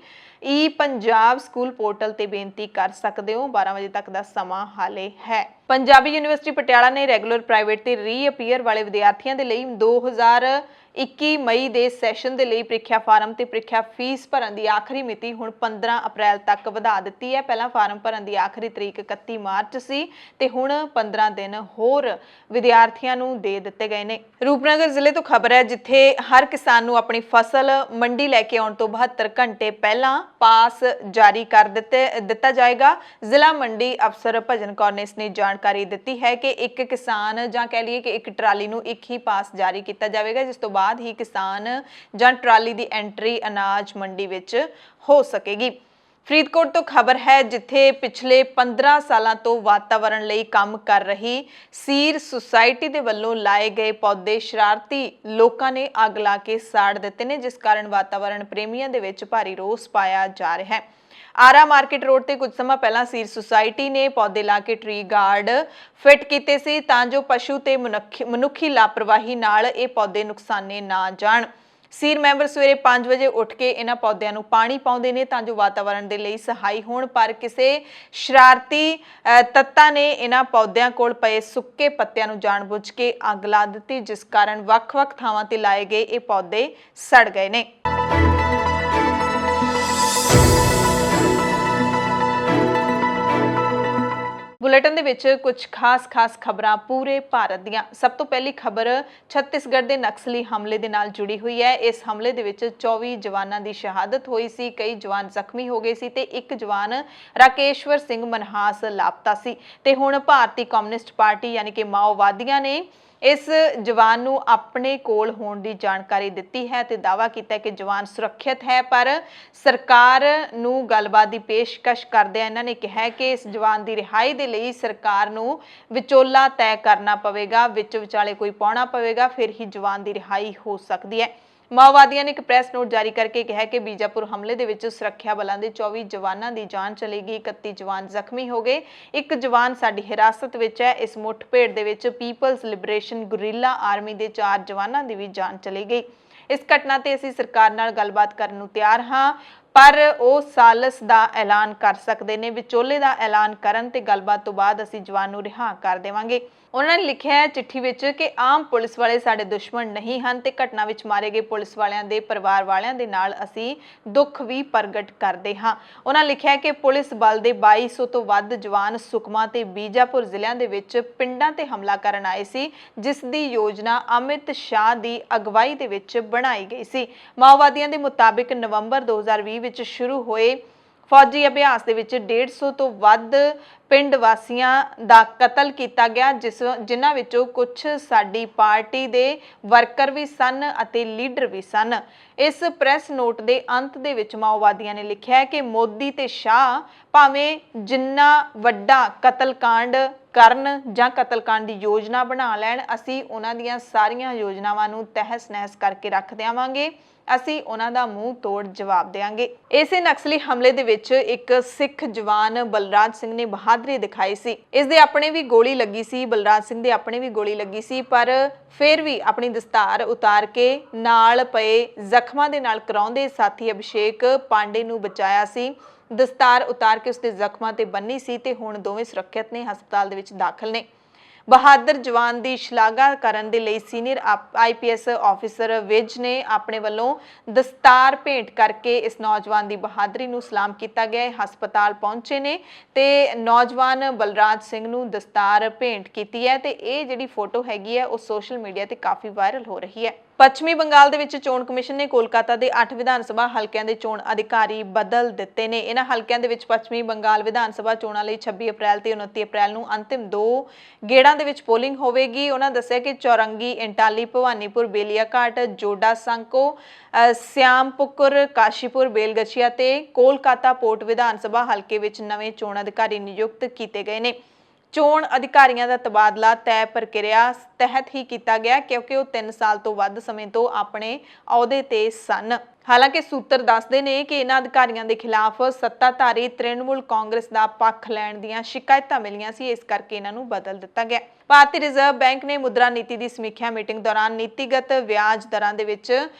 ਪੰਜਾਬ ਸਕੂਲ ਪੋਰਟਲ ਤੇ ਬੇਨਤੀ ਕਰ ਸਕਦੇ ਹੋ। 12 ਵਜੇ ਤੱਕ ਦਾ ਸਮਾਂ ਹਾਲੇ ਹੈ। ਪੰਜਾਬੀ ਯੂਨੀਵਰਸਿਟੀ ਪਟਿਆਲਾ ਨੇ ਰੈਗੂਲਰ ਪ੍ਰਾਈਵੇਟ ਤੇ ਰੀਅਪੀਅਰ ਵਾਲੇ ਵਿਦਿਆਰਥੀਆਂ ਦੇ ਲਈ 2021 ਮਈ ਦੇ ਸੈਸ਼ਨ ਦੇ ਲਈ ਪ੍ਰੀਖਿਆ ਫਾਰਮ ਤੇ ਪ੍ਰੀਖਿਆ ਫੀਸ ਭਰਨ ਦੀ ਆਖਰੀ ਮਿਤੀ ਹੁਣ 15 ਅਪ੍ਰੈਲ ਤੱਕ ਵਧਾ ਦਿੱਤੀ ਹੈ। ਪਹਿਲਾਂ ਫਾਰਮ ਭਰਨ ਦੀ ਆਖਰੀ ਤਰੀਕ 31 ਮਾਰਚ ਸੀ ਤੇ ਹੁਣ 15 ਦਿਨ ਹੋਰ ਵਿਦਿਆਰਥੀਆਂ ਨੂੰ ਦੇ ਦਿੱਤੇ ਗਏ ਨੇ। ਰੂਪਨਗਰ ਜ਼ਿਲ੍ਹੇ ਤੋਂ ਖਬਰ ਹੈ, ਜਿੱਥੇ ਹਰ ਕਿਸਾਨ ਨੂੰ ਆਪਣੀ ਫਸਲ ਮੰਡੀ ਲੈ ਕੇ ਆਉਣ ਤੋਂ 72 ਘੰਟੇ ਪਹਿਲਾਂ ਪਾਸ ਜਾਰੀ ਕਰ ਦਿੱਤਾ ਜਾਏਗਾ। ਜ਼ਿਲ੍ਹਾ ਮੰਡੀ ਅਫਸਰ ਭਜਨ ਕੌਰ ਨੇ ਇਸ ਨੇ ਜਾਣਕਾਰੀ ਦਿੱਤੀ ਹੈ ਕਿ ਇੱਕ ਕਿਸਾਨ ਜਾਂ ਕਹਿ ਲਈਏ ਕਿ ਇੱਕ ਟਰਾਲੀ ਨੂੰ ਇੱਕ ਹੀ ਪਾਸ ਜਾਰੀ ਕੀਤਾ ਜਾਵੇਗਾ, ਜਿਸ ਤੋਂ ਬਾਅਦ ਹੀ ਕਿਸਾਨ ਜਾਂ ਟਰਾਲੀ ਦੀ ਐਂਟਰੀ ਅਨਾਜ ਮੰਡੀ ਵਿੱਚ ਹੋ ਸਕੇਗੀ। ਫਰੀਦਕੋਟ ਤੋਂ ਖਬਰ ਹੈ, ਜਿੱਥੇ ਪਿਛਲੇ 15 ਸਾਲਾਂ ਤੋਂ ਵਾਤਾਵਰਣ ਲਈ ਕੰਮ ਕਰ ਰਹੀ ਸੀਰ ਸੁਸਾਇਟੀ ਦੇ ਵੱਲੋਂ ਲਾਏ ਗਏ ਪੌਦੇ ਸ਼ਰਾਰਤੀ ਲੋਕਾਂ ਨੇ ਅੱਗ ਲਾ ਕੇ ਸਾੜ ਦਿੱਤੇ ਨੇ, ਜਿਸ ਕਾਰਨ ਵਾਤਾਵਰਣ ਪ੍ਰੇਮੀਆਂ ਦੇ ਵਿੱਚ ਭਾਰੀ ਰੋਸ ਪਾਇਆ ਜਾ ਰਿਹਾ ਹੈ। ਆਰਾ ਮਾਰਕੀਟ ਰੋਡ ਤੇ ਕੁਝ ਸਮਾਂ ਪਹਿਲਾਂ ਸੀਰ ਸੁਸਾਇਟੀ ਨੇ ਪੌਦੇ ਲਾ ਕੇ ਟਰੀ ਗਾਰਡ ਫਿੱਟ ਕੀਤੇ ਸੀ ਤਾਂ ਜੋ ਪਸ਼ੂ ਤੇ ਮਨੁੱਖੀ ਲਾਪਰਵਾਹੀ ਨਾਲ ਇਹ ਪੌਦੇ ਨੁਕਸਾਨੇ ਨਾ ਜਾਣ। ਸੀਰ ਮੈਂਬਰ ਸਵੇਰੇ 5 ਵਜੇ ਉੱਠ ਕੇ ਇਹਨਾਂ ਪੌਦਿਆਂ ਨੂੰ ਪਾਣੀ ਪਾਉਂਦੇ ਨੇ ਤਾਂ ਜੋ ਵਾਤਾਵਰਣ ਦੇ ਲਈ ਸਹਾਈ ਹੋਣ, ਪਰ ਕਿਸੇ ਸ਼ਰਾਰਤੀ ਤੱਤਾਂ ਨੇ ਇਹਨਾਂ ਪੌਦਿਆਂ ਕੋਲ ਪਏ ਸੁੱਕੇ ਪੱਤਿਆਂ ਨੂੰ ਜਾਣਬੁੱਝ ਕੇ ਅੱਗ ਲਾ ਦਿੱਤੀ, ਜਿਸ ਕਾਰਨ ਵੱਖ-ਵੱਖ ਥਾਵਾਂ ਤੇ ਲਾਏ ਗਏ ਇਹ ਪੌਦੇ ਸੜ ਗਏ ਨੇ। ਬੁਲੇਟਿਨ ਦੇ ਵਿੱਚ ਕੁਝ ਖਾਸ ਖਬਰਾਂ ਪੂਰੇ ਭਾਰਤ ਦੀਆਂ। ਸਭ ਤੋਂ ਪਹਿਲੀ ਖਬਰ ਛੱਤੀਸਗੜ੍ਹ ਦੇ ਨਕਸਲੀ ਹਮਲੇ ਦੇ ਨਾਲ ਜੁੜੀ ਹੋਈ ਹੈ। ਇਸ ਹਮਲੇ ਦੇ ਵਿੱਚ 24 ਜਵਾਨਾਂ ਦੀ ਸ਼ਹਾਦਤ ਹੋਈ ਸੀ, ਕਈ ਜਵਾਨ ਜ਼ਖਮੀ ਹੋ ਗਏ ਸੀ ਤੇ ਇੱਕ ਜਵਾਨ ਰਾਕੇਸ਼ਵਰ ਸਿੰਘ ਮਨਹਾਸ ਲਾਪਤਾ ਸੀ ਤੇ ਹੁਣ ਭਾਰਤੀ ਕਮਿਊਨਿਸਟ ਪਾਰਟੀ ਯਾਨੀ ਕਿ ਮਾਓਵਾਦੀਆਂ ਨੇ ਇਸ ਜਵਾਨ ਨੂੰ ਆਪਣੇ ਕੋਲ ਹੋਣ ਦੀ ਜਾਣਕਾਰੀ ਦਿੱਤੀ ਹੈ ਤੇ ਦਾਅਵਾ ਕੀਤਾ ਕਿ ਜਵਾਨ ਸੁਰੱਖਿਅਤ ਹੈ, ਪਰ ਸਰਕਾਰ ਨੂੰ ਗੱਲਬਾਤ ਦੀ ਪੇਸ਼ਕਸ਼ ਕਰਦਿਆਂ ਇਹਨਾਂ ਨੇ ਕਿਹਾ ਕਿ ਇਸ ਜਵਾਨ ਦੀ ਰਿਹਾਈ ਦੇ ਲਈ ਸਰਕਾਰ ਨੂੰ ਵਿਚੋਲਾ ਤੈਅ ਕਰਨਾ ਪਵੇਗਾ, ਵਿੱਚ ਵਿਚਾਲੇ ਕੋਈ ਪਾਉਣਾ ਪਵੇਗਾ, ਫਿਰ ਹੀ ਜਵਾਨ ਦੀ ਰਿਹਾਈ ਹੋ ਸਕਦੀ ਹੈ। ਮਾਓਵਾਦੀਆਂ ਨੇ ਇੱਕ ਪ੍ਰੈਸ ਨੋਟ ਜਾਰੀ ਕਰਕੇ ਕਿਹਾ ਕਿ ਬੀਜਾਪੁਰ ਹਮਲੇ ਦੇ ਵਿੱਚ ਸੁਰੱਖਿਆ ਬਲਾਂ ਦੇ 24 ਜਵਾਨਾਂ ਦੀ ਜਾਨ ਚਲੀ ਗਈ, 31 ਜਵਾਨ ਜ਼ਖਮੀ ਹੋ ਗਏ, ਇੱਕ ਜਵਾਨ ਸਾਡੀ ਹਿਰਾਸਤ ਵਿੱਚ ਹੈ। ਇਸ ਮੁੱਠਭੇੜ ਦੇ ਵਿੱਚ ਪੀਪਲਜ਼ ਲਿਬਰੇਸ਼ਨ ਗੁਰੀਲਾ ਆਰਮੀ ਦੇ 4 ਜਵਾਨਾਂ ਦੀ ਵੀ ਜਾਨ ਚਲੀ ਗਈ। ਇਸ ਘਟਨਾ ਤੇ ਅਸੀਂ ਸਰਕਾਰ ਨਾਲ ਗੱਲਬਾਤ ਕਰਨ ਨੂੰ ਤਿਆਰ ਹਾਂ, ਪਰ ਉਹ ਸਾਲਸ ਦਾ ਐਲਾਨ ਕਰ ਸਕਦੇ ਨੇ। ਵਿਚੋਲੇ ਦਾ ਐਲਾਨ ਕਰਨ ਤੇ ਗੱਲਬਾਤ ਤੋਂ ਬਾਅਦ ਅਸੀਂ ਜਵਾਨ ਨੂੰ ਰਿਹਾ ਕਰ ਦੇਵਾਂਗੇ। ਉਹਨਾਂ ਨੇ ਲਿਖਿਆ ਹੈ ਚਿੱਠੀ ਵਿੱਚ ਕਿ ਆਮ ਪੁਲਿਸ ਵਾਲੇ ਸਾਡੇ ਦੁਸ਼ਮਣ ਨਹੀਂ ਹਨ ਤੇ ਘਟਨਾ ਵਿੱਚ ਮਾਰੇ ਗਏ ਪੁਲਿਸ ਵਾਲਿਆਂ ਦੇ ਪਰਿਵਾਰ ਵਾਲਿਆਂ ਦੇ ਨਾਲ ਅਸੀਂ ਦੁੱਖ ਵੀ ਪ੍ਰਗਟ ਕਰਦੇ ਹਾਂ। ਉਹਨਾਂ ਲਿਖਿਆ ਕਿ ਪੁਲਿਸ ਬਲ ਦੇ 2200 ਤੋਂ ਵੱਧ ਜਵਾਨ ਸੁਕਮਾ ਤੇ ਬੀਜਾਪੁਰ ਜ਼ਿਲ੍ਹਿਆਂ ਦੇ ਵਿੱਚ ਪਿੰਡਾਂ ਤੇ ਹਮਲਾ ਕਰਨ ਆਏ ਸੀ, ਜਿਸ ਦੀ ਯੋਜਨਾ ਅਮਿਤ ਸ਼ਾਹ ਦੀ ਅਗਵਾਈ ਦੇ ਵਿੱਚ ਬਣਾਈ ਗਈ ਸੀ। ਮਾਓਵਾਦੀਆਂ ਦੇ ਮੁਤਾਬਿਕ ਨਵੰਬਰ 2020 ਵਿੱਚ ਸ਼ੁਰੂ ਹੋਏ ਫੌਜੀ ਅਭਿਆਸ ਦੇ ਵਿੱਚ 150 ਤੋਂ ਵੱਧ ਪਿੰਡ ਵਾਸੀਆਂ ਦਾ ਕਤਲ ਕੀਤਾ ਗਿਆ, ਜਿਨ੍ਹਾਂ ਵਿੱਚੋਂ ਕੁਝ ਸਾਡੀ ਪਾਰਟੀ ਦੇ ਵਰਕਰ ਵੀ ਸਨ ਅਤੇ ਲੀਡਰ ਵੀ ਸਨ। ਇਸ ਪ੍ਰੈਸ ਨੋਟ ਦੇ ਅੰਤ ਦੇ ਵਿੱਚ ਮਾਓਵਾਦੀਆਂ ਨੇ ਲਿਖਿਆ ਹੈ ਕਿ ਮੋਦੀ ਤੇ ਸ਼ਾਹ ਭਾਵੇਂ ਜਿੰਨਾ ਵੱਡਾ ਕਤਲਕਾਂਡ ਕਰਨ ਜਾਂ ਕਤਲਕਾਂਡ ਦੀ ਯੋਜਨਾ ਬਣਾ ਲੈਣ, ਅਸੀਂ ਉਹਨਾਂ ਦੀਆਂ ਸਾਰੀਆਂ ਯੋਜਨਾਵਾਂ ਨੂੰ ਤਹਿਸ ਨਹਿਸ ਕਰਕੇ ਰੱਖ ਦੇਵਾਂਗੇ, ਅਸੀਂ ਉਹਨਾਂ ਦਾ ਮੂੰਹ ਤੋੜ ਜਵਾਬ ਦੇਵਾਂਗੇ। ਇਸੇ ਨਕਸਲੀ ਹਮਲੇ ਦੇ ਵਿੱਚ ਇੱਕ ਸਿੱਖ ਜਵਾਨ ਬਲਰਾਜ ਸਿੰਘ ਨੇ ਬਹਾਦਰੀ ਦਿਖਾਈ ਸੀ। ਇਸ ਦੇ ਆਪਣੇ ਵੀ ਗੋਲੀ ਲੱਗੀ ਸੀ, ਬਲਰਾਜ ਸਿੰਘ ਦੇ ਆਪਣੇ ਵੀ ਗੋਲੀ ਲੱਗੀ ਸੀ, ਪਰ ਫਿਰ ਵੀ ਆਪਣੀ ਦਸਤਾਰ ਉਤਾਰ ਕੇ ਨਾਲ ਪਏ ਜ਼ਖਮਾਂ ਦੇ ਨਾਲ ਕਰਾਉਂਦੇ ਸਾਥੀ ਅਭਿਸ਼ੇਕ ਪਾਂਡੇ ਨੂੰ ਬਚਾਇਆ ਸੀ। ਦਸਤਾਰ ਉਤਾਰ ਕੇ ਉਸਦੇ ਜ਼ਖਮਾਂ ਤੇ ਬੰਨੀ ਸੀ ਤੇ ਹੁਣ ਦੋਵੇਂ ਸੁਰੱਖਿਅਤ ਨੇ, ਹਸਪਤਾਲ ਦੇ ਵਿੱਚ ਦਾਖਲ ਨੇ। ਬਹਾਦਰ ਜਵਾਨ ਦੀ ਸ਼ਲਾਘਾ ਕਰਨ ਦੇ ਲਈ ਸੀਨੀਅਰ IPS ਆਫੀਸਰ ਵਿਜ ਨੇ ਆਪਣੇ ਵੱਲੋਂ ਦਸਤਾਰ ਭੇਂਟ ਕਰਕੇ ਇਸ ਨੌਜਵਾਨ ਦੀ ਬਹਾਦਰੀ ਨੂੰ ਸਲਾਮ ਕੀਤਾ ਗਿਆ। ਹਸਪਤਾਲ ਪਹੁੰਚੇ ਨੇ ਤੇ ਨੌਜਵਾਨ ਬਲਰਾਜ ਸਿੰਘ ਨੂੰ ਦਸਤਾਰ ਭੇਂਟ ਕੀਤੀ ਹੈ ਤੇ ਇਹ ਜਿਹੜੀ ਫੋਟੋ ਹੈਗੀ ਹੈ ਉਹ ਸੋਸ਼ਲ ਮੀਡੀਆ ਤੇ ਕਾਫੀ ਵਾਇਰਲ ਹੋ ਰਹੀ ਹੈ। ਪੱਛਮੀ ਬੰਗਾਲ ਦੇ ਵਿੱਚ ਚੋਣ ਕਮਿਸ਼ਨ ਨੇ ਕੋਲਕਾਤਾ ਦੇ 8 ਵਿਧਾਨ ਸਭਾ ਹਲਕਿਆਂ ਦੇ ਚੋਣ ਅਧਿਕਾਰੀ ਬਦਲ ਦਿੱਤੇ ਨੇ। ਇਹਨਾਂ ਹਲਕਿਆਂ ਦੇ ਵਿੱਚ ਪੱਛਮੀ ਬੰਗਾਲ ਵਿਧਾਨ ਸਭਾ ਚੋਣਾਂ ਲਈ 26 ਅਪ੍ਰੈਲ ਤੇ 29 ਅਪ੍ਰੈਲ ਨੂੰ ਅੰਤਿਮ 2 ਗੇੜਾਂ ਦੇ ਵਿੱਚ ਪੋਲਿੰਗ ਹੋਵੇਗੀ। ਉਹਨਾਂ ਦੱਸਿਆ ਕਿ ਚੌਰੰਗੀ, ਇੰਟਾਲੀ, ਭਵਾਨੀਪੁਰ, ਬੇਲੀਆਘਾਟ, ਜੋਡਾ ਸੰਕੋ, ਸਿਆਮਪੁਕੁਰ, ਕਾਸ਼ੀਪੁਰ, ਬੇਲਗਛੀਆ ਤੇ ਕੋਲਕਾਤਾ ਪੋਰਟ ਵਿਧਾਨ ਸਭਾ ਹਲਕੇ ਵਿੱਚ ਨਵੇਂ ਚੋਣ ਅਧਿਕਾਰੀ ਨਿਯੁਕਤ ਕੀਤੇ ਗਏ ਨੇ। ਚੋਣ ਅਧਿਕਾਰੀਆਂ ਦਾ ਤਬਾਦਲਾ ਤੈਅ ਪ੍ਰਕਿਰਿਆ ਤਹਿਤ ਹੀ ਕੀਤਾ ਗਿਆ ਕਿਉਂਕਿ ਉਹ 3 ਸਾਲ ਤੋਂ ਵੱਧ ਸਮੇਂ ਤੋਂ ਆਪਣੇ ਅਹੁਦੇ ਤੇ ਸਨ। ਹਾਲਾਂਕਿ ਸੂਤਰ ਦੱਸਦੇ ਨੇ ਕਿ ਇਹਨਾਂ ਅਧਿਕਾਰੀਆਂ ਦੇ ਖਿਲਾਫ ਸੱਤਾਧਾਰੀ ਤ੍ਰਿਣਮੂਲ ਕਾਂਗਰਸ ਦਾ ਪੱਖ ਲੈਣ ਦੀਆਂ ਸ਼ਿਕਾਇਤਾਂ ਮਿਲੀਆਂ ਸੀ, ਇਸ ਕਰਕੇ ਇਹਨਾਂ ਨੂੰ ਬਦਲ ਦਿੱਤਾ ਗਿਆ। ਭਾਰਤੀ ਰਿਜ਼ਰਵ ਬੈਂਕ ਨੇ ਮੁਦਰਾ ਨੀਤੀ ਦੀ ਸਮੀਖਿਆ ਮੀਟਿੰਗ ਦੌਰਾਨ ਨੀਤੀਗਤ ਵਿਆਜ ਦਰਾਂ ਦੇ ਵਿੱਚ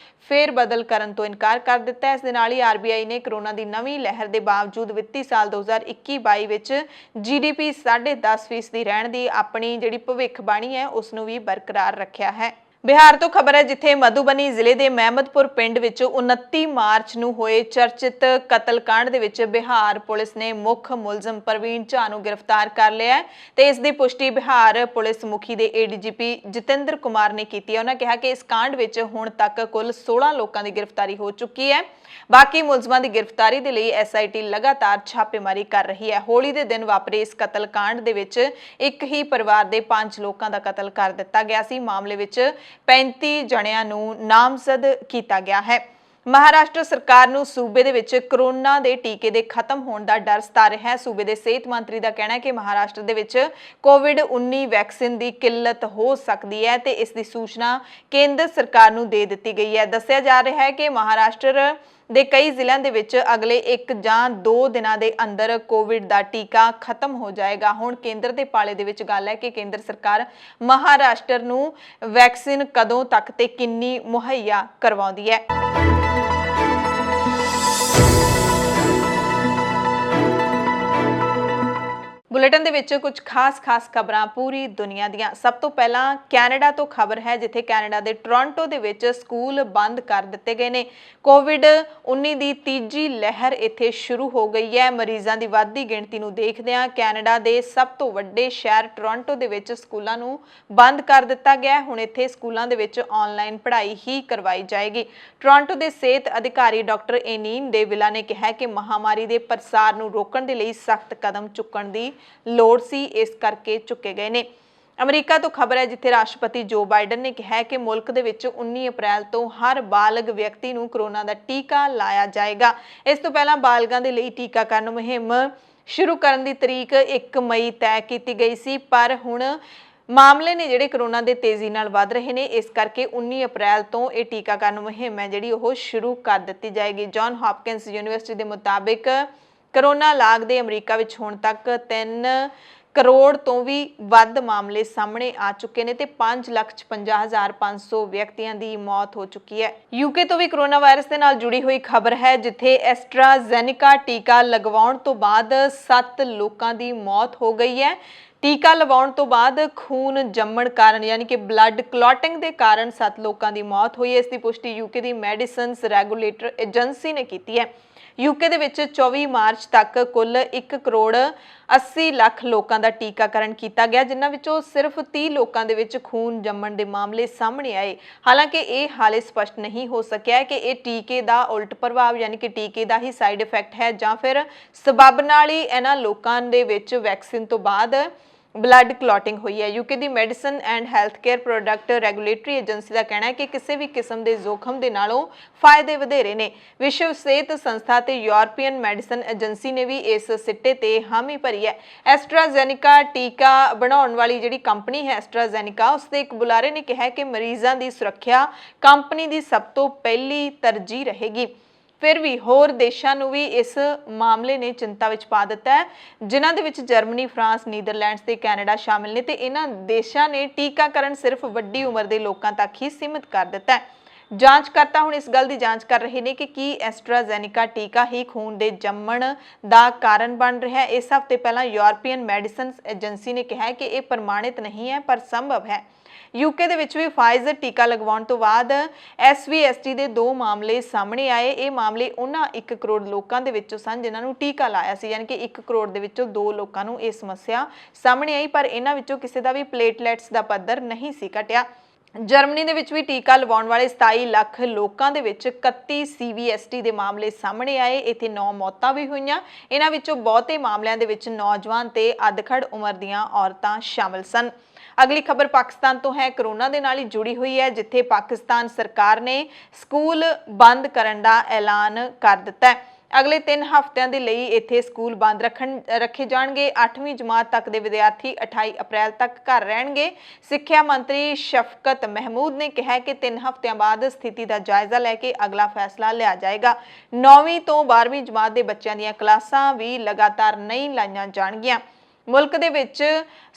ਫੇਰ ਬਦਲ ਕਰਨ ਤੋਂ ਇਨਕਾਰ ਕਰ ਦਿੱਤਾ। ਇਸ ਦੇ ਨਾਲ ਹੀ ਆਰਬੀਆਈ ਨੇ ਕਰੋਨਾ ਦੀ ਨਵੀਂ ਲਹਿਰ ਦੇ ਬਾਵਜੂਦ ਵਿੱਤੀ ਸਾਲ 2021-22 ਵਿੱਚ GDP 10.5% ਦੀ ਰਹਿਣ ਦੀ ਆਪਣੀ ਜਿਹੜੀ ਭਵਿੱਖਬਾਣੀ ਹੈ ਉਸ ਨੂੰ ਵੀ ਬਰਕਰਾਰ ਰੱਖਿਆ ਹੈ। ਬਿਹਾਰ ਤੋਂ ਖਬਰ ਹੈ, ਜਿੱਥੇ ਮਧੂਬਨੀ ਜ਼ਿਲ੍ਹੇ ਦੇ ਮਹਿਮਦਪੁਰ ਪਿੰਡ ਵਿੱਚ 29 ਮਾਰਚ ਨੂੰ ਹੋਏ ਚਰਚਿਤ ਕਤਲकांड ਦੇ ਵਿੱਚ ਬਿਹਾਰ ਪੁਲਿਸ ਨੇ ਮੁੱਖ ਮੁਲਜ਼ਮ ਪ੍ਰਵੀਨ ਝਾ ਨੂੰ ਗ੍ਰਿਫਤਾਰ ਕਰ ਲਿਆ ਤੇ ਇਸ ਦੀ ਪੁਸ਼ਟੀ ਬਿਹਾਰ ਪੁਲਿਸ ਮੁਖੀ ਦੇ ADGP ਜਤਿੰਦਰ ਕੁਮਾਰ ਨੇ ਕੀਤੀ ਹੈ। ਉਹਨਾਂ ਕਿਹਾ ਕਿ ਇਸ ਕਾਂਡ ਵਿੱਚ ਹੁਣ ਤੱਕ ਕੁੱਲ 16 ਲੋਕਾਂ ਦੀ ਗ੍ਰਿਫਤਾਰੀ ਹੋ ਚੁੱਕੀ ਹੈ। ਬਾਕੀ ਮੁਲਜ਼ਮਾਂ ਦੀ ਗ੍ਰਿਫਤਾਰੀ ਦੇ ਲਈ SIT ਲਗਾਤਾਰ ਛਾਪੇਮਾਰੀ ਕਰ ਰਹੀ ਹੈ। ਹੋਲੀ ਦੇ ਦਿਨ ਵਾਪਰੇ ਇਸ ਕਤਲकांड ਦੇ ਵਿੱਚ ਇੱਕ ਹੀ ਪਰਿਵਾਰ ਦੇ 5 ਲੋਕਾਂ ਦਾ ਕਤਲ ਕਰ ਦਿੱਤਾ ਗਿਆ ਸੀ। ਮਾਮਲੇ ਵਿੱਚ 35 ਜਣਿਆਂ ਨੂੰ ਨਾਮਜ਼ਦ ਕੀਤਾ ਗਿਆ ਹੈ। ਮਹਾਰਾਸ਼ਟਰ ਸਰਕਾਰ ਨੂੰ ਸੂਬੇ ਦੇ ਵਿੱਚ ਕਰੋਨਾ ਦੇ ਟੀਕੇ ਦੇ ਖਤਮ ਹੋਣ ਦਾ ਡਰ ਸਤਾ ਰਿਹਾ ਹੈ। ਸੂਬੇ ਦੇ ਸਿਹਤ ਮੰਤਰੀ ਦਾ ਕਹਿਣਾ ਹੈ ਕਿ ਮਹਾਰਾਸ਼ਟਰ ਦੇ ਵਿੱਚ COVID-19 ਵੈਕਸੀਨ ਦੀ ਕਿੱਲਤ ਹੋ ਸਕਦੀ ਹੈ ਤੇ ਇਸ ਦੀ ਸੂਚਨਾ ਕੇਂਦਰ ਸਰਕਾਰ ਨੂੰ ਦੇ ਦਿੱਤੀ ਗਈ ਹੈ। ਦੱਸਿਆ ਜਾ ਰਿਹਾ ਹੈ ਕਿ ਮਹਾਰਾਸ਼ਟਰ ਦੇ ਕਈ ਜ਼ਿਲ੍ਹਿਆਂ ਦੇ ਵਿੱਚ ਅਗਲੇ 1 ਜਾਂ 2 ਦਿਨਾਂ ਦੇ ਅੰਦਰ ਕੋਵਿਡ ਦਾ ਟੀਕਾ ਖਤਮ ਹੋ ਜਾਏਗਾ। ਹੁਣ ਕੇਂਦਰ ਦੇ ਪਾਲੇ ਦੇ ਵਿੱਚ ਗੱਲ ਹੈ ਕਿ ਕੇਂਦਰ ਸਰਕਾਰ ਮਹਾਰਾਸ਼ਟਰ ਨੂੰ ਵੈਕਸੀਨ ਕਦੋਂ ਤੱਕ ਤੇ ਕਿੰਨੀ ਮੁਹੱਈਆ ਕਰਵਾਉਂਦੀ ਹੈ। बुलेटिन ਦੇ ਵਿੱਚ ਕੁਝ ਖਾਸ ਖਬਰਾਂ ਪੂਰੀ ਦੁਨੀਆ ਦੀਆਂ। ਸਭ ਤੋਂ ਪਹਿਲਾਂ ਕੈਨੇਡਾ ਤੋਂ ਖਬਰ ਹੈ, ਜਿੱਥੇ ਕੈਨੇਡਾ ਦੇ ਟੋਰਾਂਟੋ ਦੇ ਵਿੱਚ ਸਕੂਲ ਬੰਦ ਕਰ ਦਿੱਤੇ ਗਏ ਨੇ। COVID-19 ਦੀ ਤੀਜੀ ਲਹਿਰ ਇੱਥੇ ਸ਼ੁਰੂ ਹੋ ਗਈ ਹੈ। ਮਰੀਜ਼ਾਂ ਦੀ ਵੱਧਦੀ ਗਿਣਤੀ ਨੂੰ ਦੇਖਦਿਆਂ ਕੈਨੇਡਾ ਦੇ ਸਭ ਤੋਂ ਵੱਡੇ ਸ਼ਹਿਰ ਟੋਰਾਂਟੋ ਦੇ ਵਿੱਚ ਸਕੂਲਾਂ ਨੂੰ ਬੰਦ ਕਰ ਦਿੱਤਾ ਗਿਆ। ਹੁਣ ਇੱਥੇ ਸਕੂਲਾਂ ਦੇ ਵਿੱਚ ਆਨਲਾਈਨ ਪੜ੍ਹਾਈ ਹੀ ਕਰਵਾਈ ਜਾਏਗੀ। ਟੋਰਾਂਟੋ ਦੇ ਸਿਹਤ ਅਧਿਕਾਰੀ ਡਾਕਟਰ ਐਨੀਨ ਡੇ ਵਿਲਾ ਨੇ ਕਿਹਾ ਕਿ ਮਹਾਮਾਰੀ ਦੇ ਪ੍ਰਸਾਰ ਨੂੰ ਰੋਕਣ ਦੇ ਲਈ ਸਖਤ ਕਦਮ ਚੁੱਕਣ ਦੀ ਲੋੜ ਸੀ, ਇਸ ਕਰਕੇ ਚੁੱਕੇ ਗਏ ਨੇ। ਅਮਰੀਕਾ ਤੋਂ ਖਬਰ ਹੈ, ਜਿੱਥੇ ਰਾਸ਼ਟਰਪਤੀ ਜੋ ਬਾਈਡਨ ਨੇ ਕਿਹਾ ਕਿ ਮੁਲਕ ਦੇ ਵਿੱਚ 19 ਅਪ੍ਰੈਲ ਤੋਂ ਹਰ ਬਾਲਗ ਵਿਅਕਤੀ ਨੂੰ ਕੋਰੋਨਾ ਦਾ ਟੀਕਾ ਲਾਇਆ ਜਾਏਗਾ। ਇਸ ਤੋਂ ਪਹਿਲਾਂ ਬਾਲਗਾਂ ਦੇ ਲਈ ਟੀਕਾਕਰਨ ਮੁਹਿੰਮ ਸ਼ੁਰੂ ਕਰਨ ਦੀ ਤਰੀਕ 1 ਮਈ ਤੈਅ ਕੀਤੀ ਗਈ ਸੀ, ਪਰ ਹੁਣ ਮਾਮਲੇ ਨੇ ਜਿਹੜੇ ਕੋਰੋਨਾ ਦੇ ਤੇਜ਼ੀ ਨਾਲ ਵੱਧ ਰਹੇ ਨੇ, ਇਸ ਕਰਕੇ 19 ਅਪ੍ਰੈਲ ਤੋਂ ਇਹ ਟੀਕਾਕਰਨ ਮੁਹਿੰਮ ਹੈ ਜਿਹੜੀ ਉਹ ਸ਼ੁਰੂ ਕਰ ਦਿੱਤੀ ਜਾਏਗੀ। ਜੌਨ ਹਾਪਕਿੰਸ ਯੂਨੀਵਰਸਿਟੀ ਦੇ ਮੁਤਾਬਿਕ ਕੋਰੋਨਾ ਲਾਗ ਦੇ ਅਮਰੀਕਾ ਵਿੱਚ ਹੁਣ ਤੱਕ 3 ਕਰੋੜ ਤੋਂ ਵੀ ਵੱਧ ਮਾਮਲੇ ਸਾਹਮਣੇ ਆ ਚੁੱਕੇ ਨੇ ਤੇ 5,56,500 ਵਿਅਕਤੀਆਂ ਦੀ ਮੌਤ ਹੋ ਚੁੱਕੀ ਹੈ। UK ਤੋਂ ਵੀ ਕੋਰੋਨਾ ਵਾਇਰਸ ਦੇ ਨਾਲ ਜੁੜੀ ਹੋਈ ਖਬਰ ਹੈ, ਜਿੱਥੇ ਐਸਟਰਾਜ਼ੈਨੇਕਾ ਟੀਕਾ ਲਗਵਾਉਣ ਤੋਂ ਬਾਅਦ 7 ਲੋਕਾਂ ਦੀ ਮੌਤ ਹੋ ਗਈ ਹੈ। ਟੀਕਾ ਲਵਾਉਣ ਤੋਂ ਬਾਅਦ ਖੂਨ ਜੰਮਣ ਕਾਰਨ ਯਾਨੀ ਕਿ ਬਲੱਡ ਕਲੌਟਿੰਗ ਦੇ ਕਾਰਨ 7 ਲੋਕਾਂ ਦੀ ਮੌਤ ਹੋਈ ਹੈ। ਇਸ ਦੀ ਪੁਸ਼ਟੀ UK ਦੀ ਮੈਡੀਸਿਨਸ ਰੈਗੂਲੇਟਰ ਏਜੰਸੀ ਨੇ ਕੀਤੀ ਹੈ। UK ਦੇ ਵਿੱਚ 24 ਮਾਰਚ ਤੱਕ ਕੁੱਲ 1 ਕਰੋੜ 80 ਲੱਖ ਲੋਕਾਂ ਦਾ ਟੀਕਾਕਰਨ ਕੀਤਾ ਗਿਆ, ਜਿਨ੍ਹਾਂ ਵਿੱਚੋਂ ਸਿਰਫ 30 ਲੋਕਾਂ ਦੇ ਵਿੱਚ ਖੂਨ ਜੰਮਣ ਦੇ ਮਾਮਲੇ ਸਾਹਮਣੇ ਆਏ। ਹਾਲਾਂਕਿ ਇਹ ਹਾਲੇ ਸਪਸ਼ਟ ਨਹੀਂ ਹੋ ਸਕਿਆ ਕਿ ਇਹ ਟੀਕੇ ਦਾ ਉਲਟ ਪ੍ਰਭਾਵ ਯਾਨੀ ਕਿ ਟੀਕੇ ਦਾ ਹੀ ਸਾਈਡ ਇਫੈਕਟ ਹੈ ਜਾਂ ਫਿਰ ਸਬੱਬ ਨਾਲ ਹੀ ਇਹਨਾਂ ਲੋਕਾਂ ਦੇ ਵਿੱਚ ਵੈਕਸੀਨ ਤੋਂ ਬਾਅਦ ਬਲੱਡ ਕਲੌਟਿੰਗ ਹੋਈ ਹੈ। UK ਦੀ medicine and health care product regulatory agency ਦਾ ਕਹਿਣਾ ਹੈ ਕਿ ਕਿਸੇ ਵੀ ਕਿਸਮ ਦੇ ਜ਼ੋਖਮ ਦੇ ਨਾਲੋਂ ਫਾਇਦੇ ਵਧੇਰੇ ਨੇ। ਵਿਸ਼ਵ ਸਿਹਤ ਸੰਸਥਾ ਤੇ ਯੂਰਪੀਅਨ ਮੈਡੀਸਨ ਏਜੰਸੀ ਨੇ ਵੀ ਇਸ ਸਿੱਟੇ ਤੇ ਹਾਮੀ ਭਰੀ ਹੈ। ਐਸਟਰਾਜ਼ੈਨੇਕਾ ਟੀਕਾ ਬਣਾਉਣ ਵਾਲੀ ਜਿਹੜੀ ਕੰਪਨੀ ਹੈ ਐਸਟਰਾਜ਼ੈਨੇਕਾ, ਉਸ ਦੇ ਇੱਕ ਬੁਲਾਰੇ ਨੇ ਕਿਹਾ ਕਿ ਮਰੀਜ਼ਾਂ ਦੀ ਸੁਰੱਖਿਆ ਕੰਪਨੀ ਦੀ ਸਭ ਤੋਂ ਪਹਿਲੀ ਤਰਜੀਹ ਰਹੇਗੀ। ਫਿਰ ਵੀ ਹੋਰ ਦੇਸ਼ਾਂ ਨੂੰ ਵੀ ਇਸ ਮਾਮਲੇ ਨੇ ਚਿੰਤਾ ਵਿੱਚ ਪਾ ਦਿੱਤਾ ਹੈ, ਜਿਨ੍ਹਾਂ ਦੇ ਵਿੱਚ ਜਰਮਨੀ, ਫਰਾਂਸ, ਨੀਦਰਲੈਂਡਸ ਤੇ ਕੈਨੇਡਾ ਸ਼ਾਮਿਲ ਨੇ ਤੇ ਇਹਨਾਂ ਦੇਸ਼ਾਂ ਨੇ ਟੀਕਾਕਰਨ ਸਿਰਫ ਵੱਡੀ ਉਮਰ ਦੇ ਲੋਕਾਂ ਤੱਕ ਹੀ ਸੀਮਿਤ ਕਰ ਦਿੱਤਾ ਹੈ। ਜਾਂਚਕਰਤਾ ਹੁਣ ਇਸ ਗੱਲ ਦੀ ਜਾਂਚ ਕਰ ਰਹੇ ਨੇ ਕਿ ਕੀ ਐਸਟਰਾਜ਼ੈਨੇਕਾ ਟੀਕਾ ਹੀ ਖੂਨ ਦੇ ਜੰਮਣ ਦਾ ਕਾਰਨ ਬਣ ਰਿਹਾ ਹੈ। ਇਸ ਹਫ਼ਤੇ ਪਹਿਲਾਂ ਯੂਰਪੀਅਨ ਮੈਡੀਸਿਨਸ ਏਜੰਸੀ ਨੇ ਕਿਹਾ ਕਿ ਇਹ ਪ੍ਰਮਾਣਿਤ ਨਹੀਂ ਹੈ ਪਰ ਸੰਭਵ ਹੈ। UK ਦੇ ਵਿੱਚ ਵੀ ਫਾਈਜ਼ਰ ਟੀਕਾ ਲਗਵਾਉਣ ਤੋਂ ਬਾਅਦ SVST ਦੇ 2 ਮਾਮਲੇ ਸਾਹਮਣੇ ਆਏ। ਇਹ ਮਾਮਲੇ ਉਹਨਾਂ 1 ਕਰੋੜ ਲੋਕਾਂ ਦੇ ਵਿੱਚੋਂ ਸਨ ਜਿਨ੍ਹਾਂ ਨੂੰ ਟੀਕਾ ਲਾਇਆ ਸੀ, ਯਾਨੀ ਕਿ 1 ਕਰੋੜ ਦੇ ਵਿੱਚੋਂ 2 ਲੋਕਾਂ ਨੂੰ ਇਹ ਸਮੱਸਿਆ ਸਾਹਮਣੇ ਆਈ, ਪਰ ਇਹਨਾਂ ਵਿੱਚੋਂ ਕਿਸੇ ਦਾ ਵੀ ਪਲੇਟਲੈਟਸ ਦਾ ਪੱਧਰ ਨਹੀਂ ਸੀ ਘਟਿਆ। ਜਰਮਨੀ ਦੇ ਵਿੱਚ ਵੀ ਟੀਕਾ ਲਵਾਉਣ ਵਾਲੇ 27 ਲੱਖ ਲੋਕਾਂ ਦੇ ਵਿੱਚ 31 CVST ਦੇ ਮਾਮਲੇ ਸਾਹਮਣੇ ਆਏ। ਇੱਥੇ 9 ਮੌਤਾਂ ਵੀ ਹੋਈਆਂ। ਇਹਨਾਂ ਵਿੱਚੋਂ ਬਹੁਤੇ ਮਾਮਲਿਆਂ ਦੇ ਵਿੱਚ ਨੌਜਵਾਨ ਤੇ ਅਧਖੜ ਉਮਰ ਦੀਆਂ ਔਰਤਾਂ ਸ਼ਾਮਲ ਸਨ। ਅਗਲੀ ਖਬਰ ਪਾਕਿਸਤਾਨ ਤੋਂ ਹੈ, ਕੋਰੋਨਾ ਦੇ ਨਾਲ ਹੀ ਜੁੜੀ ਹੋਈ ਹੈ, ਜਿੱਥੇ ਪਾਕਿਸਤਾਨ ਸਰਕਾਰ ਨੇ ਸਕੂਲ ਬੰਦ ਕਰਨ ਦਾ ਐਲਾਨ ਕਰ ਦਿੱਤਾ ਹੈ। ਅਗਲੇ 3 ਹਫ਼ਤਿਆਂ ਦੇ ਲਈ ਇੱਥੇ ਸਕੂਲ ਬੰਦ ਰੱਖੇ ਜਾਣਗੇ। 8ਵੀਂ ਜਮਾਤ ਤੱਕ ਦੇ ਵਿਦਿਆਰਥੀ 28 ਅਪ੍ਰੈਲ ਤੱਕ ਘਰ ਰਹਿਣਗੇ। ਸਿੱਖਿਆ ਮੰਤਰੀ ਸ਼ਫਕਤ ਮਹਿਮੂਦ ਨੇ ਕਿਹਾ ਕਿ 3 ਹਫ਼ਤਿਆਂ ਬਾਅਦ ਸਥਿਤੀ ਦਾ ਜਾਇਜ਼ਾ ਲੈ ਕੇ ਅਗਲਾ ਫੈਸਲਾ ਲਿਆ ਜਾਏਗਾ। 9ਵੀਂ ਤੋਂ 12ਵੀਂ ਜਮਾਤ ਦੇ ਬੱਚਿਆਂ ਦੀਆਂ ਕਲਾਸਾਂ ਵੀ ਲਗਾਤਾਰ ਨਹੀਂ ਲਾਈਆਂ ਜਾਣਗੀਆਂ। ਮੁਲਕ ਦੇ ਵਿੱਚ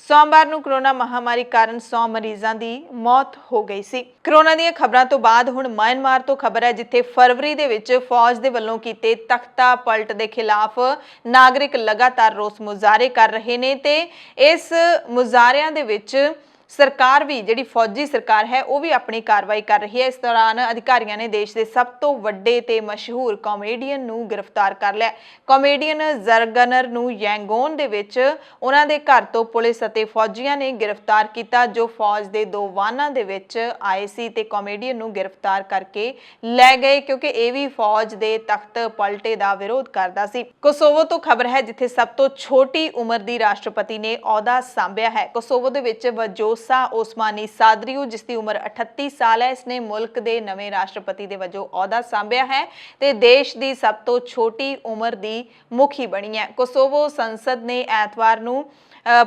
ਸੋਮਵਾਰ ਨੂੰ ਕਰੋਨਾ ਮਹਾਮਾਰੀ ਕਾਰਨ 100 ਮਰੀਜ਼ਾਂ ਦੀ ਮੌਤ ਹੋ ਗਈ ਸੀ। ਕਰੋਨਾ ਦੀਆਂ ਖਬਰਾਂ ਤੋਂ ਬਾਅਦ ਹੁਣ ਮਿਆਂਮਾਰ ਤੋਂ ਖਬਰ ਹੈ, ਜਿੱਥੇ ਫਰਵਰੀ ਦੇ ਵਿੱਚ ਫੌਜ ਦੇ ਵੱਲੋਂ ਕੀਤੇ ਤਖਤਾ ਪਲਟ ਦੇ ਖਿਲਾਫ ਨਾਗਰਿਕ ਲਗਾਤਾਰ ਰੋਸ ਮੁਜ਼ਾਹਰੇ ਕਰ ਰਹੇ ਨੇ ਤੇ ਇਸ ਮੁਜ਼ਾਹਰਿਆਂ ਦੇ ਵਿੱਚ ਸਰਕਾਰ ਵੀ ਜਿਹੜੀ ਫੌਜੀ ਸਰਕਾਰ ਹੈ ਉਹ ਵੀ ਆਪਣੀ ਕਾਰਵਾਈ ਕਰ ਰਹੀ ਹੈ। ਇਸ ਦੌਰਾਨ ਅਧਿਕਾਰੀਆਂ ਨੇ ਦੇਸ਼ ਦੇ ਸਭ ਤੋਂ ਵੱਡੇ ਤੇ ਮਸ਼ਹੂਰ ਕਾਮੇਡੀਅਨ ਨੂੰ ਗ੍ਰਿਫਤਾਰ ਕਰ ਲਿਆ। ਕਾਮੇਡੀਅਨ ਜ਼ਰਗਨਰ ਨੂੰ ਯੈਂਗੋਨ ਦੇ ਵਿੱਚ ਉਹਨਾਂ ਦੇ ਘਰ ਤੋਂ ਪੁਲਿਸ ਅਤੇ ਫੌਜੀਆਂ ਨੇ ਗ੍ਰਿਫਤਾਰ ਕੀਤਾ, ਜੋ ਫੌਜ ਦੇ 2 ਵਾਹਨਾਂ ਦੇ ਵਿੱਚ ਆਏ ਸੀ ਤੇ ਕਾਮੇਡੀਅਨ ਨੂੰ ਗ੍ਰਿਫਤਾਰ ਕਰਕੇ ਲੈ ਗਏ ਕਿਉਂਕਿ ਇਹ ਵੀ ਫੌਜ ਦੇ ਤਖਤ ਪਲਟੇ ਦਾ ਵਿਰੋਧ ਕਰਦਾ ਸੀ। ਕੋਸੋਵੋ ਤੋਂ ਖਬਰ ਹੈ, ਜਿੱਥੇ ਸਭ ਤੋਂ ਛੋਟੀ ਉਮਰ ਦੀ ਰਾਸ਼ਟਰਪਤੀ ਨੇ ਅਹੁਦਾ ਸੰਭਿਆ ਹੈ। ਕੋਸੋਵੋ ਦੇ ਵਿੱਚ ਵਜੋਸਾ ओस्मानी सादरियो, जिसकी उम्र 38 साल है, इसने मुल्क के नवे राष्ट्रपति के वजों अहुदा संभाया है ते देश की सब तो छोटी उम्र की मुखी बनी है। कोसोवो संसद ने ऐतवार नूं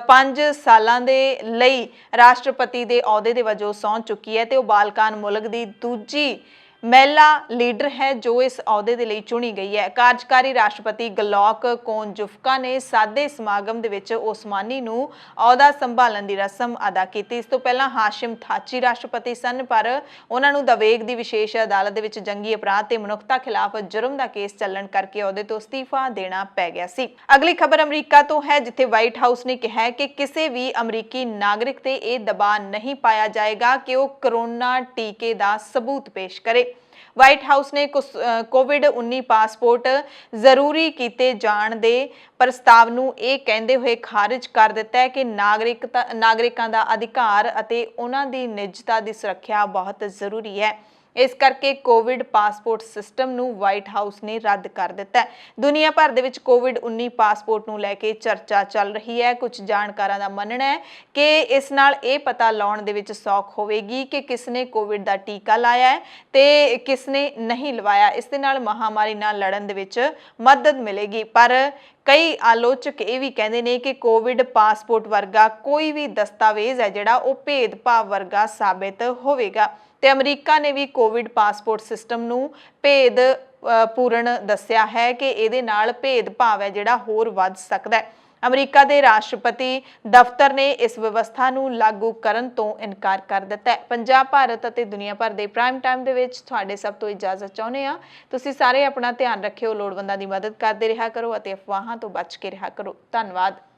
5 सालों के लिए राष्ट्रपति के अहुदे के वजों सौं चुकी है तो बालकान मुल्क की दूजी महिला लीडर है जो इस अहुदे के लिए चुनी गई है। कार्यकारी राष्ट्रपति गलौक कोनजुफ्का ने सादे समागम दे विच ओस्मानी नूं अहुदा संभालण की रस्म अदा की। इस तो पहला हाशिम थाची राष्ट्रपति सन, पर उन्हां नूं द वेग की विशेष अदालत दे विच जंगी अपराध ते मनुखता खिलाफ जुर्म का केस चलन करके अहुदे तो अस्तीफा देना पै गया सी। अगली खबर अमरीका तो है, जिथे व्हाइट हाउस ने कहा है कि किसी भी अमरीकी नागरिक ते यह दबाव नहीं पाया जाएगा कि वह कोरोना टीके का सबूत पेश करे। व्हाइट हाउस ने कोविड-19 पासपोर्ट जरूरी किए जाण दे प्रस्ताव नूं यह कहते हुए खारिज कर दिता है कि नागरिकां दा अधिकार अते उन्हां दी निजता दी सुरक्षा बहुत जरूरी है। इस करके कोविड पासपोर्ट सिस्टम नूं व्हाइट हाउस ने रद्द कर दिता है। दुनिया भर दे विच कोविड-19 पासपोर्ट नूं लैके चर्चा चल रही है। कुछ जानकारां दा मनना है कि इस नाल यह पता लाउण दे विच सौख होवेगी कि किसने कोविड दा टीका लाया है ते किसने नहीं लवाया। इस दे नाल महामारी नाल लड़न दे विच मदद मिलेगी। पर कई आलोचक ये भी कहते हैं कि कोविड पासपोर्ट वर्गा कोई भी दस्तावेज है जिहड़ा वो भेदभाव वर्गा साबित होवेगा ते अमरीका ने भी कोविड पासपोर्ट सिस्टम नूं भेद पूर्ण दस्सिया है कि इहदे नाल भेदभाव है जिहड़ा होर वध सकदा है। अमरीका के राष्ट्रपति दफ्तर ने इस व्यवस्था नूं लागू करन तो इनकार कर दिता है। पंजाब भारत और दुनिया भर के प्राइम टाइम दे विच तुहाडे सब तो इजाजत चाहुंदे आ। तुसीं सारे अपना ध्यान रखिओ, लोड़वंदां दी मदद करदे रहा करो और अफवाहां तो बच के रहा करो। धन्नवाद।